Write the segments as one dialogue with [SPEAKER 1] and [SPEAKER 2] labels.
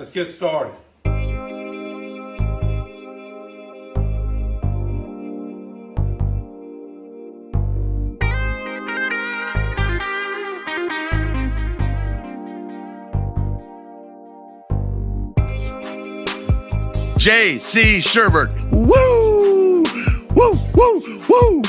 [SPEAKER 1] Let's get started.
[SPEAKER 2] J.C. Sherbert. Woo! Woo! Woo! Woo!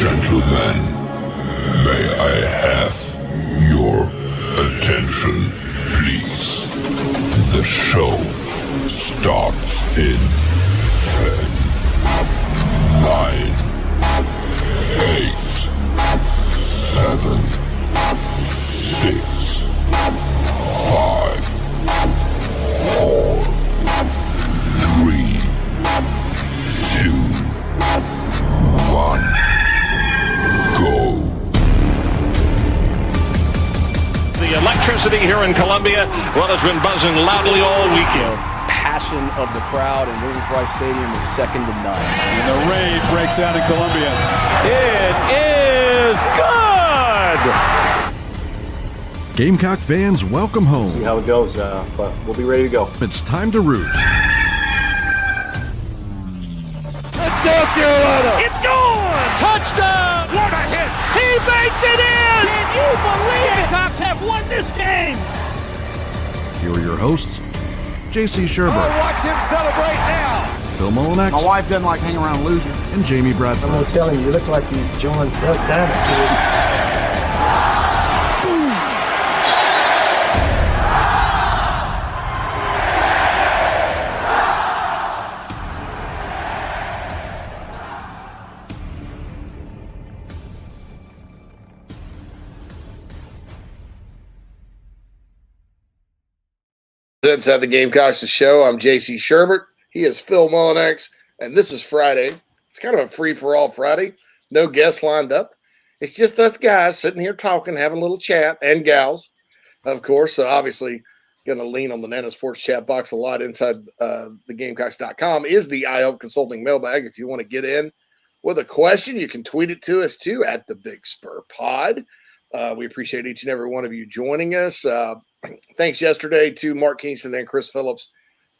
[SPEAKER 3] Gentlemen, may I have your attention, please? The show starts in 10, 9, 8, 7, 6, 5, 4, 3, 2, 1. Go.
[SPEAKER 4] The electricity here in Columbia, well, has been buzzing loudly all weekend.
[SPEAKER 5] Passion of the crowd in Williams-Brice Stadium is second to none.
[SPEAKER 6] And the rave breaks out in Columbia.
[SPEAKER 4] It is good!
[SPEAKER 2] Gamecock fans, welcome home.
[SPEAKER 7] See how it goes, but we'll be ready to go.
[SPEAKER 2] It's time to root.
[SPEAKER 4] Let's go, Carolina! It's gone! Touchdown! What a hit! He baked it in! Can you believe it? Gamecocks have won this game!
[SPEAKER 2] Here are your hosts, J.C. Sherbert.
[SPEAKER 6] Oh, watch him celebrate now!
[SPEAKER 2] Phil Molinex.
[SPEAKER 6] My wife doesn't like hanging around losers.
[SPEAKER 2] And Jamie Bradford.
[SPEAKER 8] I'm going to tell him, you look like you joined Duck Dynasty.
[SPEAKER 9] Inside the Gamecocks show, I'm J.C. Sherbert. He is Phil Molinex, and this is Friday. It's kind of a free-for-all Friday. No guests lined up. It's just us guys sitting here talking, having a little chat, and gals, of course. So obviously, going to lean on the Nano Sports chat box a lot inside the Gamecocks.com is the iHelp Consulting mailbag. If you want to get in with a question, you can tweet it to us too at the Big Spur Pod. We appreciate each and every one of you joining us. Thanks yesterday to Mark Kingston and Chris Phillips.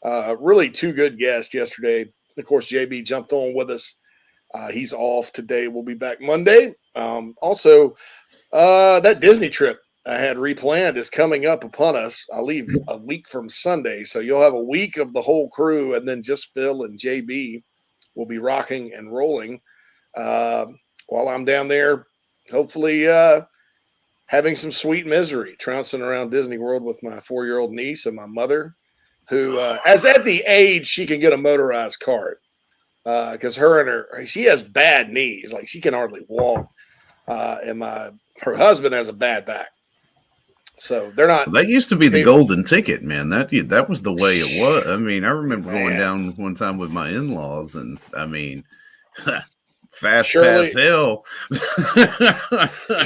[SPEAKER 9] Really two good guests yesterday. Of course, JB jumped on with us. He's off today. We'll be back Monday. Also, that Disney trip I had replanned is coming up upon us. I leave a week from Sunday, so you'll have a week of the whole crew, and then just Phil and JB will be rocking and rolling while I'm down there, hopefully having some sweet misery, trouncing around Disney World with my 4-year-old niece and my mother, who is at the age she can get a motorized cart because she has bad knees, like she can hardly walk, and her husband has a bad back. So they're not.
[SPEAKER 2] That used to be the golden ticket, man. That was the way it was. I mean, I remember going down one time with my in-laws, and I mean, fast past hell.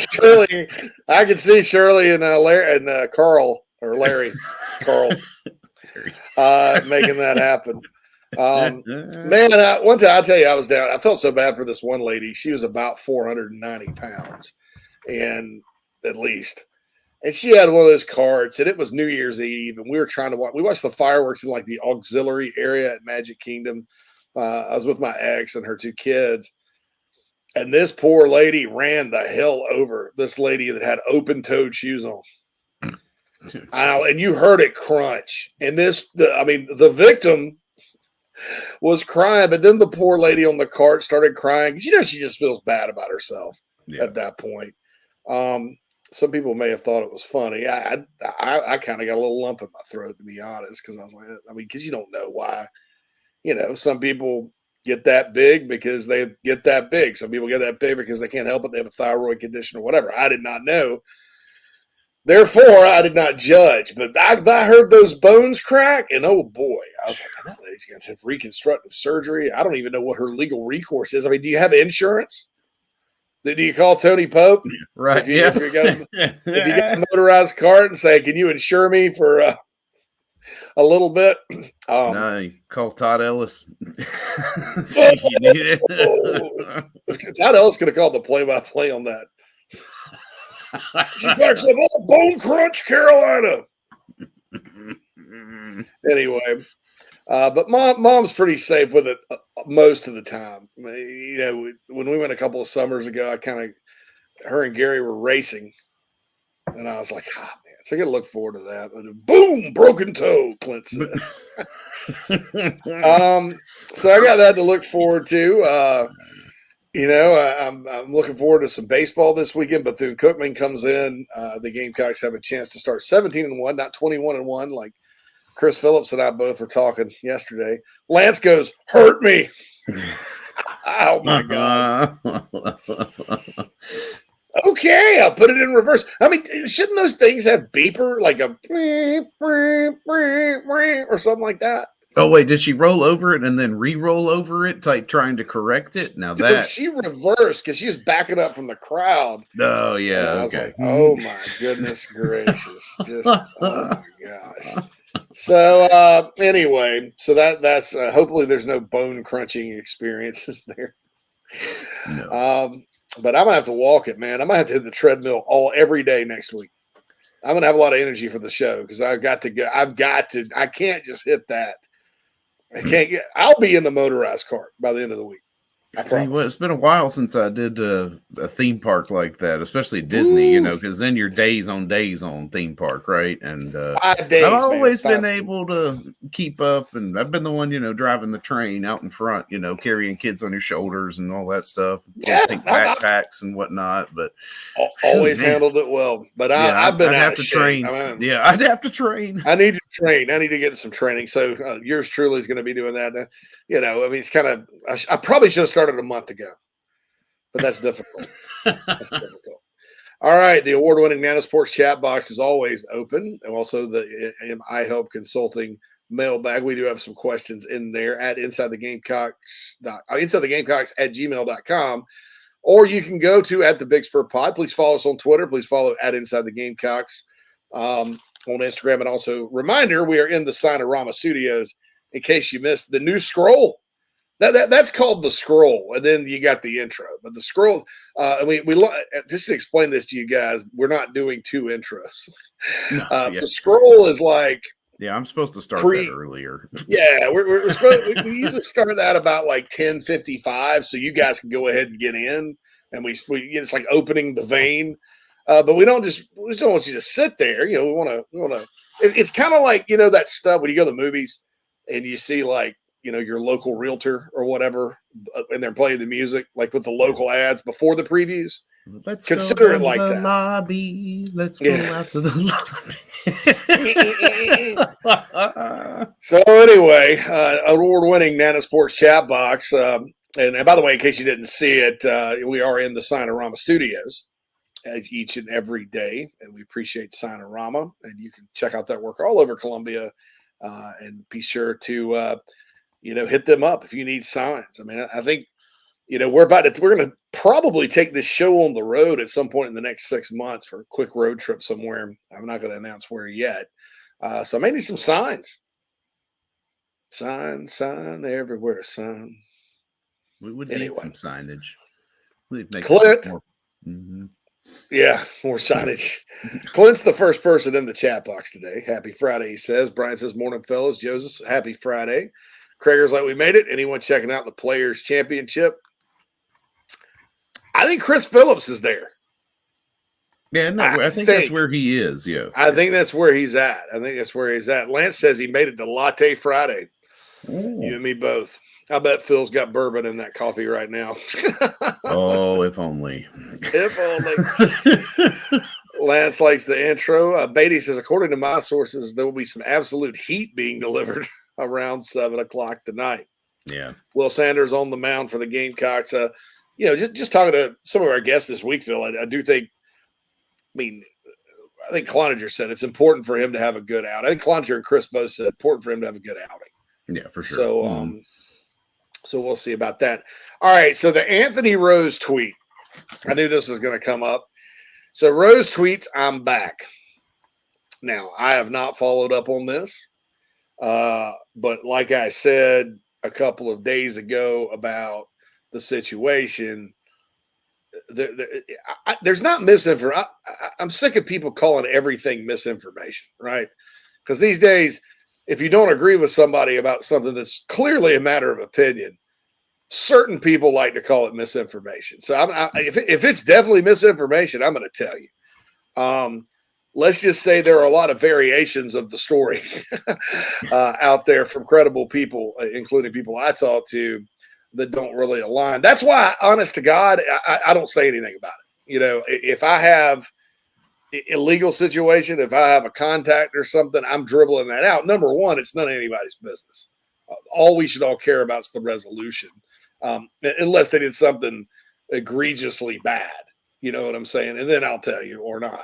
[SPEAKER 9] Shirley, I can see Shirley and Larry and Carl making that happen. Man, one time I'll tell you, I was down. I felt so bad for this one lady. She was about 490 pounds, and at least. And she had one of those carts, and it was New Year's Eve, and we were trying to watch. We watched the fireworks in like the auxiliary area at Magic Kingdom. I was with my ex and her 2 kids, and this poor lady ran the hell over this lady that had open-toed shoes on. And you heard it crunch. And the victim was crying, but then the poor lady on the cart started crying because she just feels bad about herself at that point. Some people may have thought it was funny. I kind of got a little lump in my throat, to be honest, because I was like, because you don't know why. Some people get that big because they get that big. Some people get that big because they can't help it. They have a thyroid condition or whatever. I did not know. Therefore, I did not judge. But I heard those bones crack, and oh boy, I was like, that lady's going to have reconstructive surgery. I don't even know what her legal recourse is. I mean, do you have insurance? Do you call Tony Pope?
[SPEAKER 2] Right.
[SPEAKER 9] If you got a motorized cart and say, can you insure me for a little bit?
[SPEAKER 2] No, you call Todd Ellis.
[SPEAKER 9] Todd Ellis could have called the play-by-play on that. She got some old Bone Crunch, Carolina. Anyway. But mom's pretty safe with it most of the time. When we went a couple of summers ago, her and Gary were racing, and I was like, man, so I got to look forward to that. But boom, broken toe, Clint says. So I got that to look forward to. I'm looking forward to some baseball this weekend. Bethune-Cookman comes in. The Gamecocks have a chance to start 17-1, not 21-1, like Chris Phillips and I both were talking yesterday. Lance goes, hurt me. Oh, my God. Okay, I'll put it in reverse. I mean, shouldn't those things have beeper, like a or something like that?
[SPEAKER 2] Oh, wait, did she roll over it and then re-roll over it, trying to correct it? Now that
[SPEAKER 9] she reversed because she was backing up from the crowd.
[SPEAKER 2] Oh, yeah,
[SPEAKER 9] and I was like, oh, my goodness gracious. Just, oh, my gosh. So anyway, that's hopefully there's no bone crunching experiences there.
[SPEAKER 2] No.
[SPEAKER 9] But I'm gonna have to walk it, man. I'm gonna have to hit the treadmill every day next week. I'm gonna have a lot of energy for the show because I've got to go. I can't just hit that. I'll be in the motorized cart by the end of the week. I
[SPEAKER 2] tell you what, it's been a while since I did a theme park like that, especially Disney, because then you're days on theme park, right? And
[SPEAKER 9] 5 days,
[SPEAKER 2] I've always been able to keep up, and I've been the one, driving the train out in front, carrying kids on your shoulders and all that stuff, backpacks and whatnot. But
[SPEAKER 9] always handled it well. But I've been out of shape.
[SPEAKER 2] I'd have to train.
[SPEAKER 9] I need to train. I need to get some training. So yours truly is going to be doing that. It's kind of. I probably should have started a month ago, but that's difficult. All right. The award-winning Nano Sports chat box is always open. And also the iHelp Consulting mailbag. We do have some questions in there at Inside the Gamecocks at gmail.com. Or you can go to at the Big Spur Pod. Please follow us on Twitter. Please follow at Inside the Gamecocks. on Instagram. And also, reminder, we are in the Signorama Studios in case you missed the new scroll. That's called the scroll, and then you got the intro. But the scroll, we just to explain this to you guys, we're not doing 2 intros. The scroll is like,
[SPEAKER 2] I'm supposed to start that earlier.
[SPEAKER 9] Yeah, we're supposed. We usually start that about like 10:55, so you guys can go ahead and get in, and we it's like opening the vein. But we just don't want you to sit there. We want to. It's kind of like that stuff when you go to the movies and you see like. Your local realtor or whatever, and they're playing the music like with the local ads before the previews.
[SPEAKER 2] Let's
[SPEAKER 9] consider it like
[SPEAKER 2] the
[SPEAKER 9] that.
[SPEAKER 2] Lobby. Let's go out to the lobby.
[SPEAKER 9] So anyway, award-winning Nana Sports chat box. And by the way, in case you didn't see it, we are in the Signorama Studios each and every day, and we appreciate Signorama. And you can check out that work all over Columbia, and be sure to. Hit them up if you need signs. I mean, I think, we're going to probably take this show on the road at some point in the next 6 months for a quick road trip somewhere. I'm not going to announce where yet. So I may need some signs. Sign everywhere, sign.
[SPEAKER 2] We would need some signage. We'd make
[SPEAKER 9] Clint.
[SPEAKER 2] More. Mm-hmm.
[SPEAKER 9] Yeah, more signage. Clint's the first person in the chat box today. Happy Friday, he says. Brian says, morning, fellas. Joseph, happy Friday. Krager's like, we made it. Anyone checking out the Players Championship? I think Chris Phillips is there.
[SPEAKER 2] Yeah, I think that's where he is. Yeah,
[SPEAKER 9] I think that's where he's at. Lance says he made it to Latte Friday. Ooh. You and me both. I bet Phil's got bourbon in that coffee right now.
[SPEAKER 2] Oh, if only.
[SPEAKER 9] If only. Lance likes the intro. Beatty says, according to my sources, there will be some absolute heat being delivered around 7:00 tonight.
[SPEAKER 2] Yeah.
[SPEAKER 9] Will Sanders on the mound for the Gamecocks. Just talking to some of our guests this week, Phil, I do think, I think Cloninger said it's important for him to have a good outing. I think Cloninger and Chris both said it's important for him to have a good outing.
[SPEAKER 2] Yeah, for sure.
[SPEAKER 9] So, so we'll see about that. All right. So the Anthony Rose tweet, I knew this was going to come up. So Rose tweets, I'm back. Now, I have not followed up on this. But like I said a couple of days ago about the situation, there's not misinformation. I'm sick of people calling everything misinformation, right? Because these days, if you don't agree with somebody about something that's clearly a matter of opinion, certain people like to call it misinformation. So if it's definitely misinformation, I'm going to tell you. Let's just say there are a lot of variations of the story out there from credible people, including people I talk to, that don't really align. That's why, honest to God, I don't say anything about it. If I have a legal situation, if I have a contact or something, I'm dribbling that out. Number one, it's none of anybody's business. All we should all care about is the resolution, unless they did something egregiously bad. You know what I'm saying? And then I'll tell you, or not.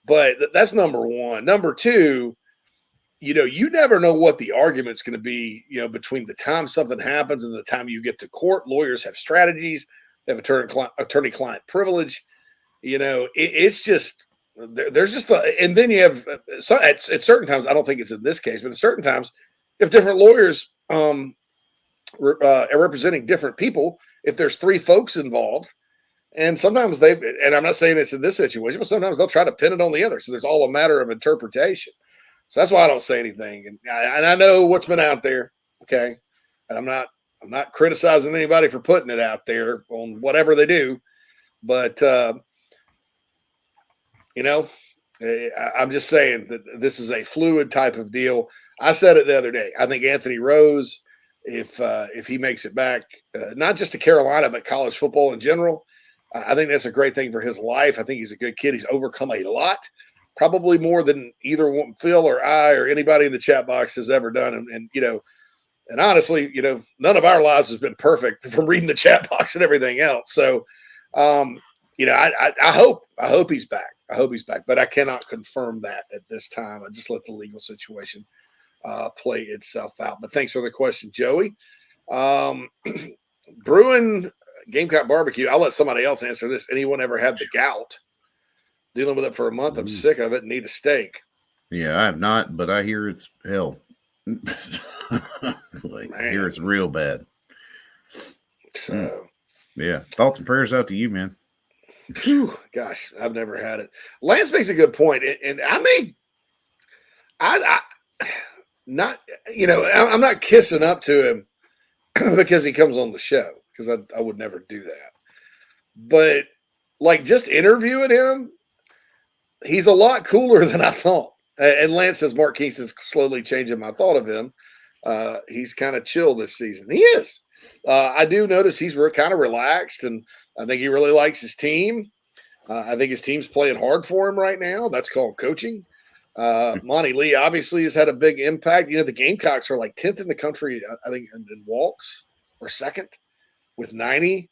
[SPEAKER 9] But that's number one. Number two, you never know what the argument's going to be, between the time something happens and the time you get to court. Lawyers have strategies. They have attorney-client privilege. It's just there's just and then you have at certain times. I don't think it's in this case, but at certain times, you have different lawyers representing different people. If there's 3 folks involved. And sometimes and I'm not saying it's in this situation, but sometimes they'll try to pin it on the other. So there's all a matter of interpretation. So that's why I don't say anything. And I know what's been out there. Okay. And I'm not criticizing anybody for putting it out there on whatever they do. But, I'm just saying that this is a fluid type of deal. I said it the other day. I think Anthony Rose, if he makes it back, not just to Carolina, but college football in general, I think that's a great thing for his life. I think he's a good kid. He's overcome a lot, probably more than either Phil or I or anybody in the chat box has ever done. And honestly, none of our lives has been perfect from reading the chat box and everything else. So, I hope he's back. I hope he's back, but I cannot confirm that at this time. I just let the legal situation play itself out. But thanks for the question, Joey. Bruin Gamecock barbecue. I'll let somebody else answer this. Anyone ever had the gout? Dealing with it for a month. I'm sick of it and need a steak.
[SPEAKER 2] Yeah, I have not, but I hear it's hell. I hear it's real bad.
[SPEAKER 9] So,
[SPEAKER 2] yeah, thoughts and prayers out to you, man.
[SPEAKER 9] Whew, gosh, I've never had it. Lance makes a good point, and I not, I'm not kissing up to him because he comes on the show, because I would never do that. But like just interviewing him, he's a lot cooler than I thought. And Lance says Mark Kingston's slowly changing my thought of him. He's kind of chill this season. He is. I do notice he's kind of relaxed, and I think he really likes his team. I think his team's playing hard for him right now. That's called coaching. Monty Lee obviously has had a big impact. The Gamecocks are like 10th in the country, I think, in walks, or second with 90.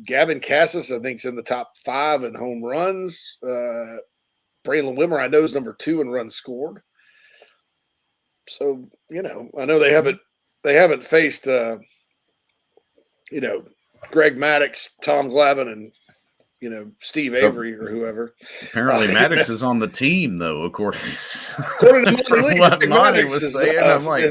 [SPEAKER 9] Gavin Cassis, I think, is in the top 5 in home runs. Braylon Wimmer, I know, is number 2 in runs scored. So, I know they haven't faced, Greg Maddox, Tom Glavine, and Steve Avery or whoever.
[SPEAKER 2] Apparently, Maddox is on the team, though, according
[SPEAKER 9] to
[SPEAKER 2] what Monty was saying. I'm like,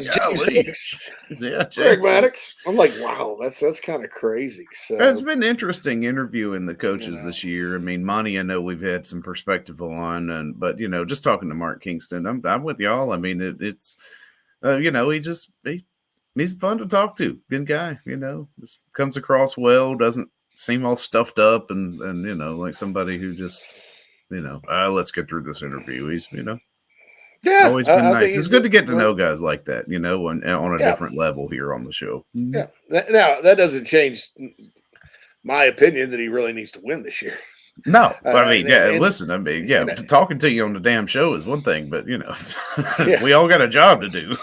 [SPEAKER 9] Greg Maddox. I'm like, wow, that's kind of crazy. So
[SPEAKER 2] it's been interesting interviewing the coaches this year. I mean, Monty, I know we've had some perspective on, but just talking to Mark Kingston, I'm with y'all. I mean, it's he's fun to talk to. Good guy, just comes across well, doesn't seem all stuffed up and like somebody who just let's get through this interview. He's always been nice. It's good to get to know guys like that, on a different level here on the show.
[SPEAKER 9] Yeah. Now that doesn't change my opinion that he really needs to win this year.
[SPEAKER 2] No, listen. Talking to you on the damn show is one thing, but we all got a job to do.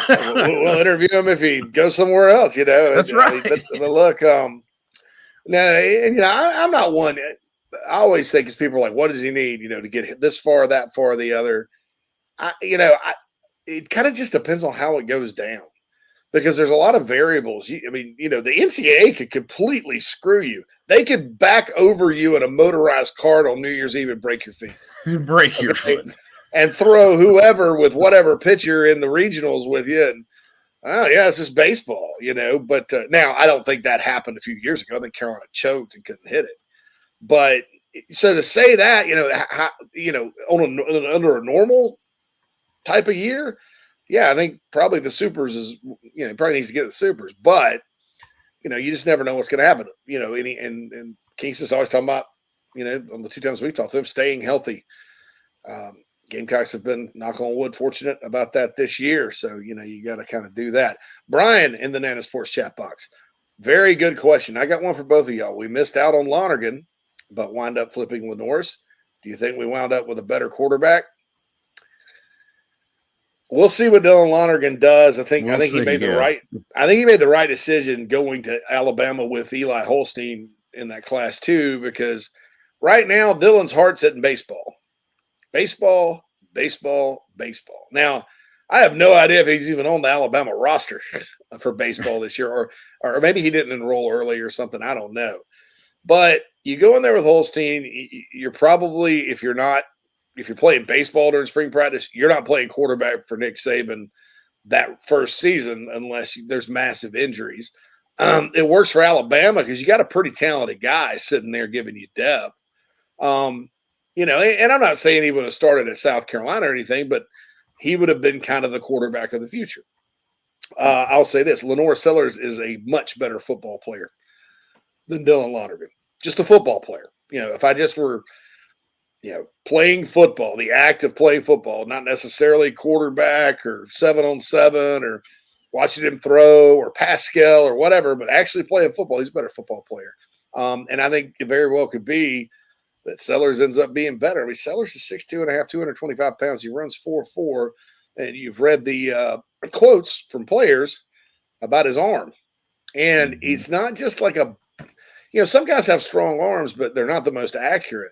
[SPEAKER 9] we'll interview him if he goes somewhere else.
[SPEAKER 2] That's right.
[SPEAKER 9] But look, I'm not one. I always say, because people are like, "What does he need?" To get this far, that far, the other. It kind of just depends on how it goes down, because there's a lot of variables. The NCAA could completely screw you. They could back over you in a motorized cart on New Year's Eve and break your feet,
[SPEAKER 2] break your foot,
[SPEAKER 9] and throw whoever with whatever pitcher in the regionals with you. And it's just baseball, But now I don't think that happened a few years ago. I think Carolina choked and couldn't hit it. But so to say that, under a normal type of year, I think probably the Supers is, probably needs to get the Supers. But you just never know what's going to happen. And Kingston's always talking about, on the 2 times we've talked to him, staying healthy. Gamecocks have been, knock on wood, fortunate about that this year. So, you got to kind of do that. Brian in the Nana Sports chat box. Very good question. I got one for both of y'all. We missed out on Lonergan, but wind up flipping Lenoris. Do you think we wound up with a better quarterback? We'll see what Dylan Lonergan does. I think he made the right decision going to Alabama with Eli Holstein in that class too, because right now Dylan's heart's set in baseball. Baseball, baseball, baseball. Now, I have no idea if he's even on the Alabama roster for baseball this year, or maybe he didn't enroll early or something. I don't know. But you go in there with Holstein, you're probably, if you're playing baseball during spring practice, you're not playing quarterback for Nick Saban that first season unless there's massive injuries. It works for Alabama because you got a pretty talented guy sitting there giving you depth. And I'm not saying he would have started at South Carolina or anything, but he would have been kind of the quarterback of the future. I'll say this: Lenore Sellers is a much better football player than Dylan Lonergan. Just a football player. If I just were, playing football, the act of playing football, not necessarily quarterback or 7-on-7 or watching him throw or Pascal or whatever, but actually playing football, he's a better football player. And I think it very well could be that Sellers ends up being better. I mean, Sellers is 6'2.5", 225 pounds. He runs 4.4, and you've read the quotes from players about his arm. And it's not just like some guys have strong arms, but they're not the most accurate.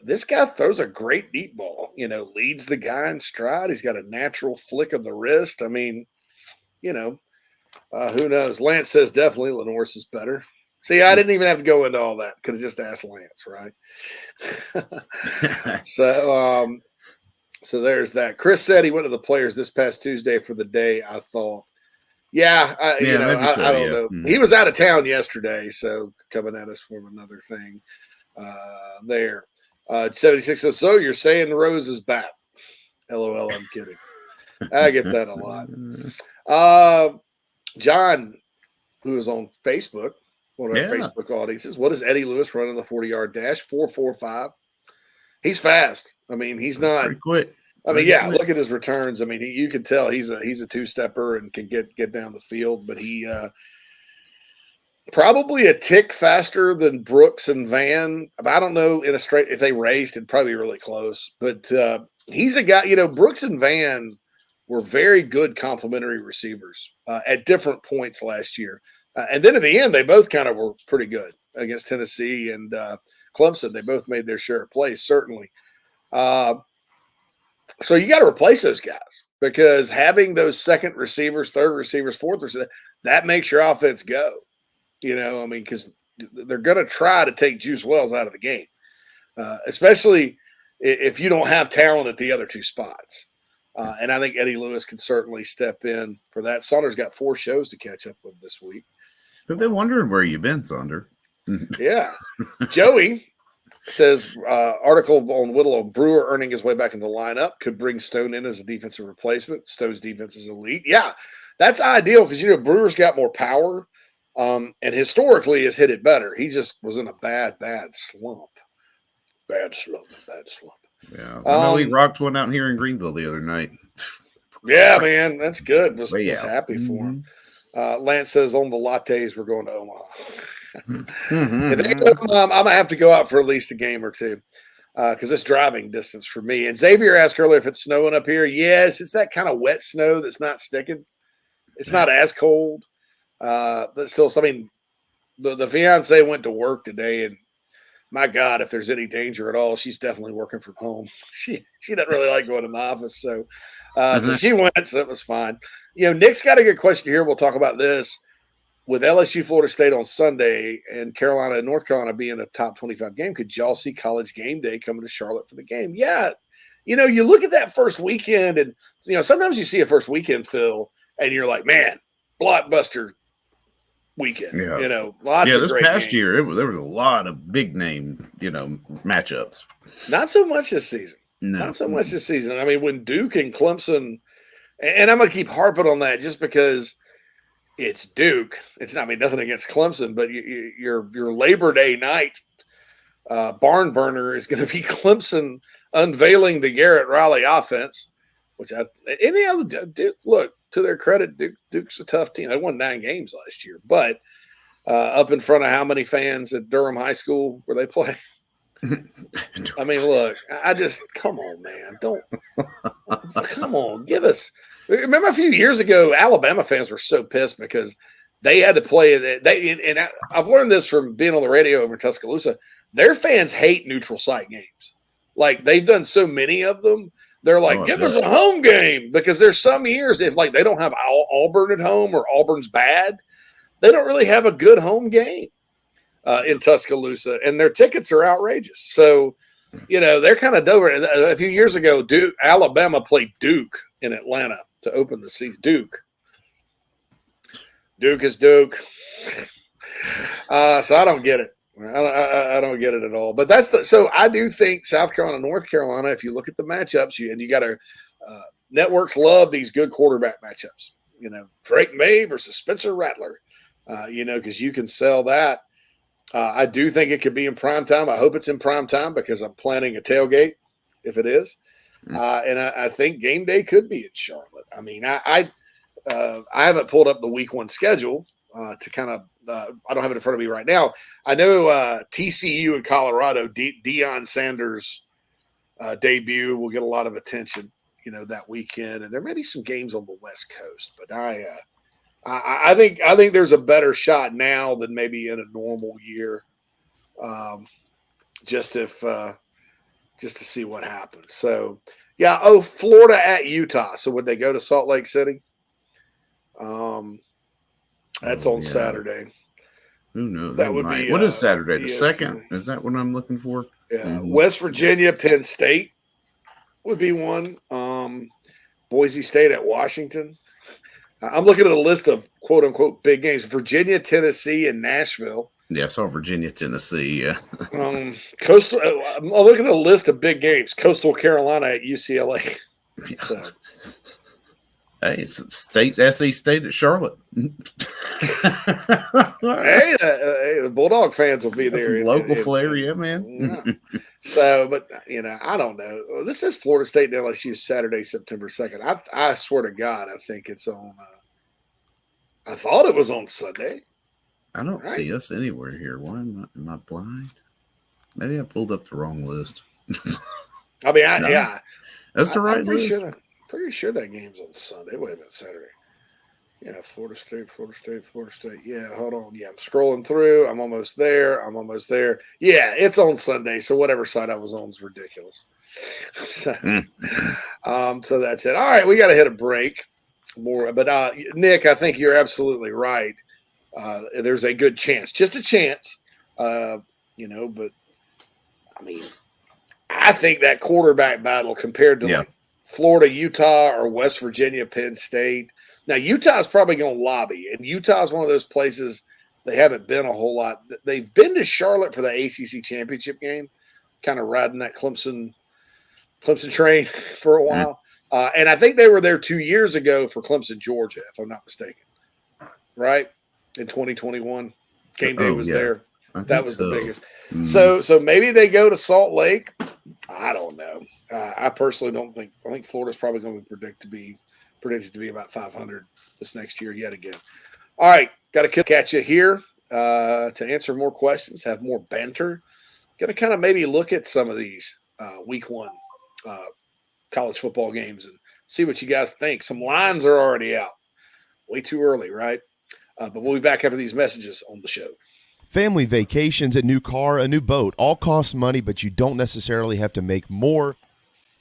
[SPEAKER 9] This guy throws a great deep ball, leads the guy in stride. He's got a natural flick of the wrist. I mean, who knows? Lance says definitely Lenoris is better. See, I didn't even have to go into all that. Could have just asked Lance, right? So, So there's that. Chris said he went to the Players this past Tuesday for the day. I thought, I don't know.
[SPEAKER 2] Mm-hmm.
[SPEAKER 9] He was out of town yesterday, so coming at us from another thing there. 76 says, so you're saying Rose is back. LOL, I'm kidding. I get that a lot. John, who is on Facebook, one of our Facebook audiences, what is Eddie Lewis running the 40-yard dash? 4.45. He's fast. I mean, he's not
[SPEAKER 2] pretty quick.
[SPEAKER 9] I mean, look at his returns. I mean, you can tell he's a two-stepper and can get down the field, but he probably a tick faster than Brooks and Van. I don't know in a straight if they raced, it'd probably be really close. But he's a guy. Brooks and Van were very good complementary receivers at different points last year, and then at the end, they both kind of were pretty good against Tennessee and Clemson. They both made their share of plays, certainly. So you got to replace those guys because having those second receivers, third receivers, fourth receivers, that makes your offense go. I mean, because they're going to try to take Juice Wells out of the game, especially if you don't have talent at the other two spots. And I think Eddie Lewis can certainly step in for that. Saunders got 4 shows to catch up with this week.
[SPEAKER 2] I've been wondering where you've been, Saunder.
[SPEAKER 9] Yeah. Joey says, article on Whittle Brewer earning his way back in the lineup could bring Stone in as a defensive replacement. Stone's defense is elite. Yeah, that's ideal because, Brewer's got more power and historically has hit it better. He just was in a bad slump. Bad slump.
[SPEAKER 2] Yeah, I know he rocked one out here in Greenville the other night.
[SPEAKER 9] Yeah, man, that's good. Was happy for him. Lance says on the lattes we're going to Omaha. If they go, I'm gonna have to go out for at least a game or two because it's driving distance for me. And Xavier asked earlier if it's snowing up here. Yes, it's that kind of wet snow that's not sticking. It's not as cold, but still. I mean, the fiance went to work today, and my God, if there's any danger at all, she's definitely working from home. She doesn't really like going to the office, so she went, so it was fine. Nick's got a good question here. We'll talk about this. With LSU Florida State on Sunday and Carolina and North Carolina being a top 25 game, could y'all see College Game Day coming to Charlotte for the game? Yeah. You look at that first weekend and, sometimes you see a first weekend, Phil, and you're like, man, blockbuster weekend.
[SPEAKER 2] Yeah.
[SPEAKER 9] Lots of
[SPEAKER 2] this
[SPEAKER 9] great
[SPEAKER 2] past
[SPEAKER 9] games.
[SPEAKER 2] year, there was a lot of big name, matchups.
[SPEAKER 9] Not so much this season.
[SPEAKER 2] No.
[SPEAKER 9] Not so much this season. I mean, when Duke and Clemson, and I'm going to keep harping on that just because it's Duke. It's not, nothing against Clemson, but your Labor Day night barn burner is going to be Clemson unveiling the Garrett Riley offense, which any other Duke, look, to their credit, Duke's a tough team. They won 9 games last year, but up in front of how many fans at Durham High School where they play? I mean, look, come on, man. Come on, give us. Remember a few years ago, Alabama fans were so pissed because they had to play. And I've learned this from being on the radio over in Tuscaloosa. Their fans hate neutral site games. Like they've done so many of them. They're like, give us a home game because there's some years if they don't have Auburn at home or Auburn's bad, they don't really have a good home game in Tuscaloosa, and their tickets are outrageous. So, they're kind of over. A few years ago, Alabama played Duke in Atlanta to open the season. Duke is Duke. So I don't get it. I don't get it at all. But so I do think South Carolina, North Carolina, if you look at the matchups, and you got to networks love these good quarterback matchups. Drake May versus Spencer Rattler, because you can sell that. I do think it could be in prime time. I hope it's in prime time because I'm planning a tailgate if it is. And I think game day could be in Charlotte. I mean, I haven't pulled up the week 1 schedule to kind of I don't have it in front of me right now. I know TCU in Colorado, Deion Sanders' debut will get a lot of attention, that weekend. And there may be some games on the West Coast, but I think there's a better shot now than maybe in a normal year. Just to see what happens. So, yeah. Oh, Florida at Utah. So would they go to Salt Lake City? That's on Saturday.
[SPEAKER 2] Who knows?
[SPEAKER 9] That would be.
[SPEAKER 2] What is Saturday? The
[SPEAKER 9] ESPN.
[SPEAKER 2] 2nd? Is that what I'm looking for?
[SPEAKER 9] Yeah. West Virginia, Penn State. would be one. Boise State at Washington. I'm looking at a list of quote unquote big games: Virginia, Tennessee, and Nashville.
[SPEAKER 2] Yeah, I saw Virginia, Tennessee. Yeah.
[SPEAKER 9] Coastal. I'm looking at a list of big games: Coastal Carolina at UCLA. So.
[SPEAKER 2] Hey, SC State at Charlotte.
[SPEAKER 9] Hey, the Bulldog fans will be there.
[SPEAKER 2] Local flair, yeah, man.
[SPEAKER 9] Yeah. So, but I don't know. This is Florida State and LSU Saturday, September 2nd. I swear to God, I think it's on. I thought it was on Sunday.
[SPEAKER 2] I don't see us anywhere here. Why am I blind? Maybe I pulled up the wrong list.
[SPEAKER 9] I mean,
[SPEAKER 2] that's the right list.
[SPEAKER 9] Pretty sure that game's on Sunday. Wait a minute, Saturday. Yeah, Florida State. Yeah, hold on. Yeah, I'm scrolling through. I'm almost there. Yeah, it's on Sunday. So whatever side I was on is ridiculous. So that's it. All right, we got to hit a break. But Nick, I think you're absolutely right. There's a good chance, just a chance. But I mean, I think that quarterback battle compared to like Florida, Utah, or West Virginia, Penn State. Now, Utah's probably going to lobby, and Utah's one of those places they haven't been a whole lot. They've been to Charlotte for the ACC championship game, kind of riding that Clemson train for a while. And I think they were there 2 years ago for Clemson, Georgia, if I'm not mistaken. Right? In 2021. Game day was there. That was the biggest. So maybe they go to Salt Lake. I don't know. I personally don't think. I think Florida's probably going to be predicted to be about 500 this next year yet again. All right, got to catch you here to answer more questions, have more banter. Going to kind of maybe look at some of these week one college football games and see what you guys think. Some lines are already out. Way too early, right? But we'll be back after these messages on the show.
[SPEAKER 1] Family vacations, a new car, a new boat, all cost money, but you don't necessarily have to make more.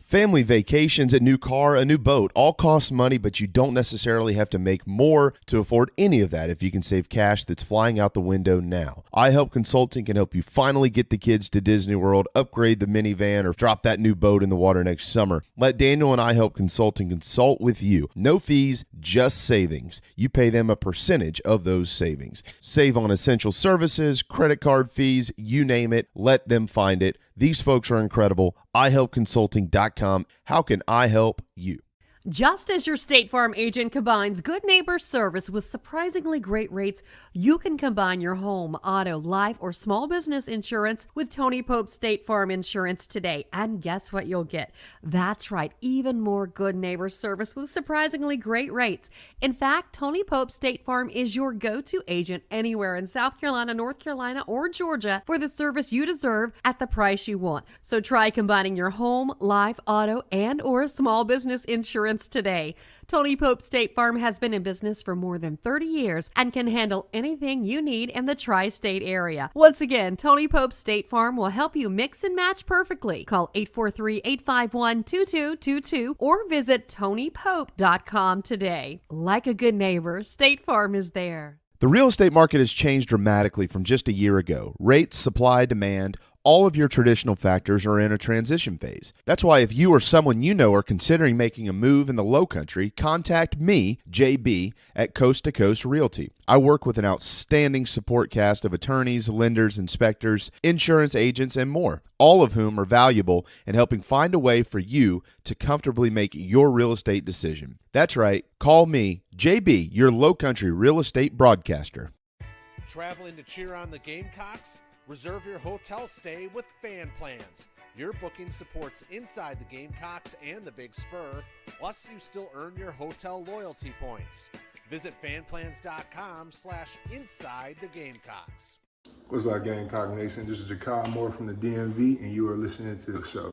[SPEAKER 1] Family vacations, a new car, a new boat, all cost money, but you don't necessarily have to make more to afford any of that if you can save cash that's flying out the window now. iHelp Consulting can help you finally get the kids to Disney World, upgrade the minivan, or drop that new boat in the water next summer. Let Daniel and iHelp Consulting consult with you. No fees, just savings. You pay them a percentage of those savings. Save on essential services, credit card fees, you name it. Let them find it. These folks are incredible. iHelpConsulting.com. How can I help you?
[SPEAKER 10] Just as your State Farm agent combines good neighbor service with surprisingly great rates, you can combine your home, auto, life, or small business insurance with Tony Pope State Farm Insurance today. And guess what you'll get? That's right, even more good neighbor service with surprisingly great rates. In fact, Tony Pope State Farm is your go-to agent anywhere in South Carolina, North Carolina, or Georgia for the service you deserve at the price you want. So try combining your home, life, auto, and or small business insurance today. Tony Pope State Farm has been in business for more than 30 years and can handle anything you need in the tri-state area. Once again, Tony Pope State Farm will help you mix and match perfectly. Call 843-851-2222 or visit TonyPope.com today. Like a good neighbor, State Farm is there.
[SPEAKER 1] The real estate market has changed dramatically from just a year ago. Rates, supply, demand, all of your traditional factors are in a transition phase. That's why if you or someone you know are considering making a move in the Lowcountry, contact me, JB, at Coast to Coast Realty. I work with an outstanding support cast of attorneys, lenders, inspectors, insurance agents, and more, all of whom are valuable in helping find a way for you to comfortably make your real estate decision. That's right. Call me, JB, your Lowcountry real estate broadcaster.
[SPEAKER 11] Traveling to cheer on the Gamecocks? Reserve your hotel stay with Fan Plans. Your booking supports inside the Gamecocks and the Big Spur, plus you still earn your hotel loyalty points. Visit fanplans.com/inside the Gamecocks.
[SPEAKER 12] What's up, Gamecock Nation? This is Jakar Moore from the DMV, and you are listening to the show.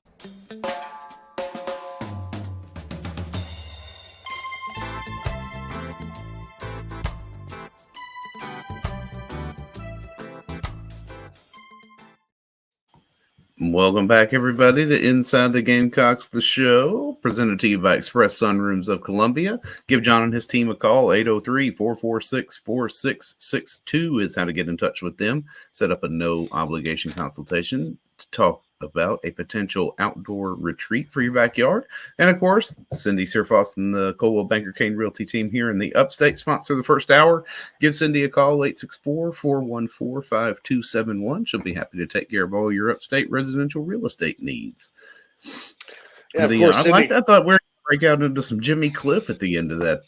[SPEAKER 2] Welcome back, everybody, to Inside the Gamecocks, the show, presented to you by Express Sunrooms of Columbia. Give John and his team a call. 803-446-4662 is how to get in touch with them. Set up a no-obligation consultation to talk about a potential outdoor retreat for your backyard. And of course, Cindy Searfoss and the Coldwell Banker Kane Realty team here in the Upstate sponsor the first hour. Give Cindy a call, 864-414-5271. She'll be happy to take care of all your upstate residential real estate needs.
[SPEAKER 9] Yeah, of course, Cindy.
[SPEAKER 2] I thought we were going to break out into some Jimmy Cliff at the end of that,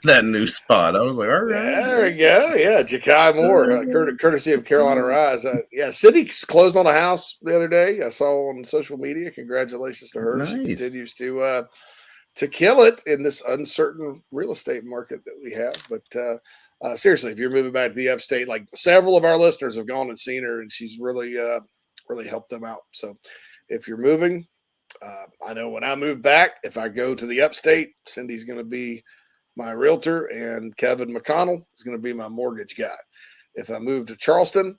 [SPEAKER 2] that new spot. I was like, all right.
[SPEAKER 9] There we go. Yeah, Ja'Kai Moore, courtesy of Carolina Rise. Cindy closed on a house the other day. I saw on social media. Congratulations to her. Nice. She continues to kill it in this uncertain real estate market that we have. But seriously, if you're moving back to the upstate, like several of our listeners have gone and seen her, and she's really helped them out. So if you're moving, I know when I move back, if I go to the upstate, Cindy's going to be my realtor, and Kevin McConnell is going to be my mortgage guy. If I move to Charleston,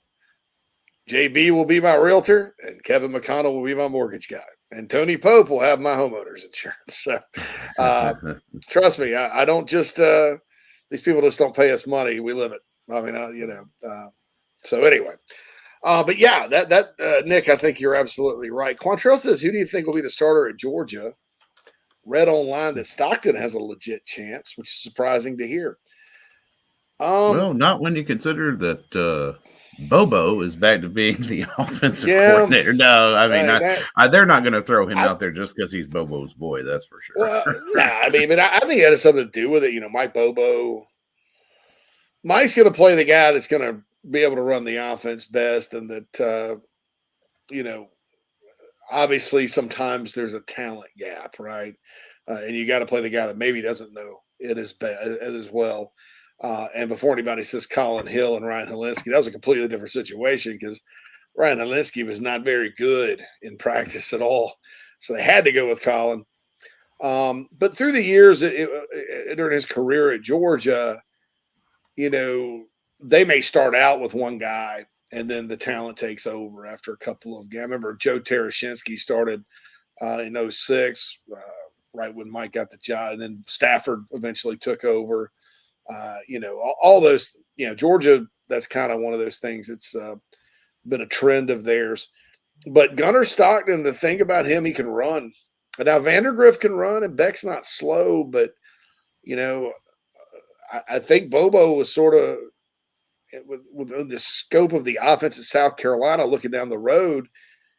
[SPEAKER 9] JB will be my realtor, and Kevin McConnell will be my mortgage guy. And Tony Pope will have my homeowner's insurance. So trust me, I don't just these people just don't pay us money. We live it. I mean, so anyway. But yeah, that Nick, I think you're absolutely right. Quantrell says, who do you think will be the starter at Georgia? Read online that Stockton has a legit chance, which is surprising to hear.
[SPEAKER 2] Well, not when you consider that Bobo is back to being the offensive coordinator. No, I mean, they're not going to throw him out there just because he's Bobo's boy. That's for sure.
[SPEAKER 9] Well, I think it has something to do with it. Mike's going to play the guy that's going to be able to run the offense best, and that obviously sometimes there's a talent gap, right? And you got to play the guy that maybe doesn't know it as well. And before anybody says Colin Hill and Ryan Helinski, that was a completely different situation because Ryan Helinski was not very good in practice at all, so they had to go with Colin. But through the years during his career at Georgia, they may start out with one guy and then the talent takes over after a couple of games. I remember Joe Tereshinski started in 2006, right when Mike got the job, and then Stafford eventually took over. All those, Georgia, that's kind of one of those things. It's been a trend of theirs. But Gunnar Stockton, the thing about him, he can run. Now, Vandergrift can run, and Beck's not slow, but, I think Bobo was sort of, with the scope of the offense at South Carolina, looking down the road,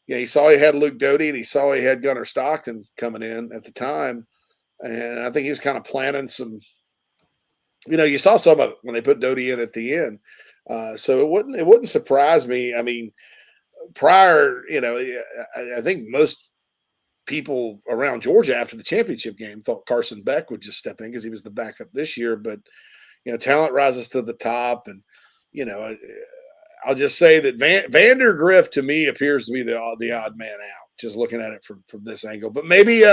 [SPEAKER 9] he saw he had Luke Doty and he saw he had Gunnar Stockton coming in at the time. And I think he was kind of planning some, you saw some of it when they put Doty in at the end. So it wouldn't surprise me. I mean, prior, I think most people around Georgia after the championship game thought Carson Beck would just step in because he was the backup this year. But, talent rises to the top. And, I'll just say that Vandergrift to me appears to be the odd man out, just looking at it from this angle. But maybe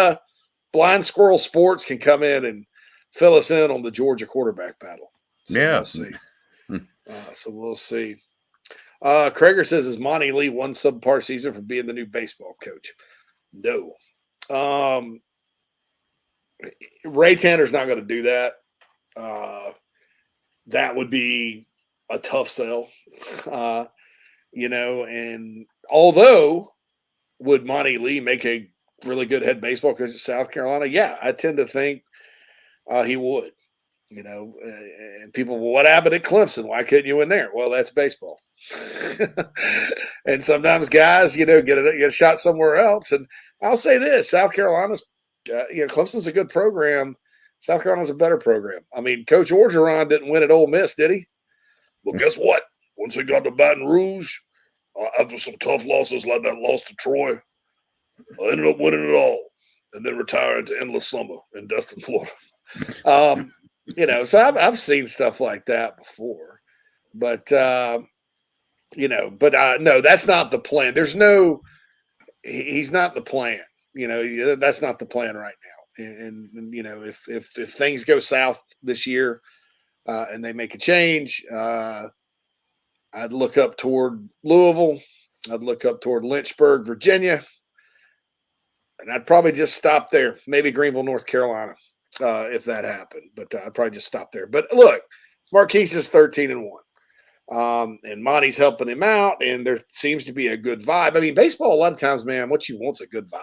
[SPEAKER 9] Blind Squirrel Sports can come in and fill us in on the Georgia quarterback battle. So we'll see. We'll see. Krager says, is Monty Lee one subpar season for being the new baseball coach? No. Ray Tanner's not going to do that. That would be a tough sell, and although would Monty Lee make a really good head baseball coach at South Carolina? Yeah, I tend to think he would, and people, well, what happened at Clemson? Why couldn't you win there? Well, that's baseball. And sometimes guys, get a shot somewhere else. And I'll say this, South Carolina's, Clemson's a good program. South Carolina's a better program. I mean, Coach Orgeron didn't win at Ole Miss, did he? Well, guess what? Once he got to Baton Rouge, after some tough losses like that loss to Troy, I ended up winning it all and then retiring to endless summer in Destin, Florida. So I've seen stuff like that before. But, no, that's not the plan. He's not the plan. That's not the plan right now. And if things go south this year, and they make a change, I'd look up toward Louisville. I'd look up toward Lynchburg, Virginia. And I'd probably just stop there. Maybe Greenville, North Carolina, if that happened. But I'd probably just stop there. But look, Marquise is 13-1. And Monty's helping him out, and there seems to be a good vibe. I mean, baseball, a lot of times, man, what you want's a good vibe.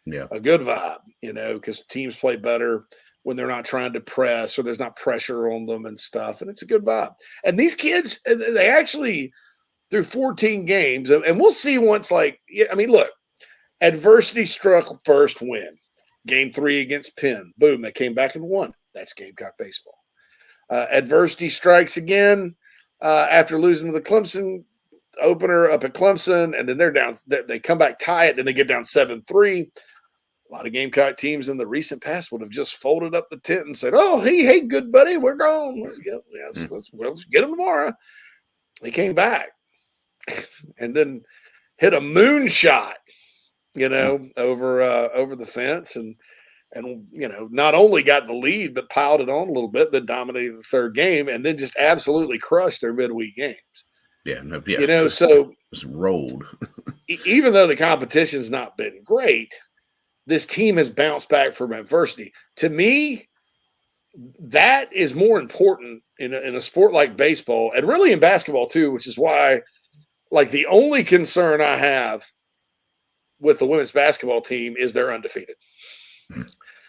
[SPEAKER 2] Yeah.
[SPEAKER 9] A good vibe, because teams play better when they're not trying to press or there's not pressure on them and stuff. And it's a good vibe. And these kids, they actually, through 14 games, and we'll see once, look, adversity struck first win. Game 3 against Penn. Boom, they came back and won. That's Gamecock baseball. Adversity strikes again after losing to the Clemson opener up at Clemson, and then they're down. They come back, tie it, then they get down 7-3. A lot of Gamecock teams in the recent past would have just folded up the tent and said, "Oh, hey, good buddy, we're gone. Let's get them tomorrow." They came back and then hit a moonshot, over the fence, and not only got the lead but piled it on a little bit, then dominated the third game, and then just absolutely crushed their midweek games.
[SPEAKER 2] Yeah,
[SPEAKER 9] so
[SPEAKER 2] just rolled.
[SPEAKER 9] Even though the competition's not been great, this team has bounced back from adversity. To me, that is more important in a sport like baseball, and really in basketball too, which is why, the only concern I have with the women's basketball team is they're undefeated.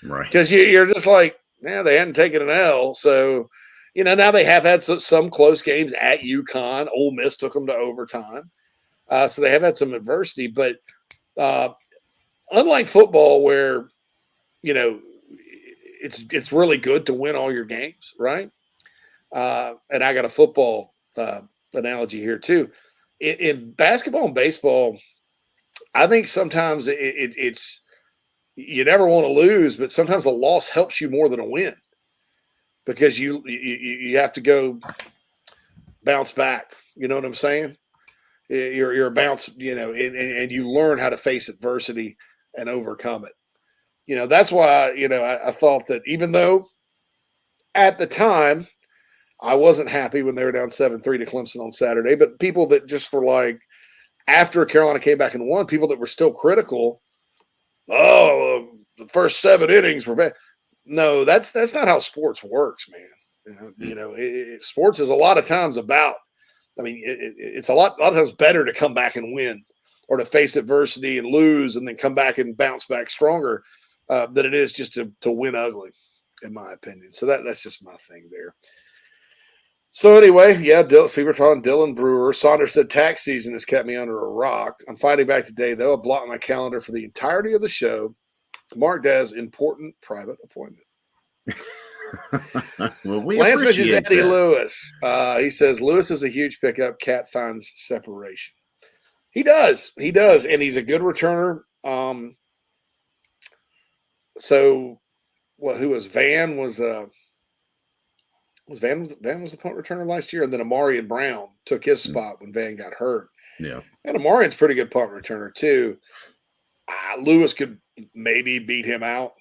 [SPEAKER 2] Right.
[SPEAKER 9] Because you're just they hadn't taken an L. So, now they have had some close games at UConn. Ole Miss took them to overtime. So they have had some adversity. But unlike football where, it's really good to win all your games, right? And I got a football analogy here too. In basketball and baseball, I think sometimes it's you never want to lose, but sometimes a loss helps you more than a win because you have to go bounce back. You know what I'm saying? You're a bounce, and you learn how to face adversity and overcome it. That's why, I thought that even though at the time I wasn't happy when they were down 7-3 to Clemson on Saturday, but people that just were after Carolina came back and won, people that were still critical, the first 7 innings were bad. No, that's not how sports works, man. Sports is a lot of times about, it's a lot of times better to come back and win or to face adversity and lose and then come back and bounce back stronger than it is just to win ugly, in my opinion. So that's just my thing there. So anyway, yeah, people are talking Dylan Brewer. Saunders said tax season has kept me under a rock. I'm fighting back today, though. I blocked my calendar for the entirety of the show, marked as important private appointment.
[SPEAKER 2] Well, we
[SPEAKER 9] Lance mentions
[SPEAKER 2] appreciate
[SPEAKER 9] Eddie
[SPEAKER 2] that.
[SPEAKER 9] Lewis. He says Lewis is a huge pickup. Cat finds separation. He does, and he's a good returner. So, who was Van? Van was the punt returner last year, and then Amarian Brown took his spot when Van got hurt.
[SPEAKER 2] Yeah,
[SPEAKER 9] and Amarian's pretty good punt returner too. Lewis could maybe beat him out.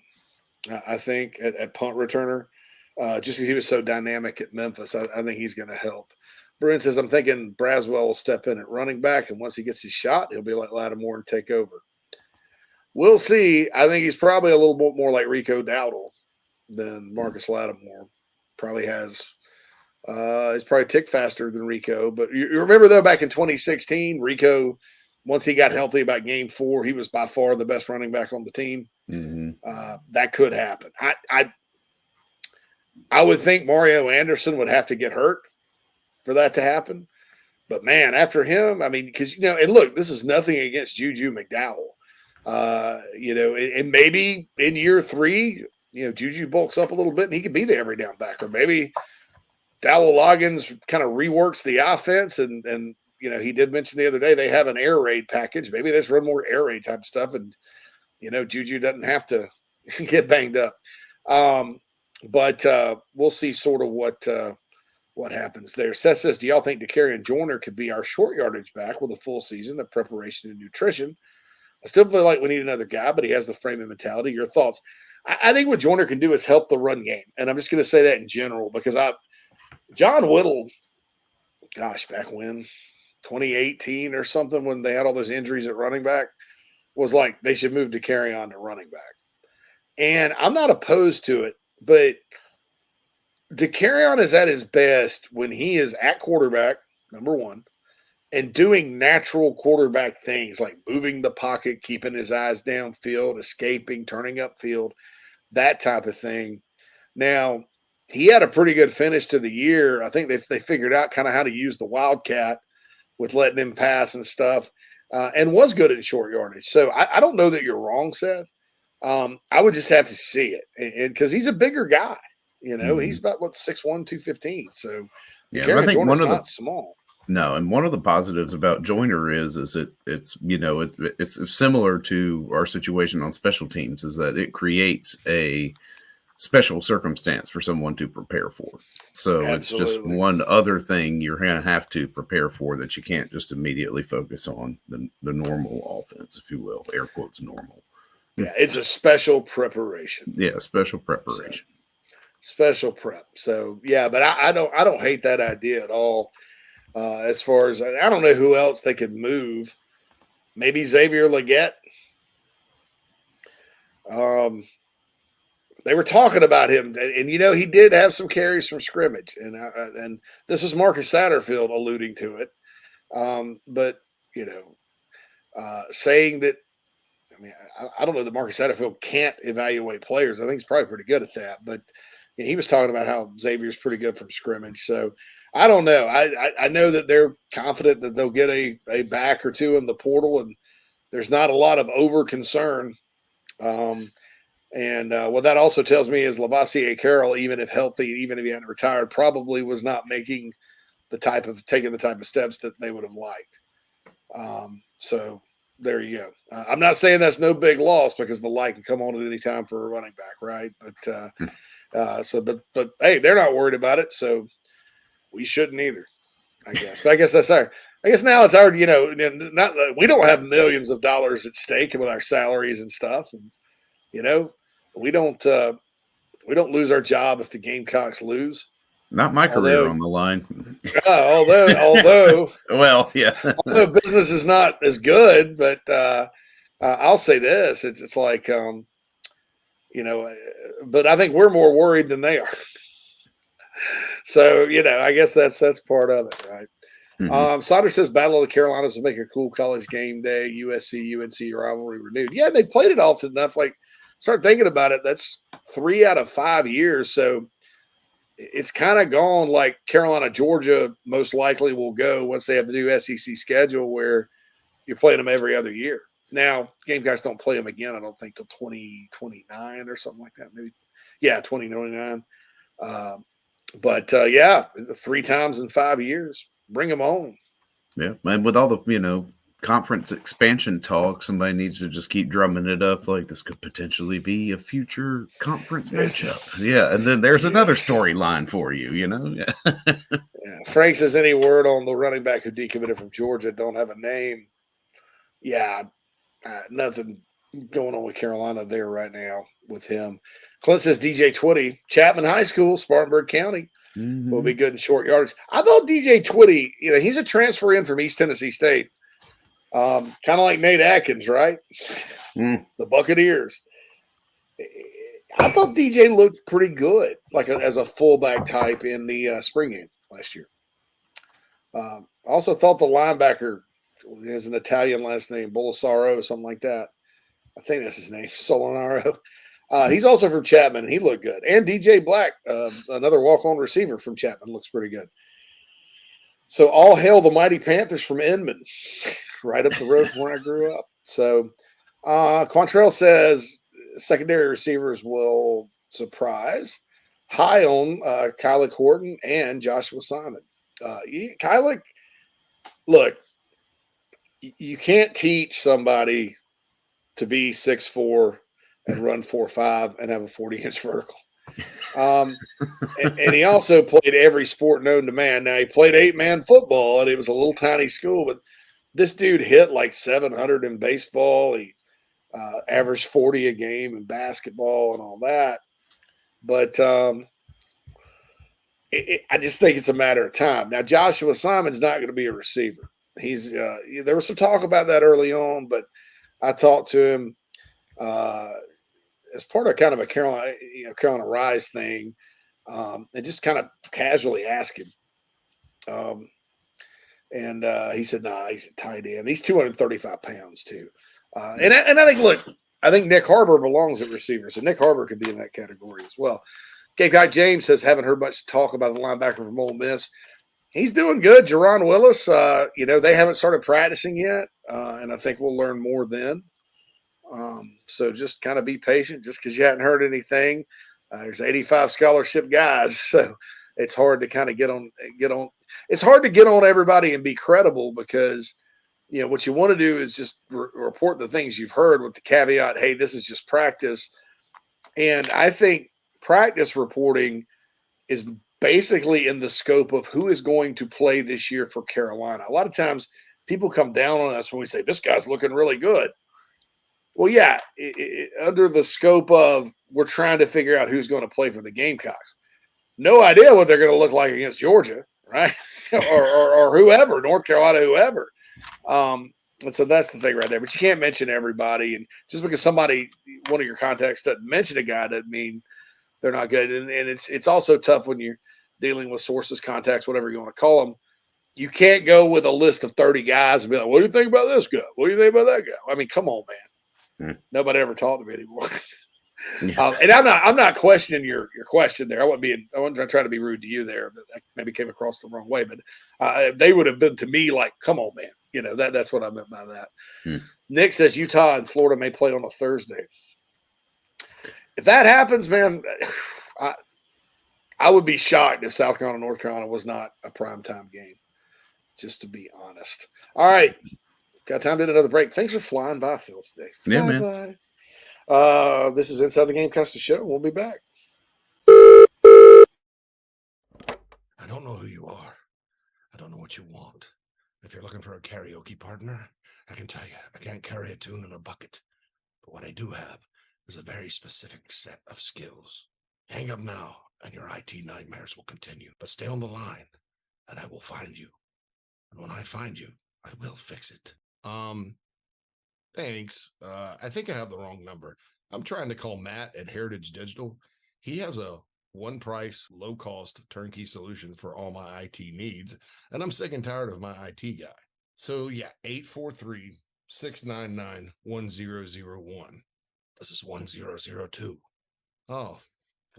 [SPEAKER 9] I think at punt returner, just because he was so dynamic at Memphis. I think he's going to help. Bruin says, I'm thinking Braswell will step in at running back, and once he gets his shot, he'll be like Lattimore and take over. We'll see. I think he's probably a little bit more like Rico Dowdle than Marcus Lattimore. Probably has he's probably ticked faster than Rico. But you remember, though, back in 2016, Rico, once he got healthy about game 4, he was by far the best running back on the team.
[SPEAKER 2] Mm-hmm.
[SPEAKER 9] That could happen. I would think Mario Anderson would have to get hurt for that to happen. But, man, after him, because, and look, this is nothing against Juju McDowell. And maybe in year 3, Juju bulks up a little bit and he could be the every down back. Or maybe Dowell Loggins kind of reworks the offense. And he did mention the other day they have an air raid package. Maybe they just run more air raid type stuff. And, Juju doesn't have to get banged up. But we'll see sort of what happens there. Seth says, do y'all think DeCarrion Joyner could be our short yardage back with a full season of preparation and nutrition? I still feel like we need another guy, but he has the frame and mentality. Your thoughts? I think what Joyner can do is help the run game. And I'm just going to say that in general because John Whittle, back when, 2018 or something, when they had all those injuries at running back, was like they should move DeCarrion to running back. And I'm not opposed to it, but DeCarrion is at his best when he is at quarterback, number one, and doing natural quarterback things like moving the pocket, keeping his eyes downfield, escaping, turning upfield, that type of thing. Now, he had a pretty good finish to the year. I think they figured out kind of how to use the Wildcat with letting him pass and stuff, and was good in short yardage. So I don't know that you're wrong, Seth. I would just have to see it, and because he's a bigger guy. He's about 6'1", 215. So
[SPEAKER 2] I think
[SPEAKER 9] Joyner's not small.
[SPEAKER 2] No, and one of the positives about Joyner is it's similar to our situation on special teams, is that it creates a special circumstance for someone to prepare for. So It's just one other thing you're going to have to prepare for that you can't just immediately focus on the normal offense, if you will, air quotes normal.
[SPEAKER 9] Yeah, it's a special preparation.
[SPEAKER 2] Yeah, special preparation.
[SPEAKER 9] Special prep. So yeah, but I don't hate that idea at all. As far as I don't know who else they could move. Maybe Xavier Legette. They were talking about him, and he did have some carries from scrimmage, and this was Marcus Satterfield alluding to it. But saying that, I don't know that Marcus Satterfield can't evaluate players. I think he's probably pretty good at that. But he was talking about how Xavier's pretty good from scrimmage. So I don't know. I know that they're confident that they'll get a back or two in the portal, and there's not a lot of over concern. And what that also tells me is Lavassier Carroll, even if healthy, even if he hadn't retired, probably was not taking the type of steps that they would have liked. So there you go. I'm not saying that's no big loss, because the light can come on at any time for a running back, right? But hey, they're not worried about it, so we shouldn't either, I guess. But I guess that's our. I guess now it's our. We don't have millions of dollars at stake with our salaries and stuff, and we don't lose our job if the Gamecocks lose.
[SPEAKER 2] Not my career on the line.
[SPEAKER 9] Although,
[SPEAKER 2] well, yeah.
[SPEAKER 9] Although business is not as good, but I'll say this: it's like, but I think we're more worried than they are. So I guess that's part of it, right? Mm-hmm. Sauter says Battle of the Carolinas will make a cool college game day. USC UNC rivalry renewed. Yeah, they've played it often enough. Like, start thinking about it. That's 3 out of 5 years. So it's kind of gone like Carolina, Georgia most likely will go once they have the new SEC schedule, where you're playing them every other year. Now, Gamecocks don't play them again, I don't think, till 2029 or something like that. Maybe, 2029. But 3 times in 5 years. Bring them on.
[SPEAKER 2] Yeah, and with all the, conference expansion talk, somebody needs to just keep drumming it up like this could potentially be a future conference matchup. Yeah, and then there's another storyline for you, Yeah.
[SPEAKER 9] Frank says, any word on the running back who decommitted from Georgia? Don't have a name. Yeah, nothing going on with Carolina there right now with him. Clint says DJ Twitty, Chapman High School, Spartanburg County. Mm-hmm. Will be good in short yardage. I thought DJ Twitty, he's a transfer in from East Tennessee State. Kind of like Nate Atkins, right? The Buccaneers. I thought DJ looked pretty good, like as a fullback type in the spring game last year. I also thought the linebacker has an Italian last name, Bolisaro, something like that. I think that's his name, Solinaro. He's also from Chapman, and he looked good. And DJ Black, another walk-on receiver from Chapman, looks pretty good. So all hail the mighty Panthers from Inman, right up the road from where I grew up. So Quantrell says secondary receivers will surprise. High on Kylie Horton and Joshua Simon. Kylie, look, you can't teach somebody to be 6'4" and run 4.5 and have a 40-inch vertical. And he also played every sport known to man. Now, he played 8-man football, and it was a little tiny school, but this dude hit like 700 in baseball. He averaged 40 a game in basketball and all that. But I just think it's a matter of time. Now, Joshua Simon's not going to be a receiver. He's there was some talk about that early on, but I talked to him as part of kind of a Carolina Rise thing. and just kind of casually ask him. And he said, nah, he's a tight end. He's 235 pounds too. And I think, look, I think Nick Harbor belongs at receiver. So Nick Harbor could be in that category as well. Gamecock James says, haven't heard much talk about the linebacker from Ole Miss. He's doing good. Jerron Willis, they haven't started practicing yet. And I think we'll learn more then. So just kind of be patient just because you hadn't heard anything. There's 85 scholarship guys. So it's hard to kind of get on. It's hard to get on everybody and be credible because, what you want to do is just report the things you've heard with the caveat, hey, this is just practice. And I think practice reporting is basically in the scope of who is going to play this year for Carolina. A lot of times people come down on us when we say, this guy's looking really good. Well, yeah, under the scope of we're trying to figure out who's going to play for the Gamecocks. No idea what they're going to look like against Georgia, right? or whoever, North Carolina, whoever. And so that's the thing right there. But you can't mention everybody. And just because one of your contacts doesn't mention a guy doesn't mean they're not good. And it's also tough when you're dealing with sources, contacts, whatever you want to call them. You can't go with a list of 30 guys and be like, what do you think about this guy? What do you think about that guy? I mean, come on, man. Nobody ever talked to me anymore. Yeah. And I'm not questioning your question there. I wasn't trying to be rude to you there, but that maybe came across the wrong way. But they would have been to me like, come on, man. That's what I meant by that. Nick says Utah and Florida may play on a Thursday. If that happens, man, I would be shocked if South Carolina, North Carolina was not a primetime game, just to be honest. All right. Got time to do another break. Thanks for flying by, Phil, today.
[SPEAKER 2] Yeah, man.
[SPEAKER 9] This is Inside the Gamecocks, the show. We'll be back.
[SPEAKER 3] I don't know who you are. I don't know what you want. If you're looking for a karaoke partner, I can tell you, I can't carry a tune in a bucket. But what I do have is a very specific set of skills. Hang up now, and your IT nightmares will continue. But stay on the line, and I will find you. And when I find you, I will fix it. Thanks. I think I have the wrong number. I'm trying to call Matt at Heritage Digital. He has a one-price, low-cost turnkey solution for all my IT needs, and I'm sick and tired of my IT guy. So yeah, 843-699-1001. This is 1002. Oh, well,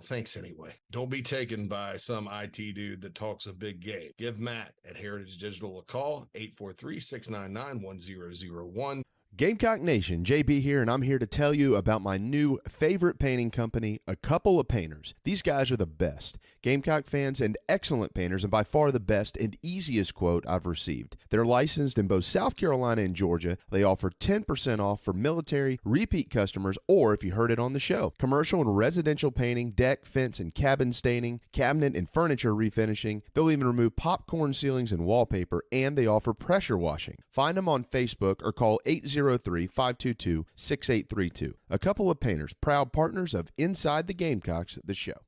[SPEAKER 3] thanks anyway. Don't be taken by some IT dude that talks a big game. Give Matt at Heritage Digital a call, 843-699-1001.
[SPEAKER 1] Gamecock Nation, JB here, and I'm here to tell you about my new favorite painting company, A Couple of Painters. These guys are the best. Gamecock fans and excellent painters, and by far the best and easiest quote I've received. They're licensed in both South Carolina and Georgia. They offer 10% off for military, repeat customers, or if you heard it on the show, commercial and residential painting, deck, fence, and cabin staining, cabinet and furniture refinishing. They'll even remove popcorn ceilings and wallpaper, and they offer pressure washing. Find them on Facebook or call 803-522-6832. A Couple of Painters, proud partners of Inside the Gamecocks, the show.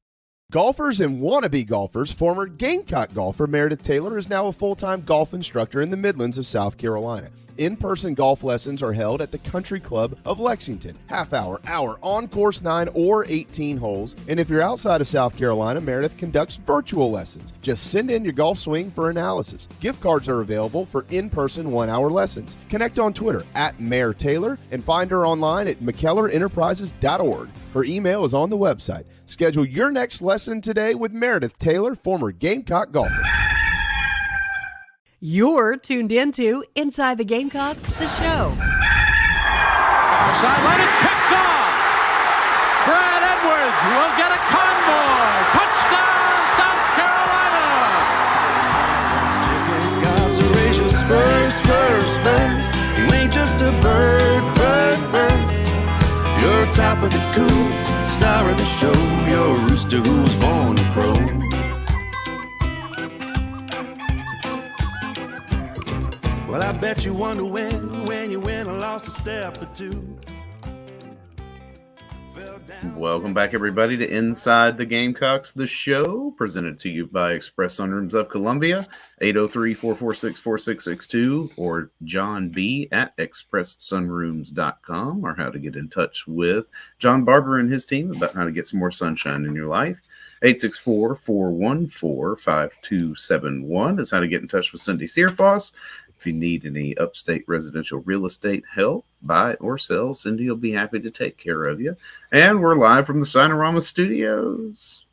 [SPEAKER 1] Golfers and wannabe golfers, former Gamecock golfer Meredith Taylor is now a full-time golf instructor in the Midlands of South Carolina. In-person golf lessons are held at the Country Club of Lexington. Half-hour, on course 9 or 18 holes. And if you're outside of South Carolina, Meredith conducts virtual lessons. Just send in your golf swing for analysis. Gift cards are available for in-person 1-hour lessons. Connect on Twitter at Mayor Taylor and find her online at McKellarEnterprises.org. Her email is on the website. Schedule your next lesson today with Meredith Taylor, former Gamecock golfer.
[SPEAKER 10] You're tuned into Inside the Gamecocks, the show.
[SPEAKER 4] Sideline and picked off. Brad Edwards will get a convoy. Touchdown, South Carolina. Chickens, racial spurs. You ain't just a bird. You're top of the coop, star of the show. You're a rooster who was born a pro. Well, I bet you wonder when you win or lost a step or two.
[SPEAKER 2] Welcome back, everybody, to Inside the Gamecocks, the show, presented to you by Express Sunrooms of Columbia, 803-446-4662, or John B. at expresssunrooms.com, or how to get in touch with John Barber and his team about how to get some more sunshine in your life. 864-414-5271 is how to get in touch with Cindy Searfoss. If you need any upstate residential real estate help, buy or sell, Cindy will be happy to take care of you. And we're live from the Sinorama Studios.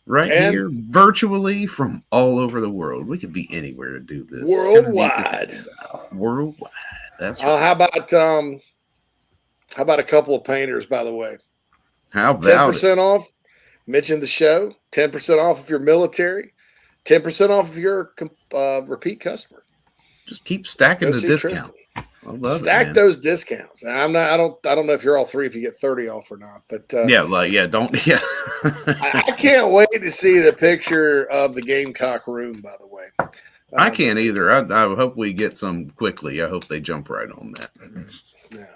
[SPEAKER 2] Here, virtually from all over the world. We could be anywhere to do this.
[SPEAKER 9] Worldwide.
[SPEAKER 2] Worldwide. That's right.
[SPEAKER 9] How about a couple of painters, by the way?
[SPEAKER 2] How about
[SPEAKER 9] 10% off? Mention the show. 10% off if you're military. 10% off if you're a repeat customer.
[SPEAKER 2] Just keep stacking the discounts.
[SPEAKER 9] Stack those discounts. I don't know if you're all three if you get 30 off or not, but I can't wait to see the picture of the Gamecock room, by the way.
[SPEAKER 2] I can't either. I hope we get some quickly. I hope they jump right on that.
[SPEAKER 9] Yeah.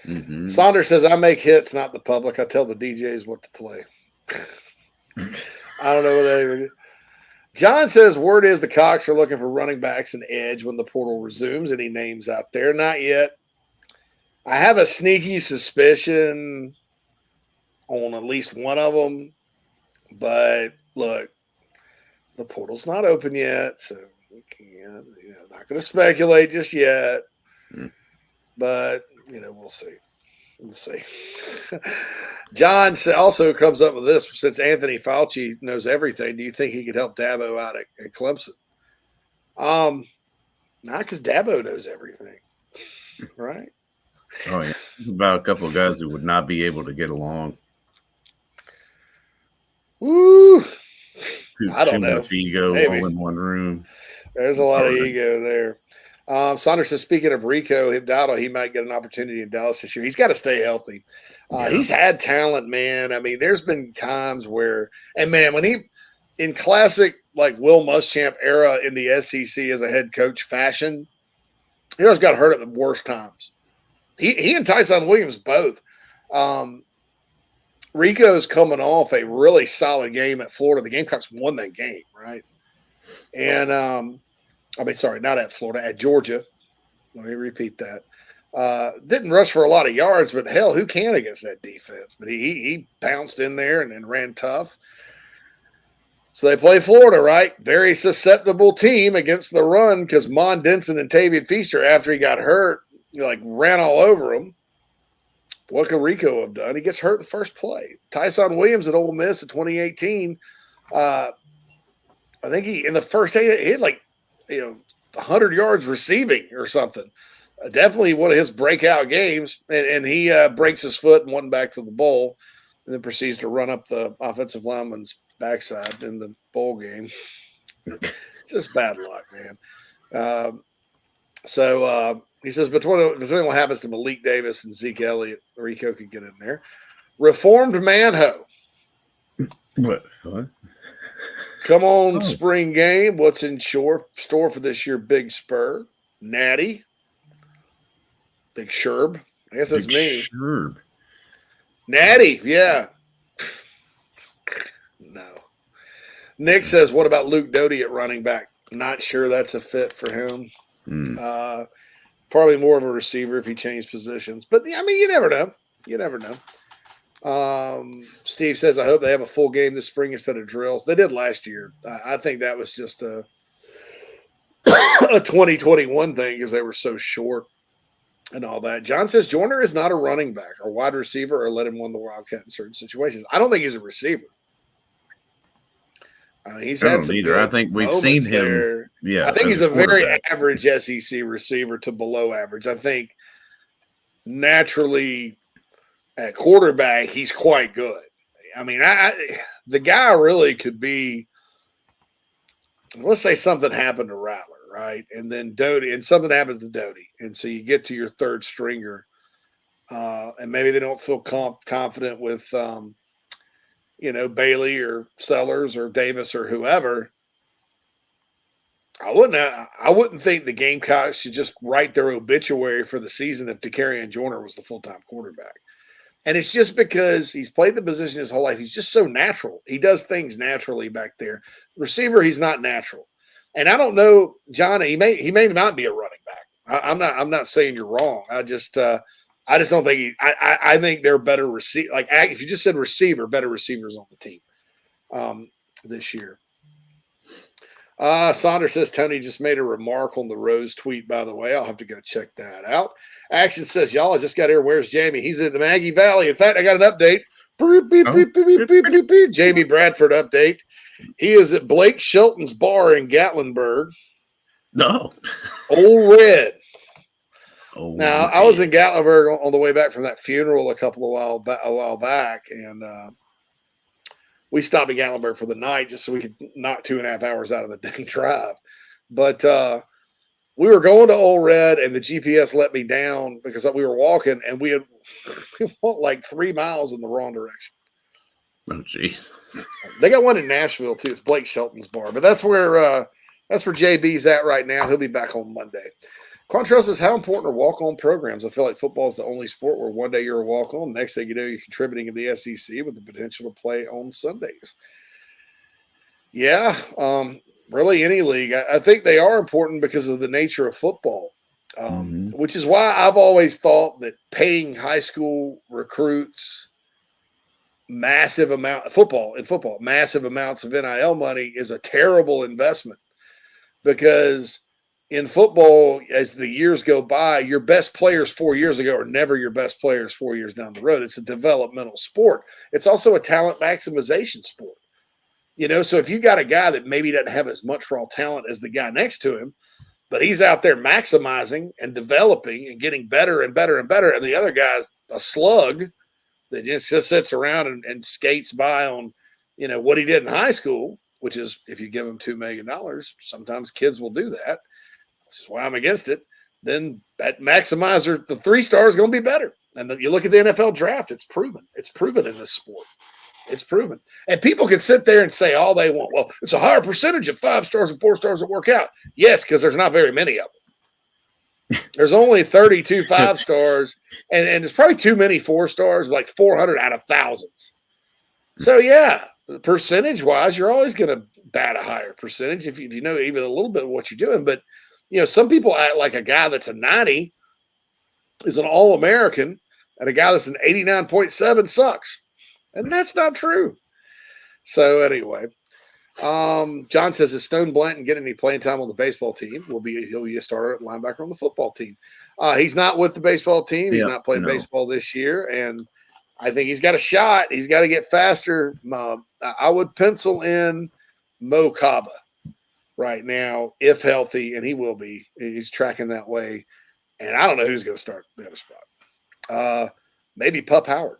[SPEAKER 2] Mm-hmm.
[SPEAKER 9] Saunders says, I make hits, not the public. I tell the DJs what to play. I don't know what that even is. John says, word is the Cox are looking for running backs and edge when the portal resumes. Any names out there? Not yet. I have a sneaky suspicion on at least one of them. But look, the portal's not open yet, so we can't, not going to speculate just yet. But, we'll see. We'll see. John also comes up with this. Since Anthony Fauci knows everything, do you think he could help Dabo out at Clemson? Not because Dabo knows everything, right?
[SPEAKER 2] Oh, yeah. About a couple of guys who would not be able to get along.
[SPEAKER 9] Woo!
[SPEAKER 2] I don't know. Too much ego all in one room.
[SPEAKER 9] There's a lot of ego there. Saunders says, speaking of Rico Hibdado, he might get an opportunity in Dallas this year. He's got to stay healthy. He's had talent, man. I mean, there's been times where, and man, when he, in classic like Will Muschamp era in the SEC as a head coach fashion, he always got hurt at the worst times. He and Tyson Williams both. Rico's coming off a really solid game at Florida. The Gamecocks won that game, right? And not at Florida, at Georgia. Let me repeat that. Didn't rush for a lot of yards, but hell, who can against that defense? But he bounced in there and ran tough. So they play Florida, right? Very susceptible team against the run because Mon Denson and Tavian Feaster, after he got hurt, ran all over him. What could Rico have done? He gets hurt the first play. Tyson Williams at Ole Miss in 2018, I think in the first day, he had 100 yards receiving or something. Definitely one of his breakout games. And he breaks his foot and went back to the bowl and then proceeds to run up the offensive lineman's backside in the bowl game. Just bad luck, man. He says between what happens to Malik Davis and Zeke Elliott, Rico could get in there. Reformed Manho.
[SPEAKER 2] What?
[SPEAKER 9] Come on, spring game. What's in store for this year? Big Spur, Natty, Big Sherb. I guess that's me.
[SPEAKER 2] Sherb.
[SPEAKER 9] Natty, yeah. No. Nick says, what about Luke Doty at running back? Not sure that's a fit for him. Probably more of a receiver if he changed positions. But, I mean, you never know. You never know. Steve says, I hope they have a full game this spring instead of drills. They did last year. I think that was just a 2021 thing because they were so short and all that. John says, Joyner is not a running back or wide receiver or let him win the Wildcat in certain situations. I don't think he's a receiver. He's had some
[SPEAKER 2] either. I think we've seen him.
[SPEAKER 9] There.
[SPEAKER 2] Yeah,
[SPEAKER 9] I think he's a very average SEC receiver to below average. I think naturally at quarterback, he's quite good. I mean, the guy really could be. Let's say something happened to Rattler, right, and then Doty, and something happens to Doty, and so you get to your third stringer, and maybe they don't feel confident with. Bailey or Sellers or Davis or whoever, I wouldn't think the Gamecocks should just write their obituary for the season if Dakarian Joyner was the full-time quarterback. And it's just because he's played the position his whole life. He's just so natural. He does things naturally back there. Receiver, he's not natural. And I don't know, John, he may not be a running back. I'm not saying you're wrong. I just don't think I think they're better receiver. Like if you just said receiver, better receivers on the team. this year. Saunders says Tony just made a remark on the Rose tweet, by the way. I'll have to go check that out. Action says, y'all, I just got here. Where's Jamie? He's in the Maggie Valley. In fact, I got an update. Jamie Bradford update. He is at Blake Shelton's bar in Gatlinburg.
[SPEAKER 2] No.
[SPEAKER 9] Old Red. Now, I was in Gatlinburg on the way back from that funeral a while back, and we stopped at Gatlinburg for the night just so we could knock 2.5 hours out of the dang drive. But we were going to Old Red, and the GPS let me down because we were walking, and we walked like 3 miles in the wrong direction.
[SPEAKER 2] Oh, jeez.
[SPEAKER 9] They got one in Nashville too. It's Blake Shelton's bar, but that's where JB's at right now. He'll be back on Monday. Quantrell says, how important are walk-on programs? I feel like football is the only sport where one day you're a walk-on, next thing you know, you're contributing in the SEC with the potential to play on Sundays. Yeah, really any league. I think they are important because of the nature of football, which is why I've always thought that paying high school recruits massive amounts of NIL money is a terrible investment, because in football, as the years go by, your best players 4 years ago are never your best players 4 years down the road. It's a developmental sport. It's also a talent maximization sport. So if you got a guy that maybe doesn't have as much raw talent as the guy next to him, but he's out there maximizing and developing and getting better and better and better, and the other guy's a slug that just sits around and skates by on, what he did in high school, which is if you give him $2 million, sometimes kids will do that, which is why I'm against it. Then that maximizer, the 3-star is going to be better. And you look at the NFL draft, it's proven. It's proven in this sport. It's proven. And people can sit there and say all they want. Well, it's a higher percentage of 5 stars and 4 stars that work out. Yes, because there's not very many of them. There's only 32 5 stars, and there's probably too many 4 stars, like 400 out of thousands. So, yeah, percentage-wise, you're always going to bat a higher percentage if you know even a little bit of what you're doing. But, some people act like a guy that's a 90 is an All-American, and a guy that's an 89.7 sucks. And that's not true. So, anyway. John says, is Stone Blanton getting any playing time on the baseball team? He'll be a starter at linebacker on the football team. He's not with the baseball team. He's not playing baseball this year, and I think he's got a shot. He's got to get faster. I would pencil in Mo Kaba right now, if healthy, and he will be. He's tracking that way, and I don't know who's going to start the other spot. Maybe Pup Howard.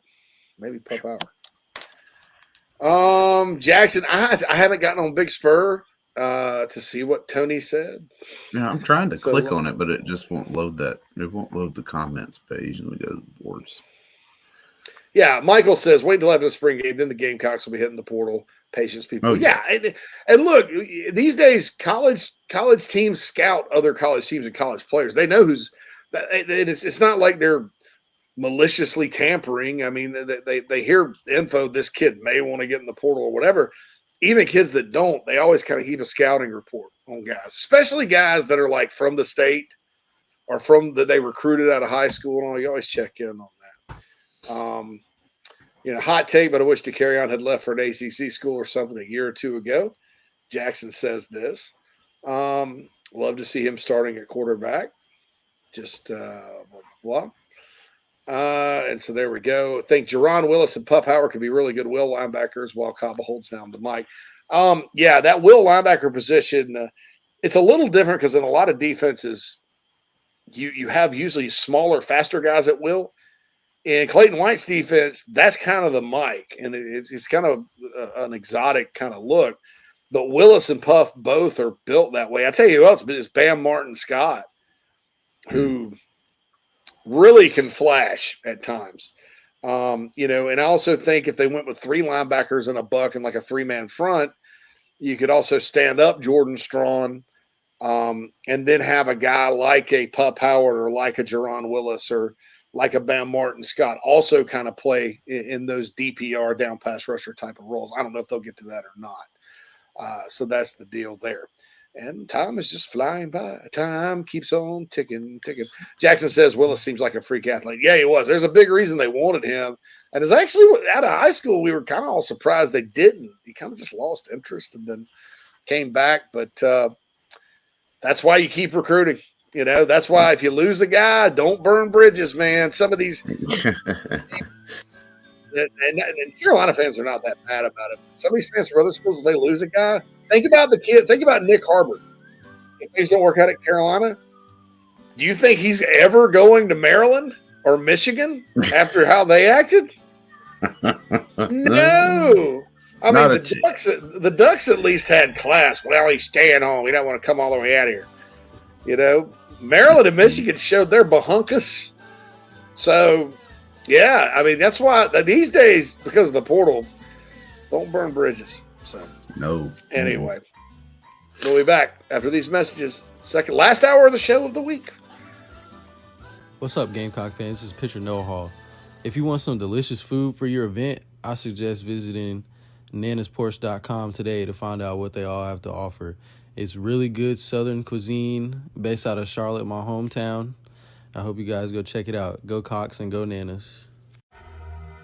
[SPEAKER 9] Jackson, I haven't gotten on Big Spur to see what Tony said.
[SPEAKER 2] Yeah, I'm trying to click on it, but it just won't load that. It won't load the comments page, and we go to the boards.
[SPEAKER 9] Yeah, Michael says, wait until after the spring game, then the Gamecocks will be hitting the portal. Patience, people.
[SPEAKER 2] Oh,
[SPEAKER 9] yeah. And look, these days, college teams scout other college teams and college players. They know who's – it's not like they're maliciously tampering. I mean, they hear info, this kid may want to get in the portal or whatever. Even kids that don't, they always kind of keep a scouting report on guys, especially guys that are like from the state or from that they recruited out of high school and all. You always check in on that. Hot take, but I wish DeCarrion had left for an ACC school or something a year or two ago. Jackson says this. Love to see him starting at quarterback. Just blah. And so there we go. I think Jerron Willis and Pup Howard could be really good will linebackers while Kaba holds down the mic. Yeah, that will linebacker position, it's a little different because in a lot of defenses, you have usually smaller, faster guys at will. In Clayton White's defense, that's kind of the mic, and it's kind of an exotic kind of look. But Willis and Puff both are built that way. I tell you who else, but it's Bam Martin Scott, who really can flash at times. And I also think if they went with 3 linebackers and a buck and like a 3-man front, you could also stand up Jordan Strawn and then have a guy like a Pup Howard or like a Jerron Willis or like a Bam Martin Scott also kind of play in those DPR down pass rusher type of roles. I don't know if they'll get to that or not. So that's the deal there. And time is just flying by. Time keeps on ticking. Jackson says Willis seems like a freak athlete. Yeah, he was. There's a big reason they wanted him. And it's actually out of high school, we were kind of all surprised they didn't. He kind of just lost interest and then came back. But that's why you keep recruiting. You know, that's why if you lose a guy, don't burn bridges, man. Some of these and Carolina fans are not that bad about it. Some of these fans from other schools, if they lose a guy, think about the kid. Think about Nick Harbor. If things don't work out at Carolina, do you think he's ever going to Maryland or Michigan after how they acted? No. I mean, the Ducks at least had class. Well, he's staying home. He don't want to come all the way out here. You know, Maryland and Michigan showed their bahunkus. So, yeah, I mean, that's why these days, because of the portal, don't burn bridges. So,
[SPEAKER 2] no.
[SPEAKER 9] Anyway, we'll be back after these messages. Last hour of the show of the week.
[SPEAKER 13] What's up, Gamecock fans? This is Pitcher Noah Hall. If you want some delicious food for your event, I suggest visiting nanasporch.com today to find out what they all have to offer. It's really good Southern cuisine based out of Charlotte, my hometown. I hope you guys go check it out. Go Cox and go Nanas.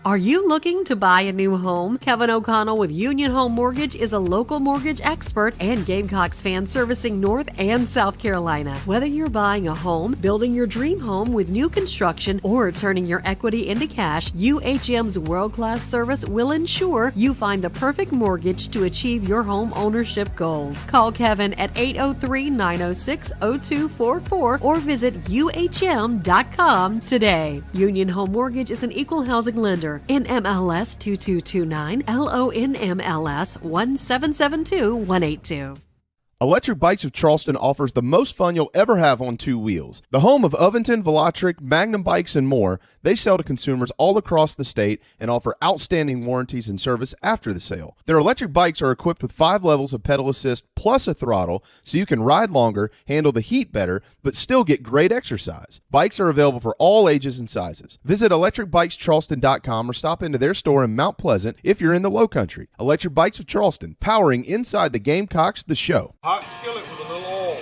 [SPEAKER 10] Are you looking to buy a new home? Kevin O'Connell with Union Home Mortgage is a local mortgage expert and Gamecocks fan servicing North and South Carolina. Whether you're buying a home, building your dream home with new construction, or turning your equity into cash, UHM's world-class service will ensure you find the perfect mortgage to achieve your home ownership goals. Call Kevin at 803-906-0244 or visit UHM.com today. Union Home Mortgage is an equal housing lender. NMLS 2229, LONMLS 1772182.
[SPEAKER 1] Electric Bikes of Charleston offers the most fun you'll ever have on two wheels. The home of Ovington, Velotric, Magnum Bikes, and more, they sell to consumers all across the state and offer outstanding warranties and service after the sale. Their electric bikes are equipped with 5 levels of pedal assist plus a throttle, so you can ride longer, handle the heat better, but still get great exercise. Bikes are available for all ages and sizes. Visit electricbikescharleston.com or stop into their store in Mount Pleasant if you're in the Low Country. Electric Bikes of Charleston, powering inside the Gamecocks, the show.
[SPEAKER 6] Hot skillet with a little oil.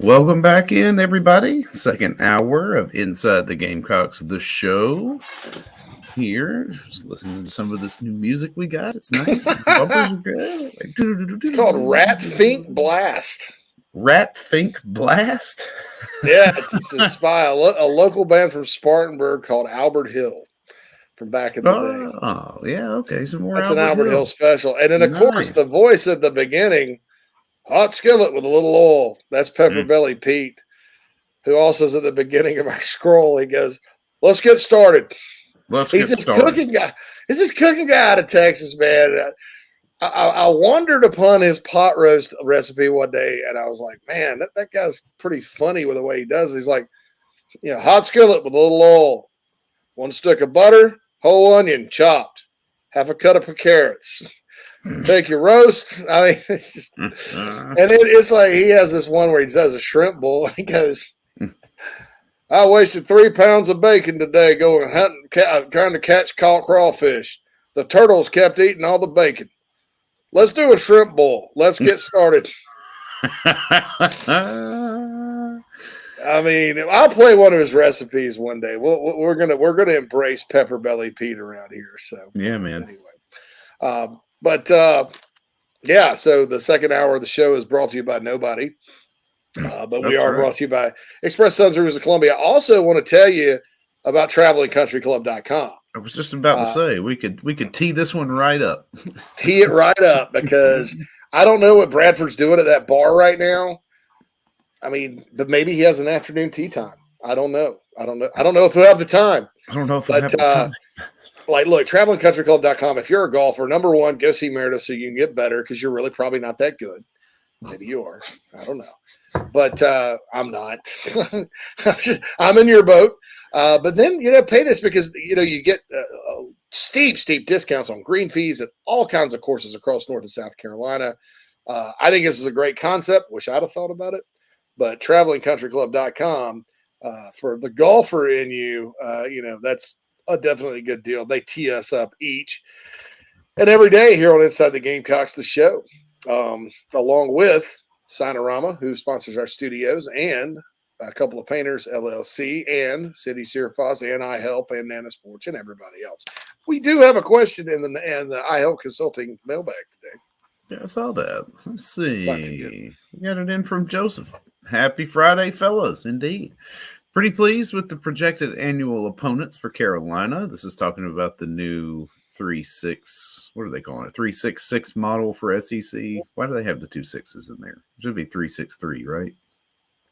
[SPEAKER 2] Welcome back in, everybody. Second hour of Inside the Gamecocks, the show. Here, just listening to some of this new music we got. It's nice. The bumpers are good.
[SPEAKER 9] It's called Rat Fink Blast.
[SPEAKER 2] Rat Fink Blast?
[SPEAKER 9] Yeah, it's a local band from Spartanburg called Albert Hill from back in the day.
[SPEAKER 2] Oh, yeah, okay. Some more.
[SPEAKER 9] That's an Albert Hill special. And then, of course, the voice at the beginning, hot skillet with a little oil. That's Pepper Belly Pete, who also is at the beginning of our scroll. He goes, "Let's get started." He's this cooking guy. He's this cooking guy out of Texas, man. I wandered upon his pot roast recipe one day, and I was like, man, that guy's pretty funny with the way he does it. He's like, hot skillet with a little oil, 1 stick of butter, whole onion chopped, half a cut of carrots. Take your roast. I mean, it's just, and it's like he has this one where he does a shrimp bowl. And he goes, "I wasted 3 pounds of bacon today going hunting, trying to catch crawfish. The turtles kept eating all the bacon. Let's do a shrimp bowl. Let's get started." I mean, I'll play one of his recipes one day. We're gonna embrace Pepper Belly Pete around here. So
[SPEAKER 2] yeah, man.
[SPEAKER 9] Anyway. So the second hour of the show is brought to you by nobody. But we are brought to you by Express Sons Rivers of Columbia. I also want to tell you about travelingcountryclub.com.
[SPEAKER 2] I was just about to say we could tee this one right up.
[SPEAKER 9] Tee it right up, because I don't know what Bradford's doing at that bar right now, I mean, but maybe he has an afternoon tea time. I don't know. I don't know if he'll have the time.
[SPEAKER 2] I don't know if I have the time.
[SPEAKER 9] Like, look, travelingcountryclub.com. If you're a golfer, number one, go see Meredith so you can get better because you're really probably not that good. Maybe you are. I don't know. But I'm not. I'm in your boat. But then, pay this because, you get steep discounts on green fees at all kinds of courses across North and South Carolina. I think this is a great concept. Wish I'd have thought about it. But travelingcountryclub.com, for the golfer in you, that's a definitely good deal. They tee us up each and every day here on Inside the Gamecocks, the show, along with Sinorama, who sponsors our studios, and a couple of painters, LLC, and City Searfoss, and iHelp, and Nana Sports, and everybody else. We do have a question in the iHelp Consulting mailbag today.
[SPEAKER 2] Yeah, I saw that. Let's see. We got it in from Joseph. Happy Friday, fellas. Indeed. Pretty pleased with the projected annual opponents for Carolina. This is talking about the new 3.6. What are they calling it? 3.66 model for SEC. Why do they have the 2 6s in there? It should be 3.63, right?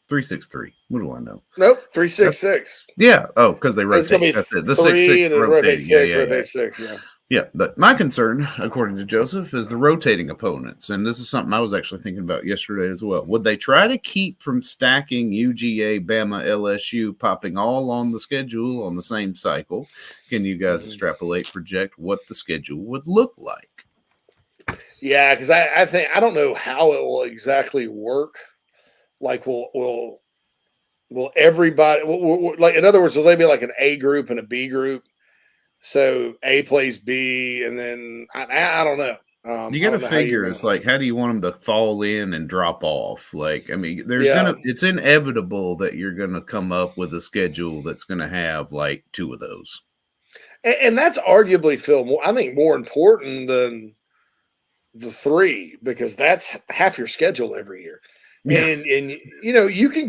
[SPEAKER 2] 3.63. What do I know?
[SPEAKER 9] Nope, 3.66.
[SPEAKER 2] Yeah. Oh, because they rotate.
[SPEAKER 9] It's gonna be
[SPEAKER 2] That's it. The
[SPEAKER 9] 3 and it rotates 6,
[SPEAKER 2] yeah.
[SPEAKER 9] rotates 6, yeah.
[SPEAKER 2] Yeah, but my concern, according to Joseph, is the rotating opponents. And this is something I was actually thinking about yesterday as well. Would they try to keep from stacking UGA, Bama, LSU, popping all on the schedule on the same cycle? Can you guys extrapolate, project what the schedule would look like?
[SPEAKER 9] Yeah, because I think I don't know how it will exactly work. Like, will everybody, like, in other words, will they be like an A group and a B group? So A plays B, and then I don't know.
[SPEAKER 2] You got to figure it's like, how do you want them to fall in and drop off? Like, I mean, it's inevitable that you're going to come up with a schedule that's going to have like 2 of those.
[SPEAKER 9] And that's arguably, Phil, I think more important than the 3, because that's half your schedule every year. Yeah. And you can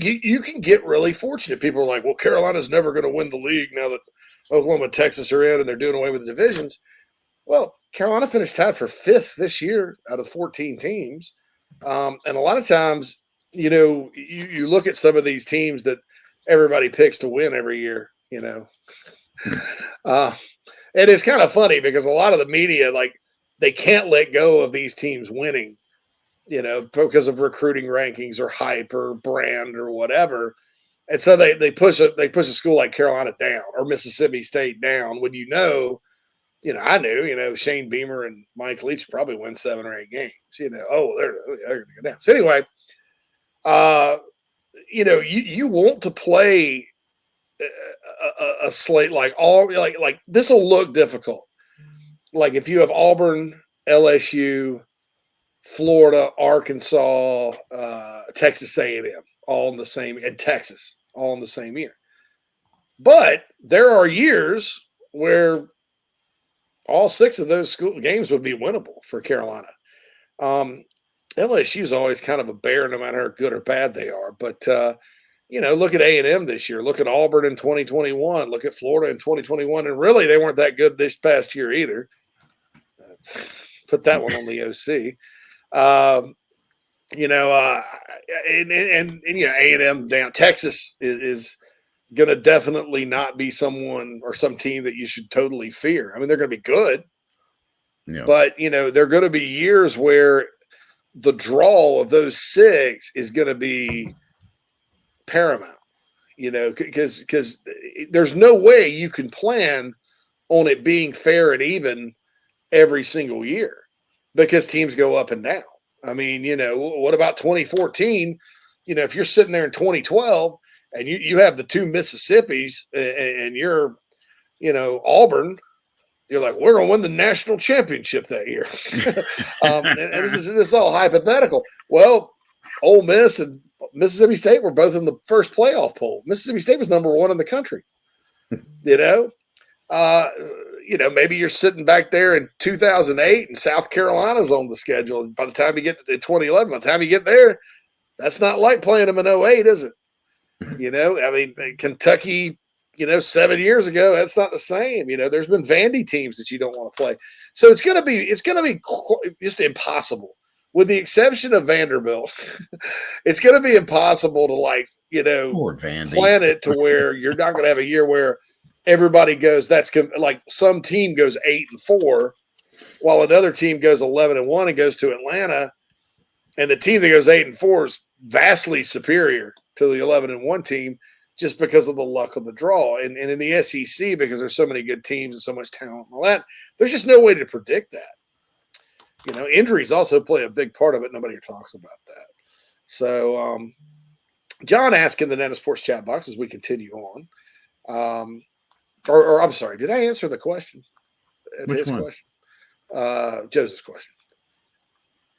[SPEAKER 9] get really fortunate. People are like, well, Carolina's never going to win the league now that Oklahoma and Texas are in and they're doing away with the divisions. Well, Carolina finished tied for 5th this year out of 14 teams. And a lot of times, you look at some of these teams that everybody picks to win every year, and it's kind of funny because a lot of the media, like, they can't let go of these teams winning, because of recruiting rankings or hype or brand or whatever. And so they push a school like Carolina down or Mississippi State down when I knew Shane Beamer and Mike Leach probably win 7 or 8 games. They're going to go down. So anyway, you want to play a slate like this will look difficult. Like if you have Auburn, LSU, Florida, Arkansas, Texas A&M. all in the same, and Texas, all in the same year. But there are years where all 6 of those school games would be winnable for Carolina. LSU is always kind of a bear, no matter how good or bad they are. But, look at A&M this year. Look at Auburn in 2021. Look at Florida in 2021. And really, they weren't that good this past year either. Put that one on the OC. A&M down. Texas is going to definitely not be someone or some team that you should totally fear. I mean, they're going to be good, but they're going to be years where the draw of those 6 is going to be paramount. Because there's no way you can plan on it being fair and even every single year because teams go up and down. I mean, what about 2014? If you're sitting there in 2012 and you have the 2 Mississippis and you're, Auburn, you're like, we're going to win the national championship that year. And this is all hypothetical. Well, Ole Miss and Mississippi State were both in the first playoff poll. Mississippi State was number 1 in the country. Maybe you're sitting back there in 2008 and South Carolina's on the schedule. By the time you get to 2011, by the time you get there, that's not like playing them in 2008, is it? Kentucky, 7 years ago, that's not the same. There's been Vandy teams that you don't want to play. So it's going to be just impossible with the exception of Vanderbilt, it's going to be impossible to
[SPEAKER 2] Poor Vandy.
[SPEAKER 9] plan it to where you're not going to have a year where everybody goes, like some team goes 8-4 while another team goes 11-1 and goes to Atlanta. And the team that goes 8-4 is vastly superior to the 11-1 team just because of the luck of the draw. And in the SEC, because there's so many good teams and so much talent and all that, there's just no way to predict that. Injuries also play a big part of it. Nobody talks about that. So, John asked in the Nana Sports chat box as we continue on. I'm sorry, did I answer the question?
[SPEAKER 2] Which one?
[SPEAKER 9] Question. Joseph's question.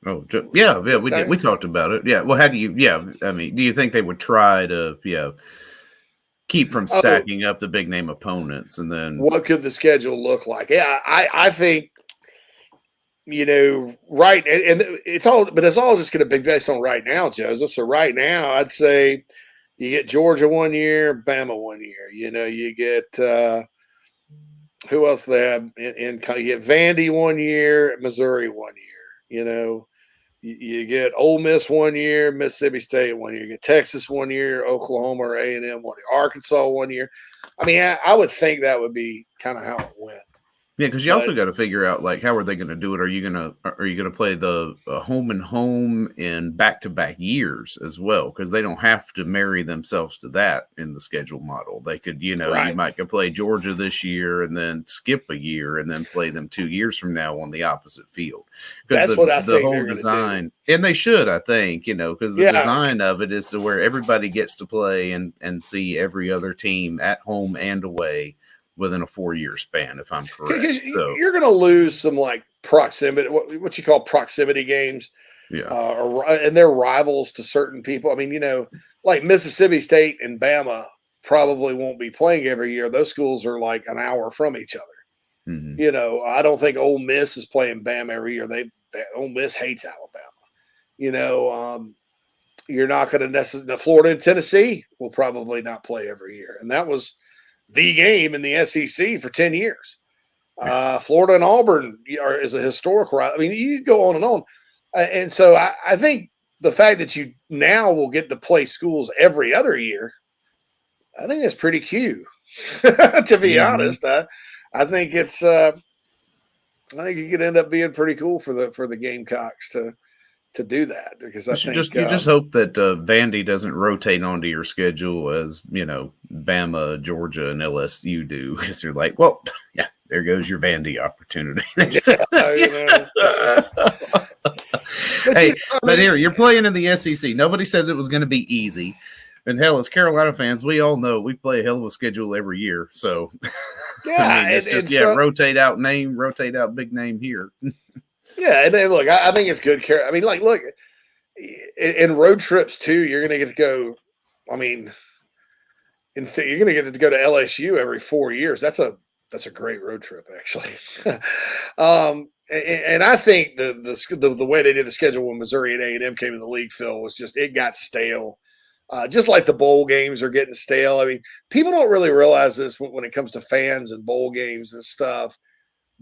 [SPEAKER 2] Oh, yeah, we did. We talked about it. Yeah. Well, how do you? Yeah, I mean, do you think they would try to, keep from stacking up the big name opponents, and then
[SPEAKER 9] what could the schedule look like? Yeah, I think right, and it's all just going to be based on right now, Joseph. So right now, I'd say you get Georgia 1 year, Bama 1 year. You get who else they have in you get Vandy 1 year, Missouri 1 year. You get Ole Miss 1 year, Mississippi State 1 year. You get Texas 1 year, Oklahoma or A&M 1 year, Arkansas 1 year. I mean, I would think that would be kind of how it went.
[SPEAKER 2] Yeah, because you also got to figure out how are they going to do it? Are you gonna play the home and home in back-to-back years as well? Because they don't have to marry themselves to that in the schedule model. They could,
[SPEAKER 9] right.
[SPEAKER 2] You might go play Georgia this year and then skip a year and then play them 2 years from now on the opposite field.
[SPEAKER 9] That's what I think.
[SPEAKER 2] The whole design, and they should, I think, because the design of it is to where everybody gets to play and see every other team at home and away within a 4-year span, if I'm correct.
[SPEAKER 9] Because you're going to lose some proximity, what you call proximity games, and they're rivals to certain people. I mean, like Mississippi State and Bama probably won't be playing every year. Those schools are like an hour from each other.
[SPEAKER 2] Mm-hmm.
[SPEAKER 9] I don't think Ole Miss is playing Bama every year. Ole Miss hates Alabama. You're not going to necessarily. Florida and Tennessee will probably not play every year, and that was the game in the SEC for 10 years. Florida and Auburn is a historical. I mean, you go on and on. And so I think the fact that you now will get to play schools every other year, I think that's pretty cute, to be honest. I think it's I think it could end up being pretty cool for the Gamecocks to do that, because you
[SPEAKER 2] just hope that Vandy doesn't rotate onto your schedule as Bama, Georgia, and LSU do, because you're like, well, yeah, there goes your Vandy opportunity. But here you're playing in the SEC. Nobody said it was going to be easy, and hell, as Carolina fans, we all know we play a hell of a schedule every year. So
[SPEAKER 9] yeah,
[SPEAKER 2] it's just rotate out big name here.
[SPEAKER 9] Yeah, and then look, I think it's good. I mean, look, in road trips too, you're going to get to go. I mean, you're going to get to go to LSU every 4 years. That's a great road trip, actually. And I think the way they did the schedule when Missouri and A&M came in the league, Phil, was just it got stale. Just like the bowl games are getting stale. I mean, people don't really realize this when it comes to fans and bowl games and stuff.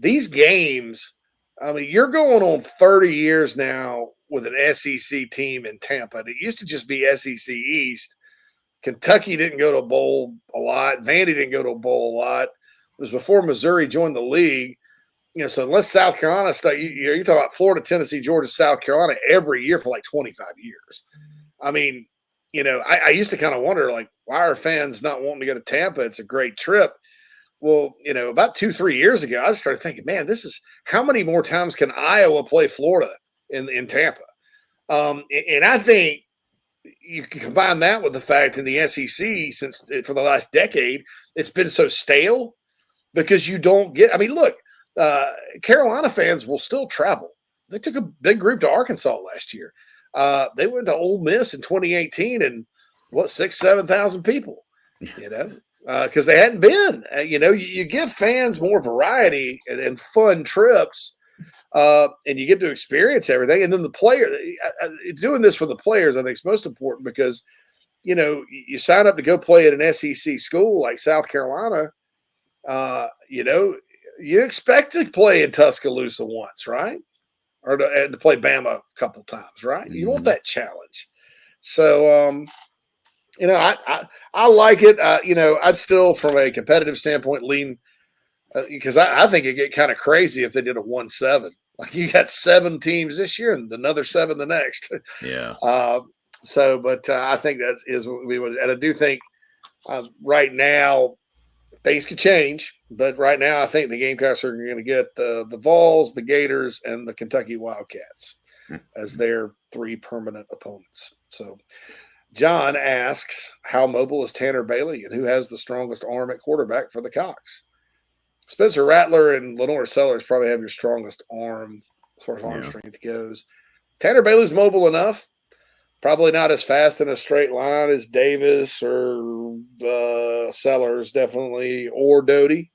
[SPEAKER 9] These games. I mean, you're going on 30 years now with an SEC team in Tampa. It used to just be SEC East. Kentucky didn't go to a bowl a lot. Vandy didn't go to a bowl a lot. It was before Missouri joined the league. So unless South Carolina you're talking about Florida, Tennessee, Georgia, South Carolina every year for like 25 years. I mean, I used to kind of wonder, why are fans not wanting to go to Tampa? It's a great trip. Well, about 2-3 years ago, I started thinking, man, this is how many more times can Iowa play Florida in Tampa? And I think you can combine that with the fact in the SEC, since for the last decade, it's been so stale because you don't get. I mean, look, Carolina fans will still travel. They took a big group to Arkansas last year. They went to Ole Miss in 2018, and 6,000-7,000 people. Because they hadn't been. You give fans more variety and fun trips, and you get to experience everything. And then the player, doing this for the players, I think is most important because, you sign up to go play at an SEC school like South Carolina, you expect to play in Tuscaloosa once, right? or to play Bama a couple times, right? You want that challenge. So, I like it. I'd still, from a competitive standpoint, lean because I think it'd get kind of crazy if they did a 1-7. Like you got 7 teams this year and another 7 the next.
[SPEAKER 2] Yeah.
[SPEAKER 9] But I think that is what we would, and I do think right now things could change. But right now, I think the Gamecocks are going to get the Vols, the Gators, and the Kentucky Wildcats as their 3 permanent opponents. So. John asks, how mobile is Tanner Bailey and who has the strongest arm at quarterback for the Cocks? Spencer Rattler and Lenore Sellers probably have your strongest arm as far as arm strength goes. Tanner Bailey's mobile enough. Probably not as fast in a straight line as Davis or Sellers, definitely, or Doty.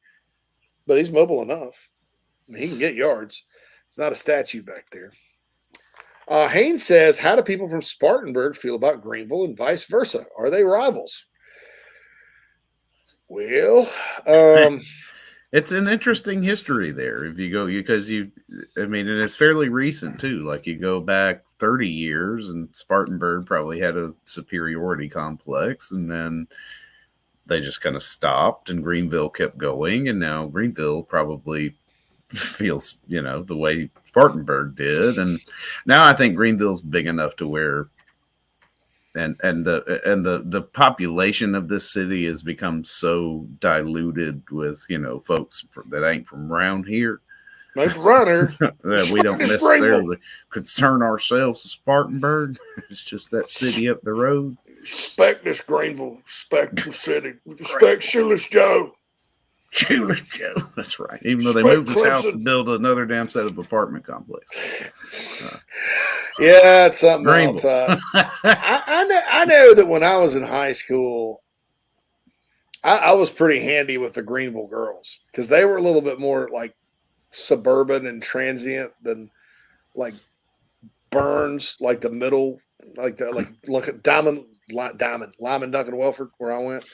[SPEAKER 9] But he's mobile enough. I mean, he can get yards. It's not a statue back there. Haynes says, how do people from Spartanburg feel about Greenville and vice versa? Are they rivals? Well,
[SPEAKER 2] it's an interesting history there. If you go, and it's fairly recent too. Like you go back 30 years and Spartanburg probably had a superiority complex, and then they just kind of stopped and Greenville kept going. And now Greenville probably feels, the way Spartanburg did. And now I think Greenville's big enough to where and the population of this city has become so diluted with, folks that ain't from around here.
[SPEAKER 9] Like runner.
[SPEAKER 2] That we don't necessarily concern ourselves with Spartanburg. It's just that city up the road.
[SPEAKER 9] Respect this Greenville. Respect the city. Respect Shoeless Joe.
[SPEAKER 2] Shoeless Joe. That's right. Even though they moved his house to build another damn set of apartment complex.
[SPEAKER 9] Yeah, it's something else. I know that when I was in high school, I was pretty handy with the Greenville girls because they were a little bit more like suburban and transient than like Burns, like the middle, like at Diamond, Lyman, Duncan, Welford, where I went.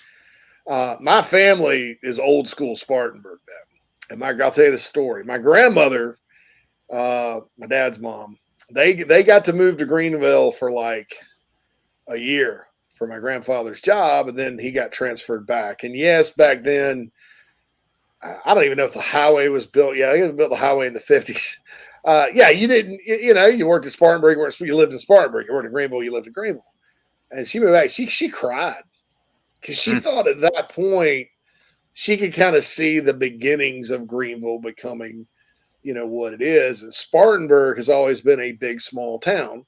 [SPEAKER 9] My family is old school Spartanburg. And I'll tell you the story. My grandmother, my dad's mom, they got to move to Greenville for like a year for my grandfather's job, and then he got transferred back. And yes, back then, I don't even know if the highway was built. Yeah, they built the highway in the 50s. You didn't, you worked at Spartanburg, you lived in Spartanburg. You worked in Greenville, you lived in Greenville. And she moved back. She cried because she thought at that point she could kind of see the beginnings of Greenville becoming, what it is. And Spartanburg has always been a big, small town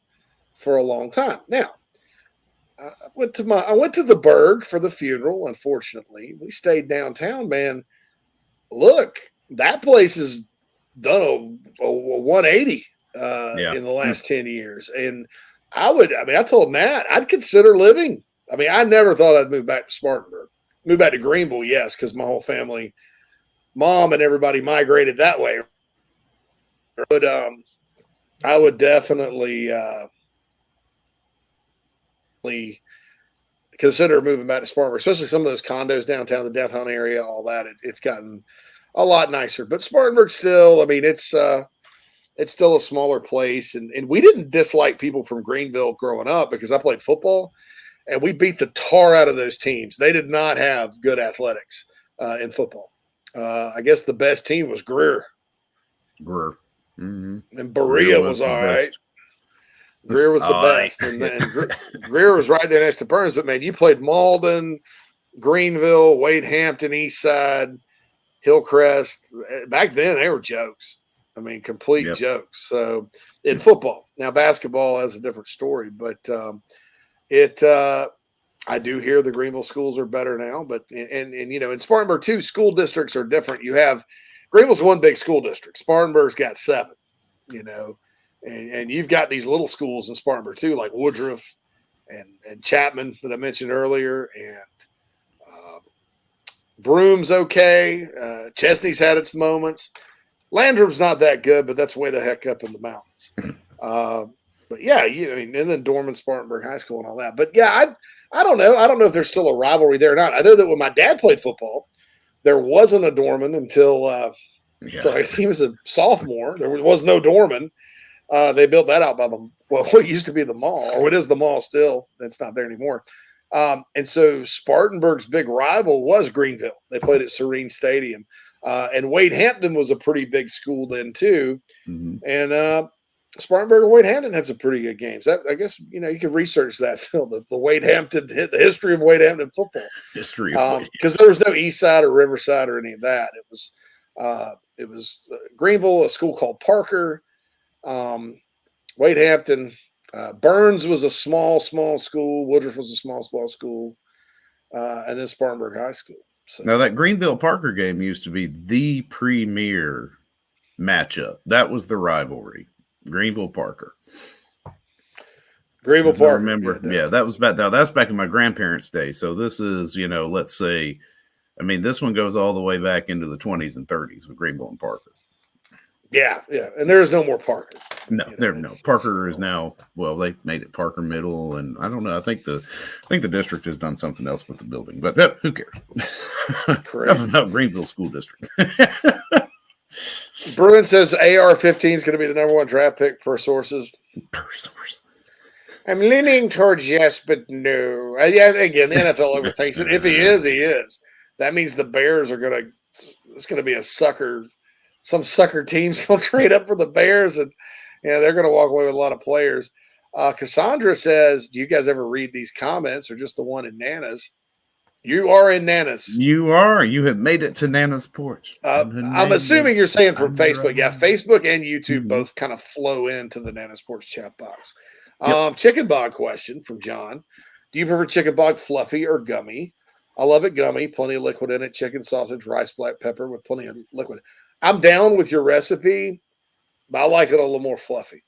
[SPEAKER 9] for a long time. Now, I went to the Berg for the funeral. Unfortunately, we stayed downtown, man. Look, that place has done a 180 in the last 10 years. And I told Matt, I'd consider living. I never thought I'd move back to Spartanburg. Move back to Greenville, yes, because my whole family, mom and everybody migrated that way. But I would definitely consider moving back to Spartanburg, especially some of those condos downtown, the downtown area, all that. It's gotten a lot nicer. But Spartanburg still, it's still a smaller place. And we didn't dislike people from Greenville growing up because I played football, and we beat the tar out of those teams. They did not have good athletics in football. I guess the best team was Greer.
[SPEAKER 2] Mm-hmm.
[SPEAKER 9] And Berea was all right. Greer was the best. And Greer was right there next to Burns. But, man, you played Malden, Greenville, Wade Hampton, Eastside, Hillcrest. Back then, they were jokes. Complete jokes. So, in football. Now, basketball has a different story. But I do hear the Greenville schools are better now. But, and in Spartanburg, too, school districts are different. You have Greenville's one big school district. Spartanburg's got 7, and you've got these little schools in Spartanburg too, like Woodruff and Chapman that I mentioned earlier, and Broom's okay. Chesney's had its moments. Landrum's not that good, but that's way the heck up in the mountains. But yeah, and then Dorman, Spartanburg High School, and all that. But yeah, I don't know. I don't know if there's still a rivalry there or not. I know that when my dad played football, there wasn't a Dorman until he was a sophomore. There was no Dorman. They built that out by what used to be the mall, or it is the mall still. It's not there anymore. And so Spartanburg's big rival was Greenville. They played at Serene Stadium. And Wade Hampton was a pretty big school then too.
[SPEAKER 2] Mm-hmm.
[SPEAKER 9] And Spartanburg and Wade Hampton had some pretty good games. I guess, you can research that, Phil, the Wade Hampton, the history of Wade Hampton football.
[SPEAKER 2] History of
[SPEAKER 9] because there was no East Side or Riverside or any of that. It was Greenville, a school called Parker, Wade Hampton. Burns was a small school. Woodruff was a small school. And then Spartanburg High School. So.
[SPEAKER 2] Now, that Greenville-Parker game used to be the premier matchup. That was the rivalry. Greenville-Parker.
[SPEAKER 9] Greenville-Parker.
[SPEAKER 2] I remember. Yeah, that was back. Now, that's back in my grandparents' day. So this is, let's say, this one goes all the way back into the 20s and 30s with Greenville and Parker.
[SPEAKER 9] Yeah. And there is no more Parker.
[SPEAKER 2] No, Parker is now. Well, they made it Parker Middle, and I don't know. I think the district has done something else with the building, but who cares? Crazy. No, Greenville School District.
[SPEAKER 9] Bruin says AR-15 is going to be the number one draft pick per sources. I'm leaning towards yes, but no. Yeah, again, the NFL overthinks it. If he is, he is. That means the Bears are going to. It's going to be a sucker. Some sucker team's going to trade up for the Bears, and they're going to walk away with a lot of players. Cassandra says, "Do you guys ever read these comments, or just the one in Nana's?" You are in Nana's.
[SPEAKER 2] You are. You have made it to Nana's porch.
[SPEAKER 9] I'm assuming you're saying from Facebook. Yeah, Facebook and YouTube both kind of flow into the Nana's porch chat box. Chicken bog question from John. Do you prefer chicken bog fluffy or gummy? I love it gummy. Plenty of liquid in it. Chicken, sausage, rice, black pepper with plenty of liquid. I'm down with your recipe, but I like it a little more fluffy.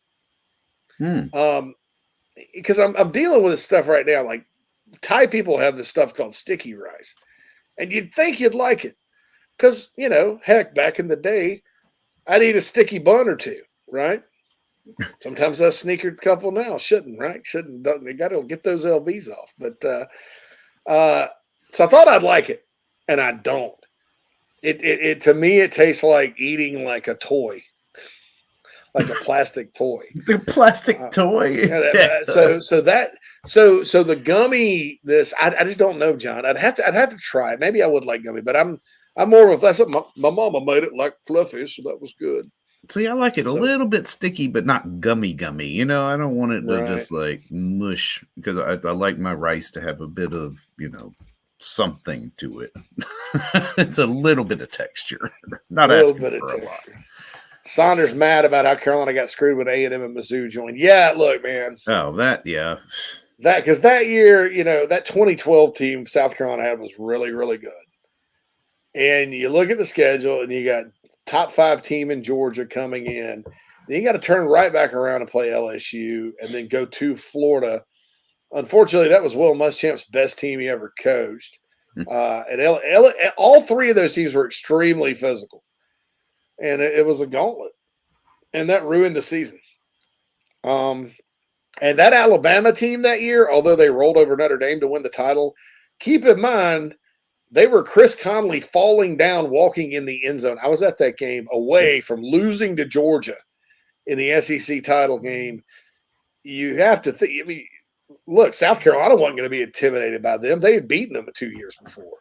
[SPEAKER 9] Because I'm dealing with this stuff right now. Like, Thai people have this stuff called sticky rice, and you'd think you'd like it because, heck, back in the day, I'd eat a sticky bun or two, right? Sometimes I sneaker couple now. Shouldn't. They got to get those LBs off. But so I thought I'd like it, and I don't. It to me, it tastes like eating like a toy. Like a plastic toy.
[SPEAKER 2] The plastic toy.
[SPEAKER 9] So the gummy. I just don't know, John. I'd have to try it. Maybe I would like gummy, but I'm more of that's my mama made it like fluffy, so that was good.
[SPEAKER 2] See, I like it a little bit sticky, but not gummy. I don't want it to just like mush because I like my rice to have a bit of something to it. It's a little bit of texture, not a little bit of texture.
[SPEAKER 9] Saunders mad about how Carolina got screwed when A&M and Mizzou joined. Yeah, look, man.
[SPEAKER 2] Oh, yeah.
[SPEAKER 9] Because that year, that 2012 team South Carolina had was really, really good. And you look at the schedule, and you got top 5 team in Georgia coming in. Then you got to turn right back around and play LSU, and then go to Florida. Unfortunately, that was Will Muschamp's best team he ever coached. And all 3 of those teams were extremely physical. And it was a gauntlet. And that ruined the season. And that Alabama team that year, although they rolled over Notre Dame to win the title, keep in mind, they were Chris Conley falling down, walking in the end zone. I was at that game away from losing to Georgia in the SEC title game. You have to think, look, South Carolina wasn't going to be intimidated by them. They had beaten them 2 years before.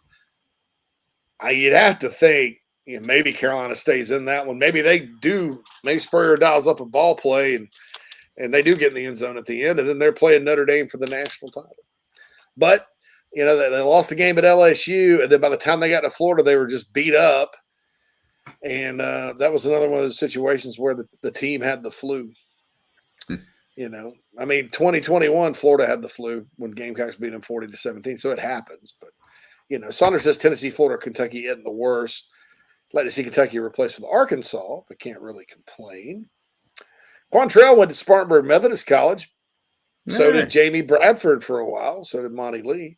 [SPEAKER 9] You'd have to think, maybe Carolina stays in that one. Maybe they do. Maybe Spurrier dials up a ball play and they do get in the end zone at the end, and then they're playing Notre Dame for the national title. But, they lost the game at LSU, and then by the time they got to Florida, they were just beat up. And that was another one of those situations where the team had the flu. 2021, Florida had the flu when Gamecocks beat them 40-17, so it happens. But, Saunders says Tennessee, Florida, Kentucky isn't the worst. Like to see Kentucky replaced with Arkansas, but can't really complain. Quantrell went to Spartanburg Methodist College. So did Jamie Bradford for a while. So did Monty Lee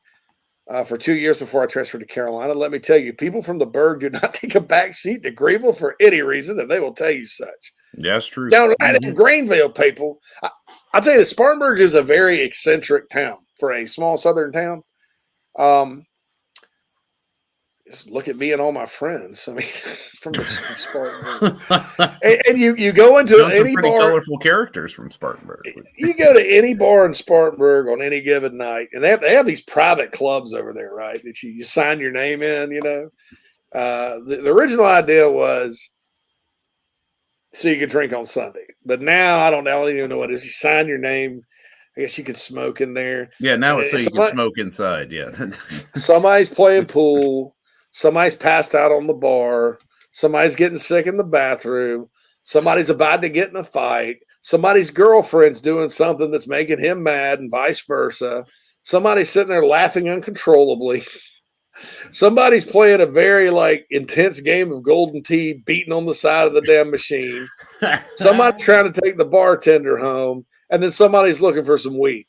[SPEAKER 9] for 2 years before I transferred to Carolina. Let me tell you, people from the Berg do not take a back seat to Greenville for any reason, and they will tell you such.
[SPEAKER 2] Yeah, that's true.
[SPEAKER 9] Down right in Greenville, people. I'll tell you, Spartanburg is a very eccentric town for a small southern town. just look at me and all my friends. I mean, from Spartanburg. and you go into any
[SPEAKER 2] pretty
[SPEAKER 9] bar.
[SPEAKER 2] colorful characters from Spartanburg.
[SPEAKER 9] You go to any bar in Spartanburg on any given night, and they have these private clubs over there, right? That you sign your name in. The original idea was so you could drink on Sunday, but now I don't even know what it is. You sign your name. I guess you could smoke in there.
[SPEAKER 2] Yeah, now it's so you can smoke inside. Yeah.
[SPEAKER 9] Somebody's playing pool. Somebody's passed out on the bar. Somebody's getting sick in the bathroom. Somebody's about to get in a fight. Somebody's girlfriend's doing something that's making him mad and vice versa. Somebody's sitting there laughing uncontrollably. Somebody's playing a very intense game of golden tea, beating on the side of the damn machine. Somebody's trying to take the bartender home. And then somebody's looking for some weed.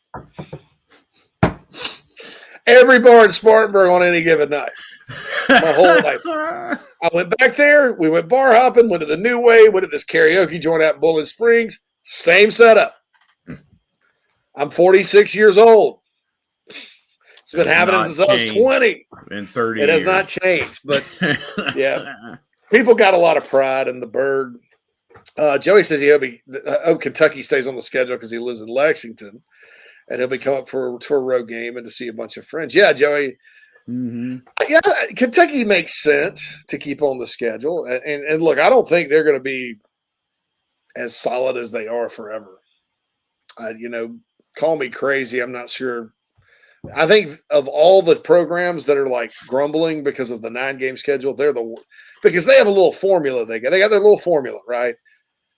[SPEAKER 9] Every bar in Spartanburg on any given night. My whole life. I went back there. We went bar hopping, went to the New Way, went to this karaoke joint out in Bowling Springs. Same setup. I'm 46 years old. It's been happening since I was 20.
[SPEAKER 2] In 30
[SPEAKER 9] It has not changed. But, yeah, people got a lot of pride in the Bird. Joey says Kentucky stays on the schedule because he lives in Lexington, and he'll be coming up for a road game and to see a bunch of friends. Yeah, Joey.
[SPEAKER 2] Mm-hmm.
[SPEAKER 9] Yeah, Kentucky makes sense to keep on the schedule, and look, I don't think they're going to be as solid as they are forever. Call me crazy. I'm not sure. I think of all the programs that are grumbling because of the 9-game schedule, because they have a little formula. They got their little formula, right?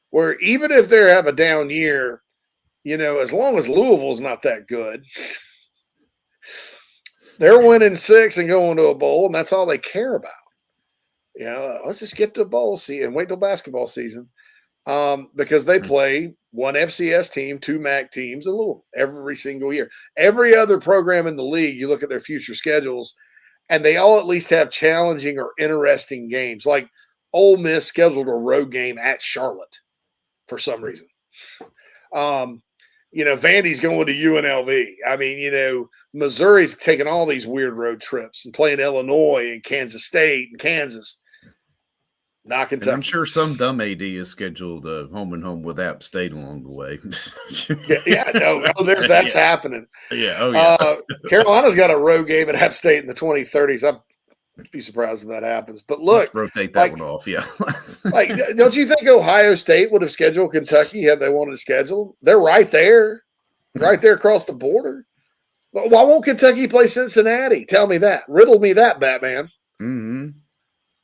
[SPEAKER 9] Where even if they have a down year, as long as Louisville's not that good, they're winning 6 and going to a bowl, and that's all they care about. Let's just get to a bowl season and wait till basketball season, because they play one FCS team, 2 MAC teams, and Louisville every single year. Every other program in the league, you look at their future schedules, and they all at least have challenging or interesting games. Like Ole Miss scheduled a road game at Charlotte for some reason. Vandy's going to UNLV. I mean, Missouri's taking all these weird road trips and playing Illinois and Kansas State and Kansas. Not Kentucky.
[SPEAKER 2] And I'm sure some dumb AD is scheduled home and home with App State along the way.
[SPEAKER 9] That's happening.
[SPEAKER 2] Yeah. Oh, yeah.
[SPEAKER 9] Carolina's got a road game at App State in the 2030s. I'd be surprised if that happens. But look,
[SPEAKER 2] let's rotate that one off. Yeah.
[SPEAKER 9] Don't you think Ohio State would have scheduled Kentucky had they wanted to schedule? They're right there across the border. Why won't Kentucky play Cincinnati? Tell me that. Riddle me that, Batman.
[SPEAKER 2] Mm-hmm.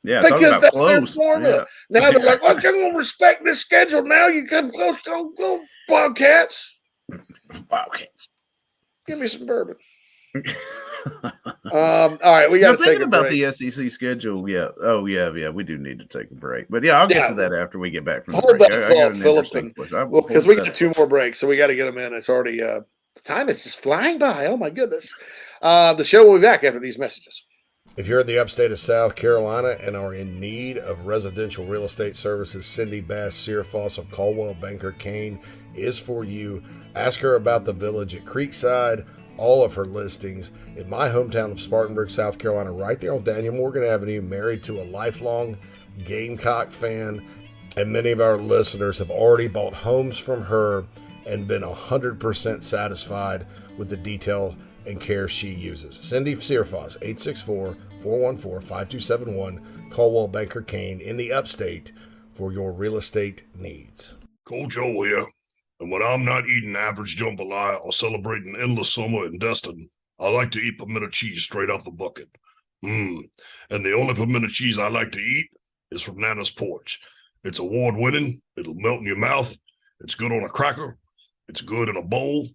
[SPEAKER 2] Yeah,
[SPEAKER 9] because that's their formula. Yeah. Now they're like, I'm going to respect this schedule. Now you can go Bobcats. Give me some bourbon. All right, we got to take a break.
[SPEAKER 2] About the SEC schedule. Yeah. Oh, yeah. We do need to take a break. But yeah, I'll get to that after we get back from the break.
[SPEAKER 9] Hold that thought, Philip. Because we got 2 more breaks, so we got to get them in. It's already the time is just flying by. Oh my goodness. The show will be back after these messages.
[SPEAKER 3] If you're in the upstate of South Carolina and are in need of residential real estate services, Cindy Bass Searfoss of Caldwell Banker Kane is for you. Ask her about the village at Creekside, all of her listings in my hometown of Spartanburg, South Carolina, right there on Daniel Morgan Avenue, married to a lifelong Gamecock fan. And many of our listeners have already bought homes from her and been 100% satisfied with the detail and care she uses. Cindy Searfoss, 864-414-5271, Caldwell Banker Kane in the upstate for your real estate needs.
[SPEAKER 14] Coach O here, and when I'm not eating average jambalaya or celebrating endless summer in Destin, I like to eat pimento cheese straight off the bucket. And the only pimento cheese I like to eat is from Nana's Porch. It's award-winning, it'll melt in your mouth, it's good on a cracker, it's good in a bowl,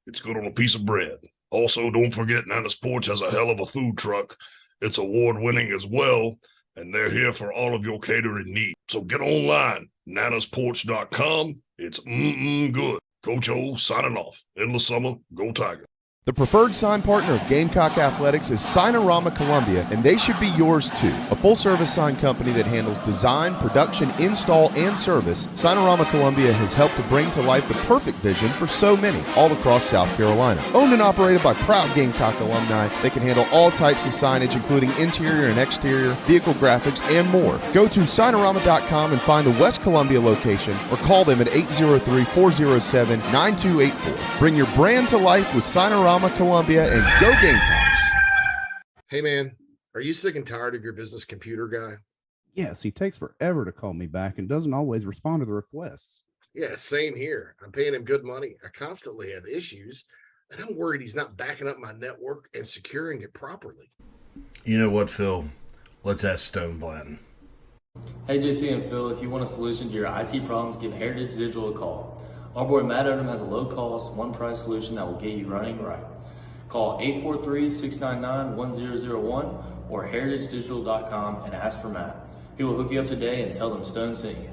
[SPEAKER 14] it's good on a piece of bread. Also, don't forget Nana's Porch has a hell of a food truck. It's award-winning as well, and they're here for all of your catering needs. So get online, nanasporch.com. It's good. Coach O signing off. Endless summer, go Tiger.
[SPEAKER 1] The preferred sign partner of Gamecock Athletics is Signorama Columbia, and they should be yours too. A full-service sign company that handles design, production, install, and service, Signorama Columbia has helped to bring to life the perfect vision for so many all across South Carolina. Owned and operated by proud Gamecock alumni, they can handle all types of signage, including interior and exterior, vehicle graphics, and more. Go to Signorama.com and find the West Columbia location, or call them at 803-407-9284. Bring your brand to life with Signorama Columbia, and go Gamecocks.
[SPEAKER 3] Hey man, are you sick and tired of your business computer guy?
[SPEAKER 15] Yes, he takes forever to call me back and doesn't always respond to the requests.
[SPEAKER 3] Yeah, same here. I'm paying him good money. I constantly have issues, and I'm worried he's not backing up my network and securing it properly.
[SPEAKER 14] You know what, Phil? Let's ask Stone Blanton.
[SPEAKER 16] Hey JC and Phil, if you want a solution to your IT problems, give Heritage Digital a call. Our boy Matt Odom has a low-cost, one-price solution that will get you running right. Call 843-699-1001 or heritagedigital.com and ask for Matt. He will hook you up today and tell them Stone sent you.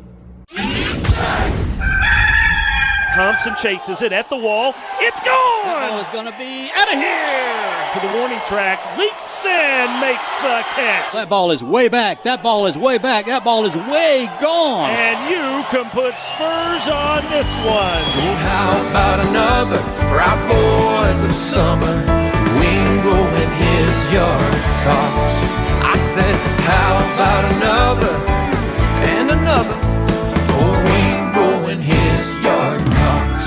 [SPEAKER 4] Thompson chases it at the wall. It's gone!
[SPEAKER 17] That ball is going to be out of here!
[SPEAKER 4] To the warning track, leaps and makes the catch.
[SPEAKER 17] That ball is way back. That ball is way back. That ball is way gone.
[SPEAKER 4] And you can put spurs on this one.
[SPEAKER 18] How about another proud boys of summer? Wingo in his yard cocks. I said, how about another and another for Wingo in his yard cocks?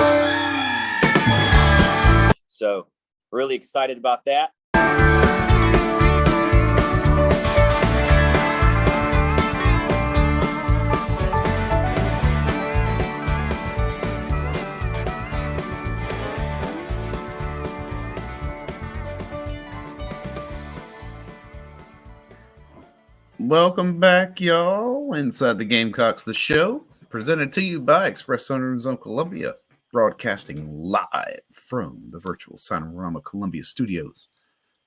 [SPEAKER 19] So, really excited about that.
[SPEAKER 2] Welcome back, y'all, inside the Gamecocks, the show, presented to you by Express Sunroom Zone Columbia, broadcasting live from the virtual Signorama Columbia studios,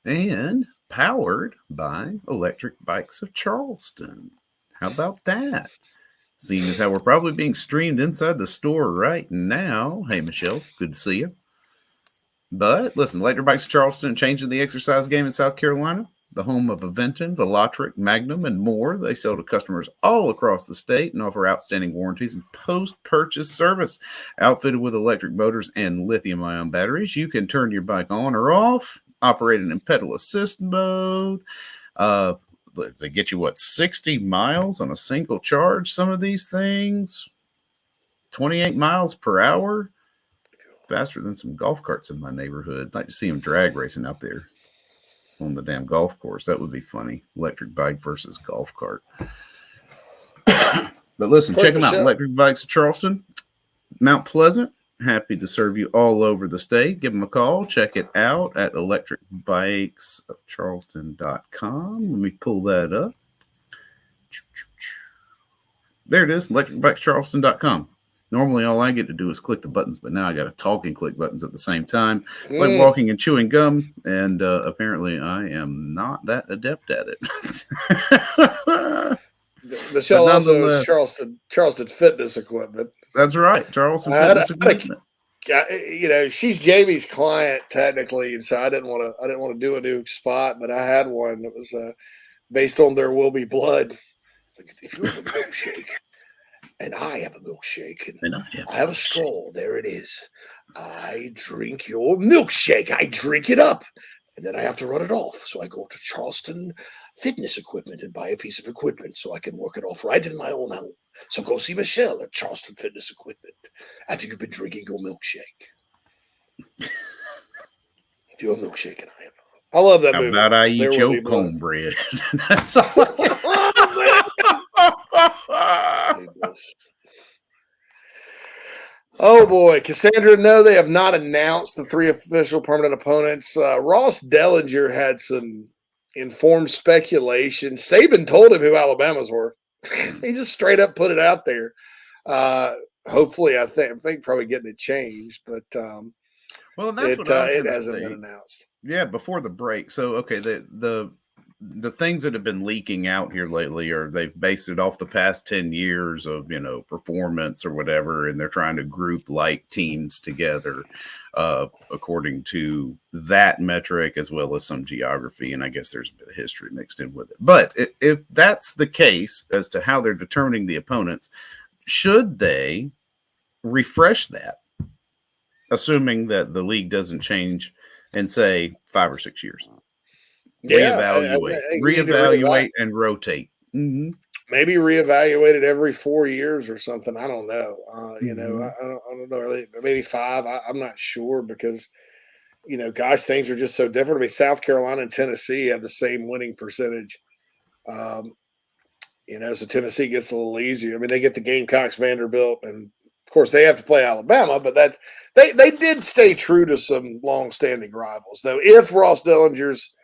[SPEAKER 2] and powered by Electric Bikes of Charleston. How about that? Seeing as how we're probably being streamed inside the store right now. Hey, Michelle, good to see you. But listen, Electric Bikes of Charleston, changing the exercise game in South Carolina. The home of Aventon, Velotric, Magnum, and more. They sell to customers all across the state and offer outstanding warranties and post-purchase service. Outfitted with electric motors and lithium-ion batteries, you can turn your bike on or off, operating in pedal assist mode. They get you, 60 miles on a single charge, some of these things. 28 miles per hour. Faster than some golf carts in my neighborhood. I'd like to see them drag racing out there on the damn golf course. That would be funny. Electric bike versus golf cart. But listen, check them out. Electric Bikes of Charleston, Mount Pleasant. Happy to serve you all over the state. Give them a call. Check it out at electricbikesofcharleston.com. Let me pull that up. There it is, electricbikescharleston.com. Normally, all I get to do is click the buttons, but now I got to talk and click buttons at the same time. It's like walking and chewing gum, and apparently I am not that adept at it.
[SPEAKER 9] Michelle also is Charleston Fitness Equipment.
[SPEAKER 2] That's right, Charleston Fitness Equipment.
[SPEAKER 9] She's Jamie's client technically, and so I didn't want to do a new spot, but I had one that was based on There Will Be Blood. It's like if you have a milkshake. And I have a milkshake, and I have a straw. There it is. I drink your milkshake. I drink it up, and then I have to run it off. So I go to Charleston Fitness Equipment and buy a piece of equipment so I can work it off right in my own home. So go see Michelle at Charleston Fitness Equipment after you've been drinking your milkshake. If you're a milkshake, and I am. I love that movie.
[SPEAKER 2] How about I eat your cornbread? That's all.
[SPEAKER 9] Oh boy, Cassandra, no, they have not announced the 3 official permanent opponents. Ross Dellinger had some informed speculation. Saban told him who Alabama's were. He just straight up put it out there. Hopefully, I think probably getting it changed, but
[SPEAKER 2] well, that's what it
[SPEAKER 9] hasn't been announced.
[SPEAKER 2] Yeah, before the break. So okay, the the things that have been leaking out here lately are they've based it off the past 10 years of, performance or whatever, and they're trying to group like teams together according to that metric as well as some geography. And I guess there's a bit of history mixed in with it. But if that's the case as to how they're determining the opponents, should they refresh that, assuming that the league doesn't change in, say, 5 or 6 years? Reevaluate and rotate. Mm-hmm.
[SPEAKER 9] Maybe reevaluate it every 4 years or something. I don't know. I don't know. Really, maybe 5. I'm not sure because, guys, things are just so different. I mean, South Carolina and Tennessee have the same winning percentage. So Tennessee gets a little easier. I mean, they get the Gamecocks, Vanderbilt, and of course they have to play Alabama. But they did stay true to some long-standing rivals, though. If Ross Dillinger's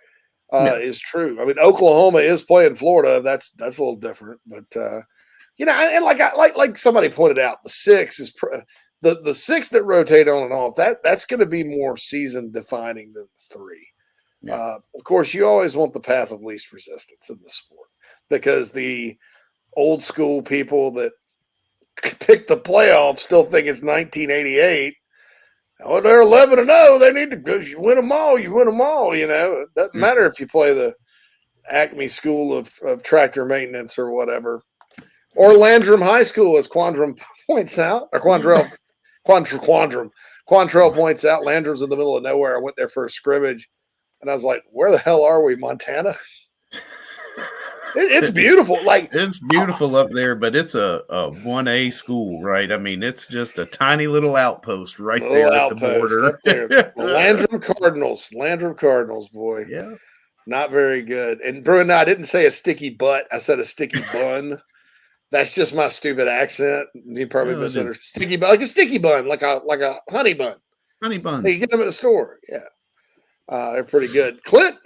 [SPEAKER 9] is true. I mean, Oklahoma is playing Florida. That's a little different, but and like somebody pointed out, the 6 is the 6 that rotate on and off. That's going to be more season defining than the 3. Yeah. Of course, you always want the path of least resistance in the sport because the old school people that pick the playoffs still think it's 1988. Oh, they're 11-0. They need to go. You win them all. You win them all. It doesn't matter if you play the Acme School of Tractor Maintenance or whatever, or Landrum High School, as Quandrum points out, or Quantrell points out. Landrum's in the middle of nowhere. I went there for a scrimmage, and I was like, "Where the hell are we, Montana?" It's beautiful.
[SPEAKER 2] It's beautiful up there, but it's a 1A school, right? I mean, it's just a tiny little outpost right there at the border.
[SPEAKER 9] Up there. Landrum Cardinals, boy.
[SPEAKER 2] Yeah.
[SPEAKER 9] Not very good. And Bruin, I didn't say a sticky butt. I said a sticky bun. That's just my stupid accent. You probably misunderstood. Sticky bun, like a sticky bun, like a honey bun.
[SPEAKER 2] Honey buns.
[SPEAKER 9] Hey, you get them at the store. Yeah. They're pretty good. Clint,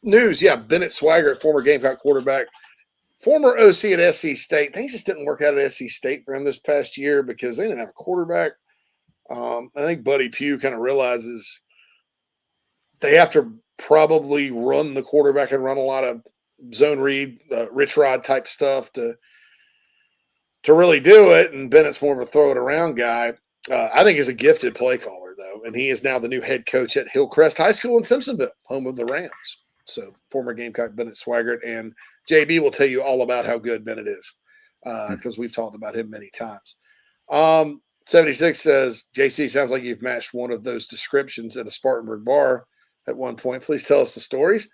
[SPEAKER 9] news. Yeah. Bennett Swaggart, former Gamecock quarterback, former OC at SC State. Things just didn't work out at SC State for him this past year because they didn't have a quarterback. I think Buddy Pugh kind of realizes they have to probably run the quarterback and run a lot of zone read, Rich Rod type stuff to really do it. And Bennett's more of a throw it around guy. I think he's a gifted play caller, though, and he is now the new head coach at Hillcrest High School in Simpsonville, home of the Rams. So former Gamecock Bennett Swaggart, and JB will tell you all about how good Bennett is because we've talked about him many times. 76 says, JC, sounds like you've matched one of those descriptions at a Spartanburg bar at one point. Please tell us the stories.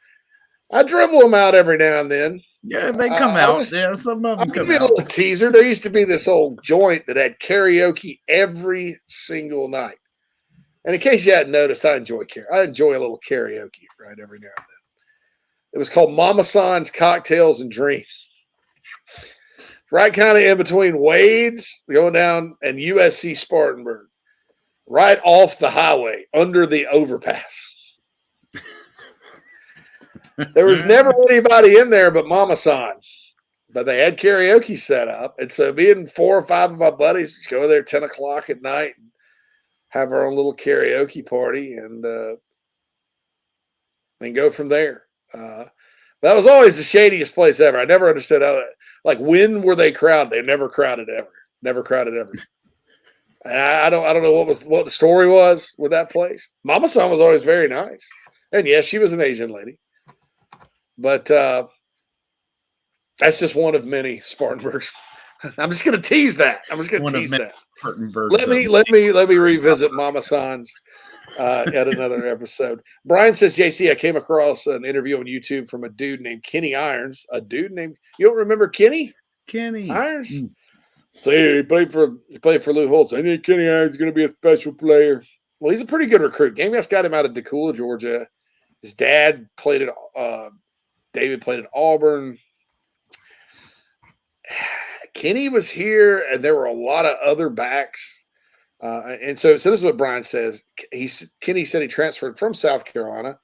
[SPEAKER 9] I dribble them out every now and then.
[SPEAKER 2] Yeah, they come out. Some of them
[SPEAKER 9] I'll give you a little teaser. There used to be this old joint that had karaoke every single night. And in case you hadn't noticed, I enjoy a little karaoke right every now and then. It was called Mama San's Cocktails and Dreams. Right kind of in between Wade's going down and USC Spartanburg. Right off the highway, under the overpass. There was never anybody in there but Mama San. But they had karaoke set up. And so me and 4 or 5 of my buddies go there 10 o'clock at night and have our own little karaoke party and go from there. That was always the shadiest place ever. I never understood how that, like, when were they crowded? They never crowded ever. Never crowded ever. And I don't know what the story was with that place. Mama San was always very nice. And yes, she was an Asian lady. But that's just one of many Spartanburgs. I'm just going to tease that. Let me revisit Mama San's at another episode. Brian says, JC, I came across an interview on YouTube from a dude named Kenny Irons. A dude named, you don't remember Kenny?
[SPEAKER 2] Kenny
[SPEAKER 9] Irons? So he played for Lou Holtz. I think Kenny Irons is going to be a special player. Well, he's a pretty good recruit. Gamecocks got him out of Decula, Georgia. His dad played at David played at Auburn. Kenny was here, and there were a lot of other backs. And so this is what Brian says. Kenny said he transferred from South Carolina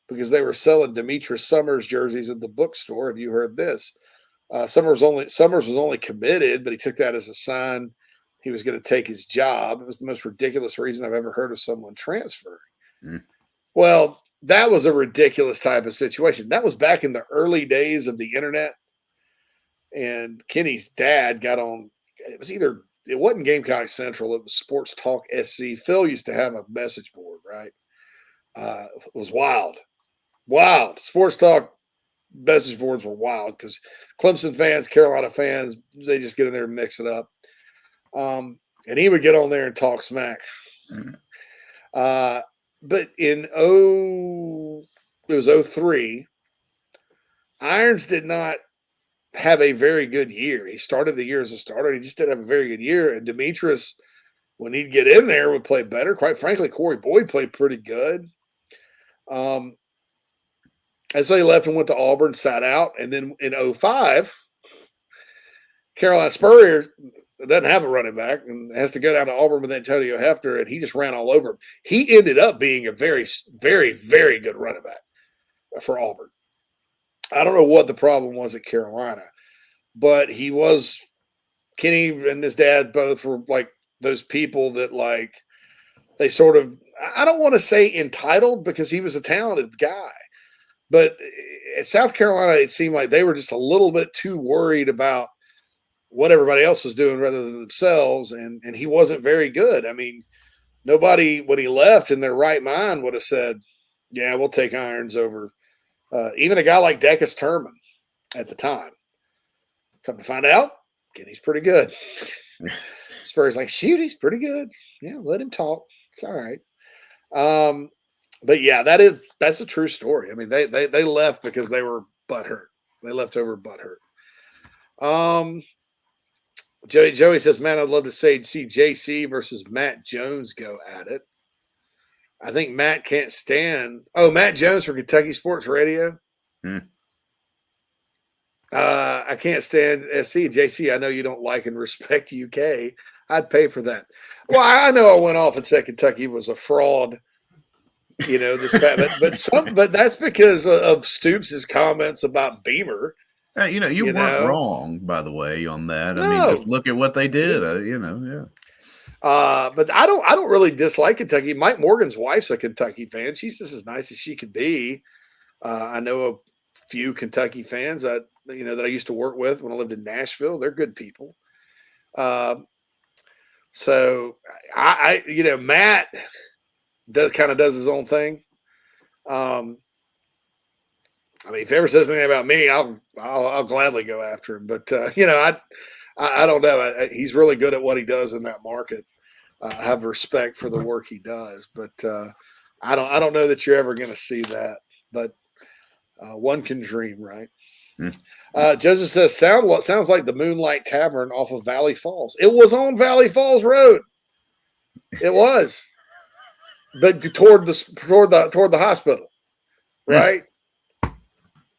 [SPEAKER 9] because they were selling Demetrius Summers jerseys at the bookstore. Have you heard this? Summers was only committed, but he took that as a sign he was going to take his job. It was the most ridiculous reason I've ever heard of someone transferring. Well, that was a ridiculous type of situation. That was back in the early days of the internet. And Kenny's dad got on, it wasn't Gamecock Central, it was Sports Talk SC. Phil used to have a message board, right? It was wild. Sports Talk message boards were wild because Clemson fans, Carolina fans, they just get in there and mix it up. And he would get on there and talk smack. But in it was 03, Irons did not have a very good year. He started the year as a starter. He just didn't have a very good year. And Demetrius, when he'd get in there, would play better. Quite frankly, Corey Boyd played pretty good. And so he left and went to Auburn, sat out. And then in 05, Carolina Spurrier doesn't have a running back and has to go down to Auburn with Antonio Hefner, and he just ran all over him. He ended up being a very, very, very good running back for Auburn. I don't know what the problem was at Carolina, but Kenny and his dad both were like those people that like, they sort of, I don't want to say entitled because he was a talented guy, but at South Carolina, it seemed like they were just a little bit too worried about what everybody else was doing rather than themselves. And he wasn't very good. I mean, nobody, when he left in their right mind would have said, yeah, we'll take Irons over. Even a guy like Decus Turman at the time. Come to find out, Kenny's pretty good. Spurs like, shoot, he's pretty good. Yeah, let him talk. It's all right. But yeah, that's a true story. I mean, they left because they were butthurt. They left over butthurt. Joey says, man, I'd love to see JC versus Matt Jones go at it. I think Matt can't stand. Oh, Matt Jones from Kentucky Sports Radio. I can't stand SC. JC, I know you don't like and respect UK. I'd pay for that. Well, I know I went off and said Kentucky was a fraud. But that's because of Stoops' comments about Beamer.
[SPEAKER 2] You weren't wrong, by the way, on that. I mean, just look at what they did. Yeah.
[SPEAKER 9] But I don't really dislike Kentucky. Mike Morgan's wife's a Kentucky fan. She's just as nice as she could be. I know a few Kentucky fans that I used to work with when I lived in Nashville. They're good people. So Matt does his own thing. I mean, if he ever says anything about me, I'll gladly go after him. But I don't know. He's really good at what he does in that market. I have respect for the work he does, but I don't know that you're ever going to see that. But one can dream, right? Joseph says, sounds like the Moonlight Tavern off of Valley Falls. It was on Valley Falls Road. It was, but toward the hospital, right?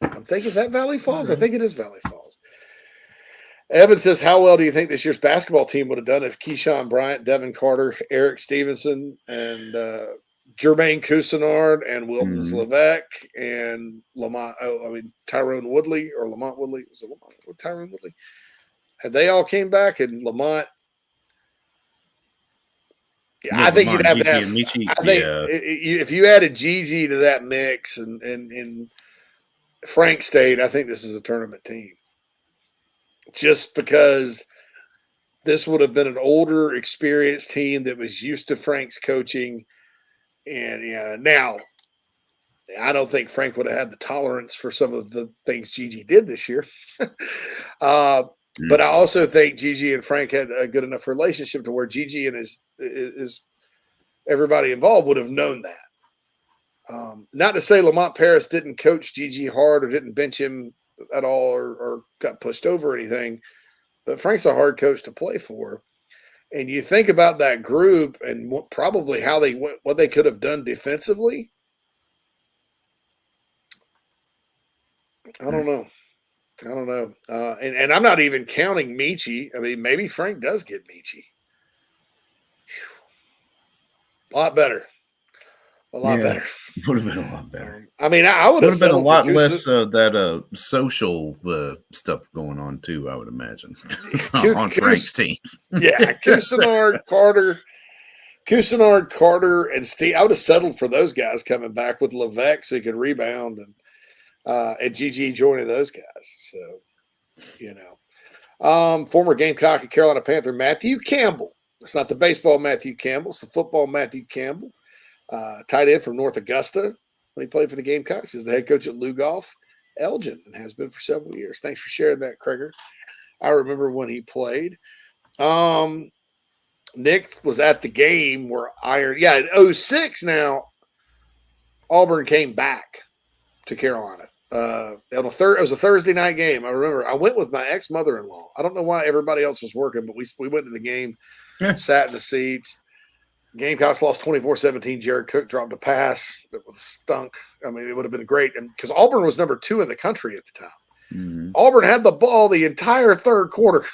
[SPEAKER 9] I'm thinking, is that Valley Falls? I think it is Valley Falls. Evan says, how well do you think this year's basketball team would have done if Keyshawn Bryant, Devin Carter, Eric Stevenson, and Jermaine Cousinard, and Wilton Levesque, and Tyrone Woodley, or Lamont Woodley? Was it Tyrone Woodley? Had they all came back, and Lamont? Yeah, I think you'd have to have. I think if you added Gigi to that mix and Frank State, I think this is a tournament team. Just because this would have been an older, experienced team that was used to Frank's coaching. And now, I don't think Frank would have had the tolerance for some of the things Gigi did this year. But I also think Gigi and Frank had a good enough relationship to where Gigi and his everybody involved would have known that. Not to say Lamont Paris didn't coach Gigi hard or didn't bench him at all or got pushed over or anything, but Frank's a hard coach to play for. And you think about that group and probably how they went, what they could have done defensively. I don't know. And I'm not even counting Michi. I mean, maybe Frank does get Michi. A lot better. A lot better.
[SPEAKER 2] Would have been a lot better.
[SPEAKER 9] I mean, I would have
[SPEAKER 2] been a lot less that social stuff going on too, I would imagine, on Frank's teams.
[SPEAKER 9] Yeah, Cousinard, Carter, Cousinard, Carter, and Steve. I would have settled for those guys coming back with Levesque so he could rebound, and GG joining those guys. So, former Gamecock and Carolina Panther Matthew Campbell. It's not the baseball Matthew Campbell. It's the football Matthew Campbell. Tight end from North Augusta. When he played for the Gamecocks, is the head coach at Lugoff, Elgin, and has been for several years. Thanks for sharing that, Kreger. I remember when he played. Nick was at the game where in 06 now, Auburn came back to Carolina. It was a Thursday night game. I remember I went with my ex-mother-in-law. I don't know why everybody else was working, but we went to the game, sat in the seats. Gamecocks lost 24-17. Jared Cook dropped a pass that would have stunk. I mean, it would have been great. And because Auburn was number 2 in the country at the time. Mm-hmm. Auburn had the ball the entire third quarter.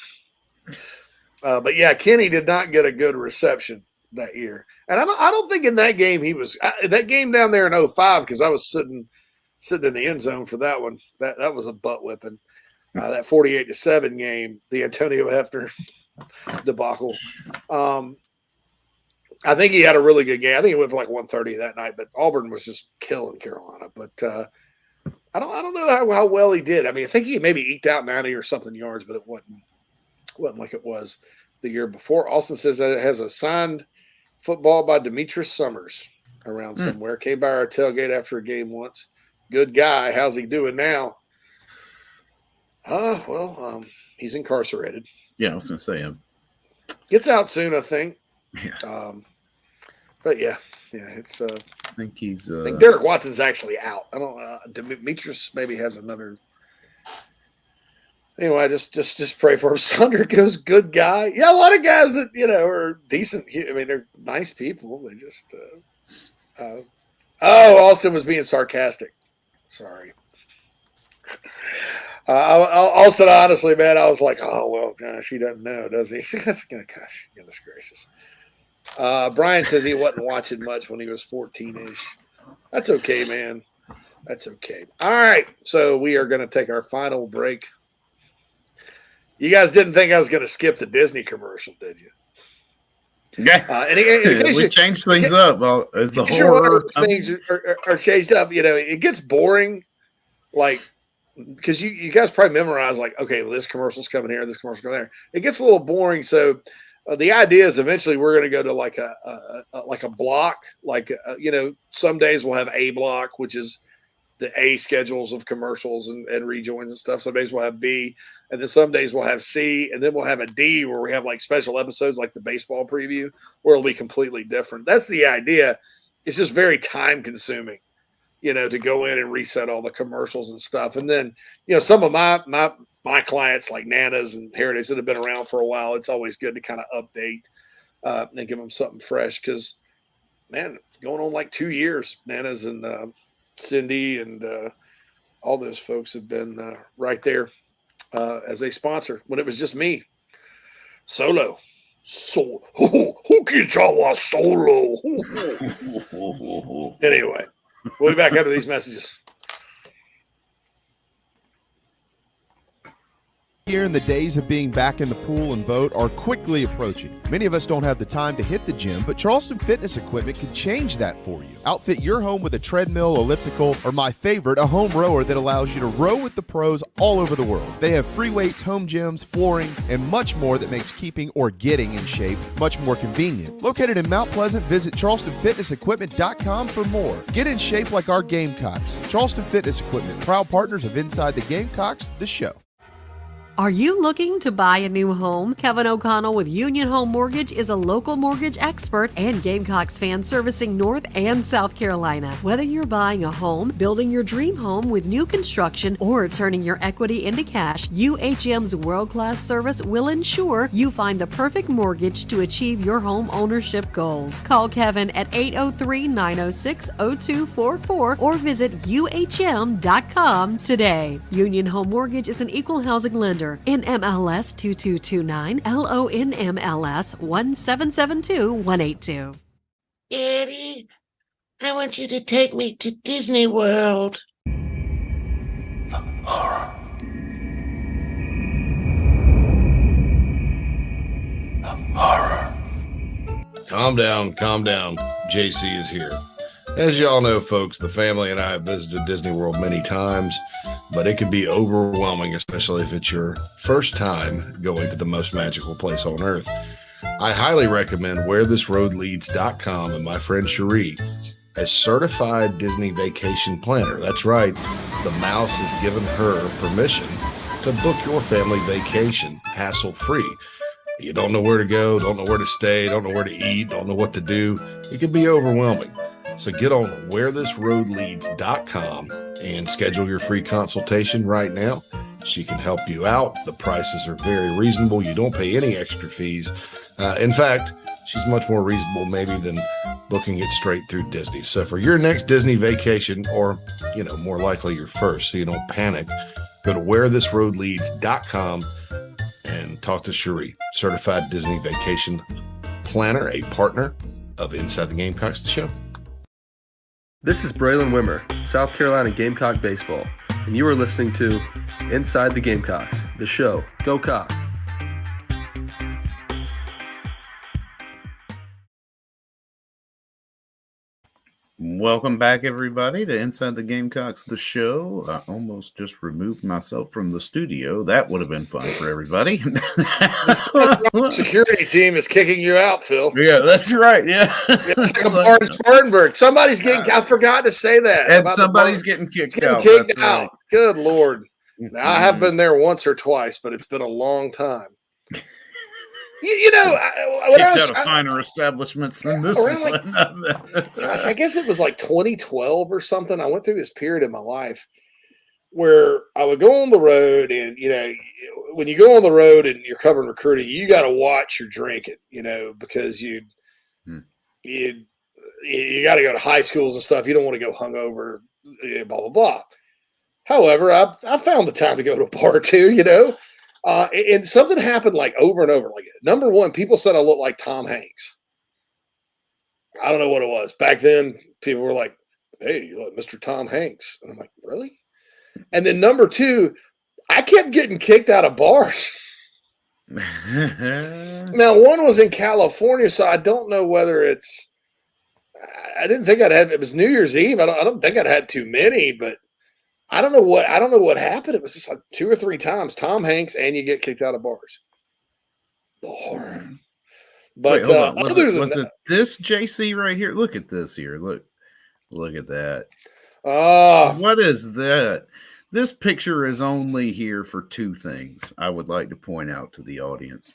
[SPEAKER 9] But yeah, Kenny did not get a good reception that year. And I don't think in that game that game down there in 05, because I was sitting in the end zone for that one. That was a butt whipping. That 48-7 game, the Antonio Hefner debacle. I think he had a really good game. I think he went for like 130 that night, but Auburn was just killing Carolina. But I don't know how well he did. I mean, I think he maybe eked out 90 or something yards, but it wasn't like it was the year before. Austin says that it has a signed football by Demetrius Summers around somewhere. Came by our tailgate after a game once. Good guy. How's he doing now? He's incarcerated.
[SPEAKER 2] Yeah, I was going to say him.
[SPEAKER 9] Gets out soon, I think.
[SPEAKER 2] Yeah.
[SPEAKER 9] But yeah, it's.
[SPEAKER 2] I think he's.
[SPEAKER 9] I think Derek Watson's actually out. I don't. Demetrius maybe has another. Anyway, just pray for him. Saunders goes, good guy. Yeah, a lot of guys that are decent. I mean, they're nice people. They just. Austin was being sarcastic. Sorry. Austin, honestly, man, I was like, oh well, gosh, he doesn't know, does he? Gosh, goodness gracious. Brian says he wasn't watching much when he was 14-ish. That's okay, man. That's okay. All right, so we are going to take our final break. You guys didn't think I was going to skip the Disney commercial, did you?
[SPEAKER 2] Yeah, we changed things up. Well, as the horror
[SPEAKER 9] things are changed up, it gets boring. Like, because you guys probably memorize like, okay, well, this commercial's coming here, this commercial's coming there. It gets a little boring. So the idea is eventually we're going to go to like a block. Like some days we'll have A block, which is the A schedules of commercials and rejoins and stuff. Some days we'll have B, and then some days we'll have C, and then we'll have a D where we have like special episodes like the baseball preview where it'll be completely different. That's the idea. It's just very time consuming, to go in and reset all the commercials and stuff. And then, some of my clients like Nana's and Heritage that have been around for a while, it's always good to kind of update and give them something fresh because, man, it's going on like 2 years. Nana's and Cindy and all those folks have been right there as a sponsor when it was just me. Solo. Who can tell us solo? Anyway, we'll be back after these messages.
[SPEAKER 1] Here in the days of being back in the pool and boat are quickly approaching. Many of us don't have the time to hit the gym, but Charleston Fitness Equipment can change that for you. Outfit your home with a treadmill, elliptical, or my favorite, a home rower that allows you to row with the pros all over the world. They have free weights, home gyms, flooring, and much more that makes keeping or getting in shape much more convenient. Located in Mount Pleasant, visit charlestonfitnessequipment.com for more. Get in shape like our Gamecocks. Charleston Fitness Equipment, proud partners of Inside the Gamecocks, the show.
[SPEAKER 10] Are you looking to buy a new home? Kevin O'Connell with Union Home Mortgage is a local mortgage expert and Gamecocks fan servicing North and South Carolina. Whether you're buying a home, building your dream home with new construction, or turning your equity into cash, UHM's world-class service will ensure you find the perfect mortgage to achieve your home ownership goals. Call Kevin at 803-906-0244 or visit UHM.com today. Union Home Mortgage is an equal housing lender. NMLS 2229, LONMLS 1772182.
[SPEAKER 20] Daddy, I want you to take me to Disney World.
[SPEAKER 18] Horror.
[SPEAKER 14] Calm down. JC is here. As y'all know, folks, the family and I have visited Disney World many times, but it can be overwhelming, especially if it's your first time going to the most magical place on earth. I highly recommend wherethisroadleads.com and my friend Cherie, a certified Disney vacation planner. That's right, the mouse has given her permission to book your family vacation hassle-free. You don't know where to go, don't know where to stay, don't know where to eat, don't know what to do. It can be overwhelming. So get on wherethisroadleads.com and schedule your free consultation right now. She can help you out. The prices are very reasonable. You don't pay any extra fees. In fact, she's much more reasonable maybe than booking it straight through Disney. So for your next Disney vacation, or, more likely your first, so you don't panic, go to wherethisroadleads.com and talk to Cherie, certified Disney vacation planner, a partner of Inside the Gamecocks, the show.
[SPEAKER 21] This is Braylon Wimmer, South Carolina Gamecock Baseball, and you are listening to Inside the Gamecocks, the show. Go Cox!
[SPEAKER 2] Welcome back, everybody, to Inside the Gamecocks, the show. I almost just removed myself from the studio. That would have been fun for everybody.
[SPEAKER 9] The security team is kicking you out, Phil.
[SPEAKER 2] Yeah, that's right. Yeah.
[SPEAKER 9] It's like a bar in Spartanburg. Somebody's getting, I forgot to say that.
[SPEAKER 2] And somebody's getting kicked out.
[SPEAKER 9] Kicked out. Right. Good Lord. Now, I have been there once or twice, but it's been a long time. When I was
[SPEAKER 2] out of finer establishments than this one.
[SPEAKER 9] Gosh, I guess it was like 2012 or something. I went through this period in my life where I would go on the road, and when you go on the road and you're covering recruiting, you got to watch your drinking, because you got to go to high schools and stuff. You don't want to go hungover, blah blah blah. However, I found the time to go to a bar too, and something happened like over and over. Like, number one, people said I looked like Tom Hanks. I don't know what it was. Back then, people were like, hey, you look like Mr. Tom Hanks. And I'm like, really? And then number two, I kept getting kicked out of bars. Now, one was in California, so I don't know whether it's – I didn't think it was New Year's Eve. I don't think I'd had too many, but I don't know what happened. It was just like 2 or 3 times Tom Hanks, and you get kicked out of bars. Lord. But
[SPEAKER 2] wait, was it this JC right here? Look at this here. Look at that. What is that? This picture is only here for 2 things I would like to point out to the audience.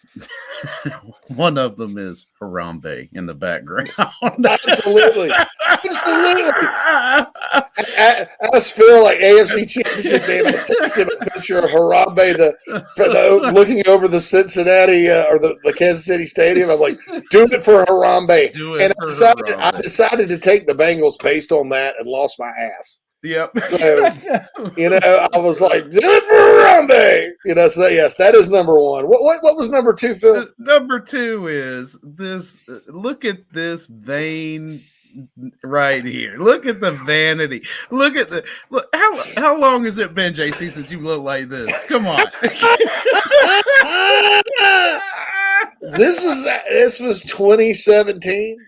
[SPEAKER 2] One of them is Harambe in the background.
[SPEAKER 9] Absolutely. I just feel like AFC Championship game. I texted him a picture of Harambe looking over the Cincinnati or the Kansas City Stadium. I'm like, do it for Harambe. I decided to take the Bengals based on that and lost my ass.
[SPEAKER 2] Yep.
[SPEAKER 9] So, I was like, do it for Harambe. So yes, that is number one. What was number 2, Phil?
[SPEAKER 2] Number 2 is this. Look at this vein right here. Look at the vanity. Look. How long has it been, JC, since you look like this? Come on.
[SPEAKER 9] This was 2017.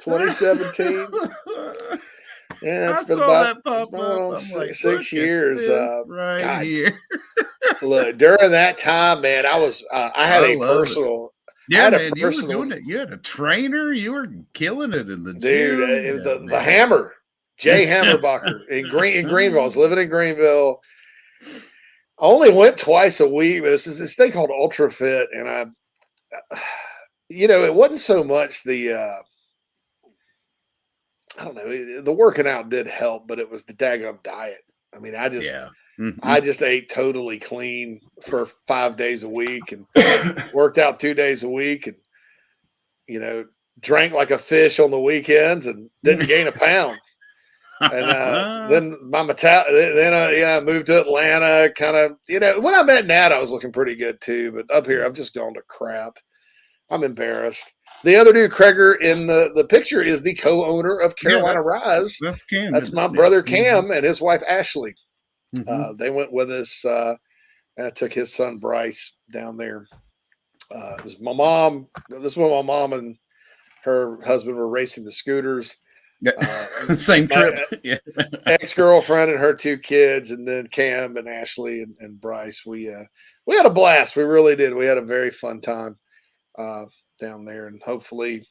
[SPEAKER 9] 2017. Yeah, it's been about 6 years.
[SPEAKER 2] Right here.
[SPEAKER 9] Look, during that time, man, I had a personal.
[SPEAKER 2] Yeah, man, you were doing it. You had a trainer. You were killing it in the gym.
[SPEAKER 9] Dude, the Hammer, Jay Hammerbacher in Greenville. I was living in Greenville. I only went twice a week, but it's this thing called Ultra Fit, and it wasn't so much the. I don't know. The working out did help, but it was the daggum diet. I mean, I just ate totally clean for 5 days a week and worked out 2 days a week, and drank like a fish on the weekends and didn't gain a pound. And then I moved to Atlanta. Kind of, when I met Nat, I was looking pretty good too. But up here, I've just gone to crap. I'm embarrassed. The other dude, Kreger, in the picture is the co-owner of Carolina Rise.
[SPEAKER 2] That's Cam.
[SPEAKER 9] That's my brother Cam and his wife Ashley. They went with us, and I took his son Bryce down there. It was my mom. This is when my mom and her husband were racing the scooters.
[SPEAKER 2] Same trip. Yeah.
[SPEAKER 9] Ex-girlfriend and her 2 kids, and then Cam and Ashley and Bryce. We had a blast. We really did. We had a very fun time down there, and hopefully,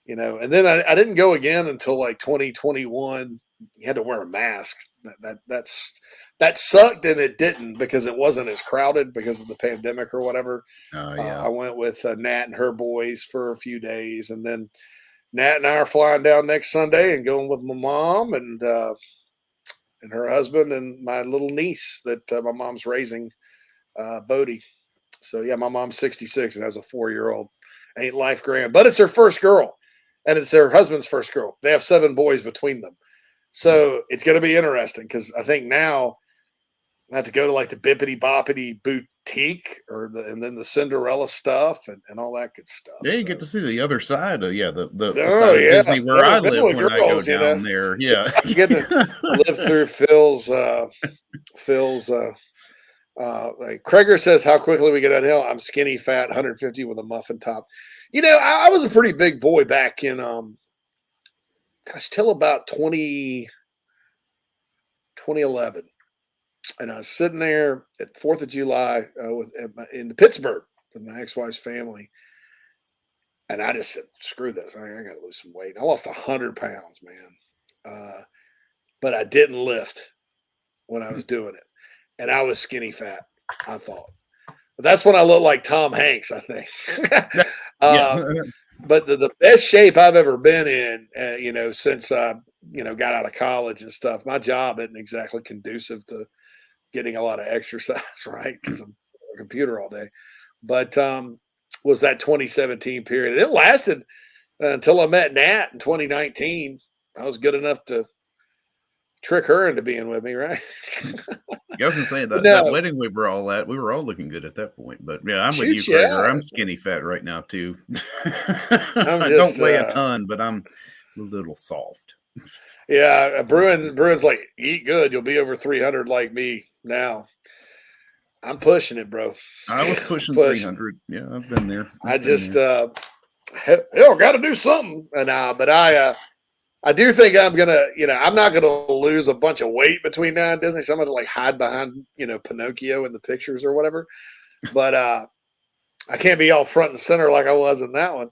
[SPEAKER 9] and then I didn't go again until like 2021. You had to wear a mask. That sucked, and it didn't because it wasn't as crowded because of the pandemic or whatever. I went with Nat and her boys for a few days, and then Nat and I are flying down next Sunday and going with my mom and her husband and my little niece that my mom's raising, Bodie. So yeah, my mom's 66 and has a 4-year-old. Ain't life grand, but it's her first girl, and it's her husband's first girl. They have 7 boys between them, so it's going to be interesting because I think now I have to go to like the Bippity Boppity Boutique and then the Cinderella stuff and all that good stuff.
[SPEAKER 2] Yeah, you get to see the other side of the
[SPEAKER 9] Oh,
[SPEAKER 2] side of
[SPEAKER 9] yeah.
[SPEAKER 2] Disney where I
[SPEAKER 9] Never been
[SPEAKER 2] live
[SPEAKER 9] with
[SPEAKER 2] when I
[SPEAKER 9] girls,
[SPEAKER 2] go
[SPEAKER 9] you
[SPEAKER 2] down
[SPEAKER 9] know.
[SPEAKER 2] there. Yeah,
[SPEAKER 9] You get to live through Phil's. Like Kreger says, how quickly we get downhill. I'm skinny, fat, 150 with a muffin top. I was a pretty big boy back in till about 2011. And I was sitting there at 4th of July in Pittsburgh with my ex-wife's family. And I just said, screw this. I got to lose some weight. I lost 100 pounds, man. But I didn't lift when I was doing it. And I was skinny fat, I thought. But that's when I looked like Tom Hanks, I think. But the best shape I've ever been in, since I, got out of college and stuff, my job isn't exactly conducive to getting a lot of exercise, right? Because I'm on a computer all day. But was that 2017 period. And it lasted until I met Nat in 2019. I was good enough to trick her into being with me, right?
[SPEAKER 2] I was gonna say that wedding we were all at, we were all looking good at that point. But yeah, I'm with you, Kreger. I'm skinny fat right now too. I don't weigh a ton, but I'm a little soft.
[SPEAKER 9] Yeah, Bruin's like, eat good, you'll be over 300 like me now. I'm pushing it, bro.
[SPEAKER 2] I was pushing 300. Yeah, I've been there.
[SPEAKER 9] I just got to do something. And but I do think I'm gonna, I'm not gonna lose a bunch of weight between now and Disney. So I'm gonna like hide behind, Pinocchio in the pictures or whatever. But I can't be all front and center like I was in that one.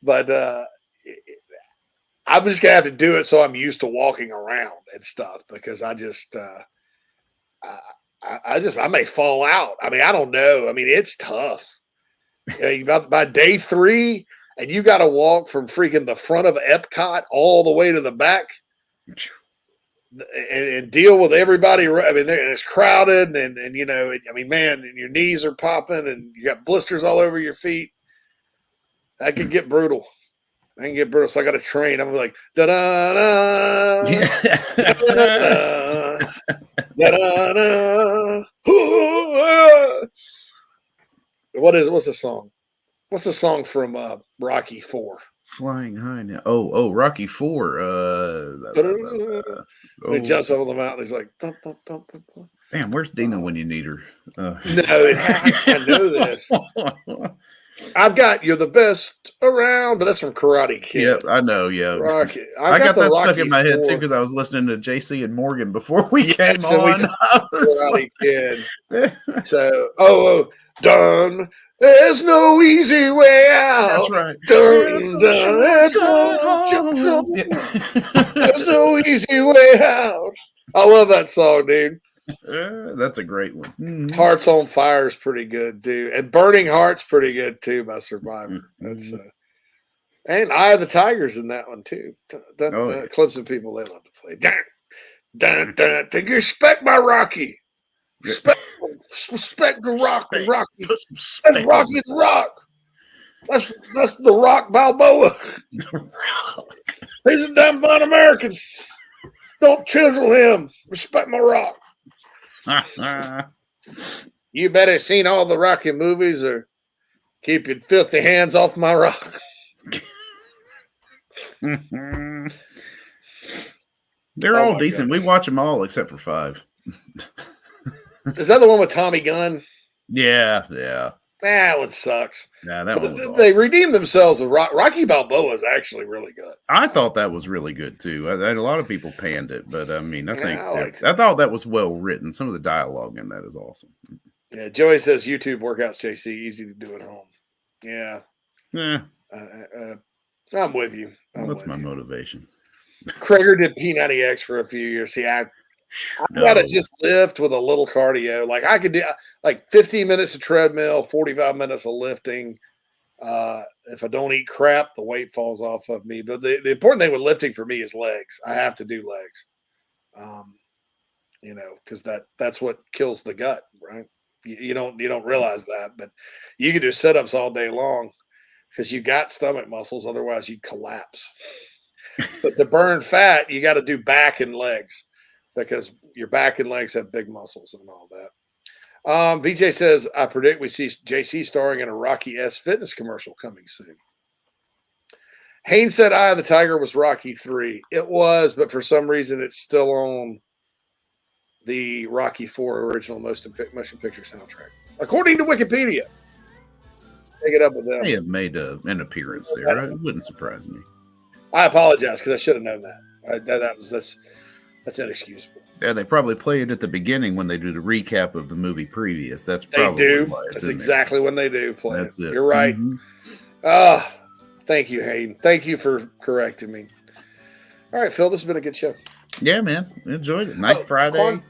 [SPEAKER 9] But I'm just gonna have to do it so I'm used to walking around and stuff because I just I may fall out. I mean, I don't know. I mean, it's tough. By day 3. And you got to walk from freaking the front of Epcot all the way to the back and deal with everybody. I mean, it's crowded and man, and your knees are popping and you got blisters all over your feet. That can get brutal. So I got to train. I'm like, da-da-da, da-da-da, da-da-da. What's the song? What's the song from Rocky 4?
[SPEAKER 2] Flying High now. Oh, Rocky 4.
[SPEAKER 9] He jumps over the mountain. He's like, bum, bum, bum, bum, bum.
[SPEAKER 2] Damn, where's Dina when you need her?
[SPEAKER 9] No, I know this. I've got You're the Best Around, but that's from Karate Kid.
[SPEAKER 2] Yeah, I know. Yeah,
[SPEAKER 9] Rocky.
[SPEAKER 2] I got that
[SPEAKER 9] Rocky
[SPEAKER 2] stuck in my head
[SPEAKER 9] 4.
[SPEAKER 2] too because I was listening to JC and Morgan before we came on.
[SPEAKER 9] Karate Kid. So, done. There's no easy way out.
[SPEAKER 2] That's right.
[SPEAKER 9] Dun, dun, there's no easy way out. I love that song, dude.
[SPEAKER 2] That's a great one. Mm-hmm.
[SPEAKER 9] Hearts on Fire is pretty good too, and Burning Heart's pretty good too by Survivor. That's and Eye of the Tiger's in that one too. Clemson people, they love to play. Dun, dun, dun. Respect my Rocky. Respect the Rocky. That's Rocky the Rock. That's the Rock Balboa. He's a damn fine American. Don't chisel him. Respect my Rock. You better seen all the Rocky movies or keep your filthy hands off my Rock.
[SPEAKER 2] They're all decent. Goodness. We watch them all except for 5.
[SPEAKER 9] Is that the one with Tommy Gunn?
[SPEAKER 2] Yeah.
[SPEAKER 9] That one sucks.
[SPEAKER 2] Yeah, that one was awesome.
[SPEAKER 9] They redeemed themselves with Rocky Balboa is actually really good.
[SPEAKER 2] I thought that was really good too. A lot of people panned it, but I mean, I think
[SPEAKER 9] I
[SPEAKER 2] I thought that was well written. Some of the dialogue in that is awesome.
[SPEAKER 9] Yeah, Joey says YouTube workouts, JC, easy to do at home. Yeah.
[SPEAKER 2] Yeah.
[SPEAKER 9] I'm with you.
[SPEAKER 2] That's my motivation.
[SPEAKER 9] Krager did P90X for a few years. See, I gotta just lift with a little cardio. Like I could do like 15 minutes of treadmill, 45 minutes of lifting. If I don't eat crap, the weight falls off of me. But the important thing with lifting for me is legs. I have to do legs. Because that's what kills the gut, right? You don't realize that, but you can do sit-ups all day long because you got stomach muscles. Otherwise, you'd collapse. But to burn fat, you got to do back and legs because your back and legs have big muscles and all that. VJ says, I predict we see JC starring in a Rocky S fitness commercial coming soon. Haynes said Eye of the Tiger was Rocky 3. It was, but for some reason it's still on the Rocky 4 original motion picture soundtrack. According to Wikipedia. Take it up with them.
[SPEAKER 2] They have made an appearance there. It wouldn't surprise me.
[SPEAKER 9] I apologize because I should have known that. That's inexcusable.
[SPEAKER 2] Yeah, they probably play it at the beginning when they do the recap of the movie previous. That's probably
[SPEAKER 9] they do.
[SPEAKER 2] Why it's
[SPEAKER 9] That's
[SPEAKER 2] in
[SPEAKER 9] exactly when they do play
[SPEAKER 2] That's it.
[SPEAKER 9] You're right. Thank you, Hayden. Thank you for correcting me. All right, Phil, this has been a good show.
[SPEAKER 2] Yeah, man. Enjoyed it. Nice Friday.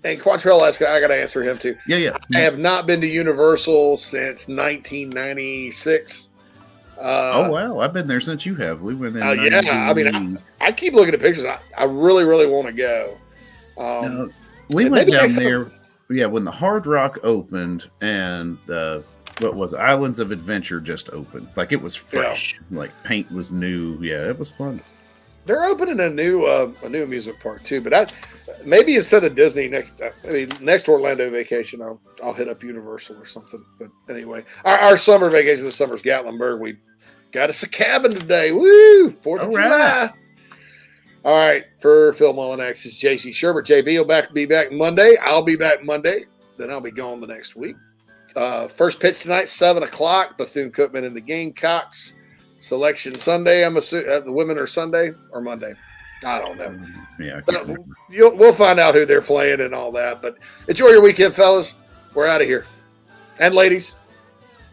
[SPEAKER 9] And Quantrell asked, I got to answer him too.
[SPEAKER 2] Yeah.
[SPEAKER 9] I have not been to Universal since 1996.
[SPEAKER 2] Oh, wow. I've been there since you have. We went in.
[SPEAKER 9] Yeah. I mean, I keep looking at pictures. I really, really want to go.
[SPEAKER 2] We went down there. Yeah, when the Hard Rock opened and what was Islands of Adventure just opened. Like it was fresh. Yeah. Like paint was new. Yeah, it was fun.
[SPEAKER 9] They're opening a new amusement park too, but maybe instead of Disney next Orlando vacation, I'll hit up Universal or something. But anyway, our summer vacation this summer's Gatlinburg. We got us a cabin today. Woo! 4th of July. All right, for Phil Mullinax, it's JC Sherbert. JB will be back Monday. I'll be back Monday. Then I'll be gone the next week. First pitch tonight, 7:00. Bethune-Cookman and the Gamecocks. Selection Sunday. I'm assuming the women are Sunday or Monday. I don't know.
[SPEAKER 2] Yeah,
[SPEAKER 9] we'll find out who they're playing and all that. But enjoy your weekend, fellas. We're out of here, and ladies.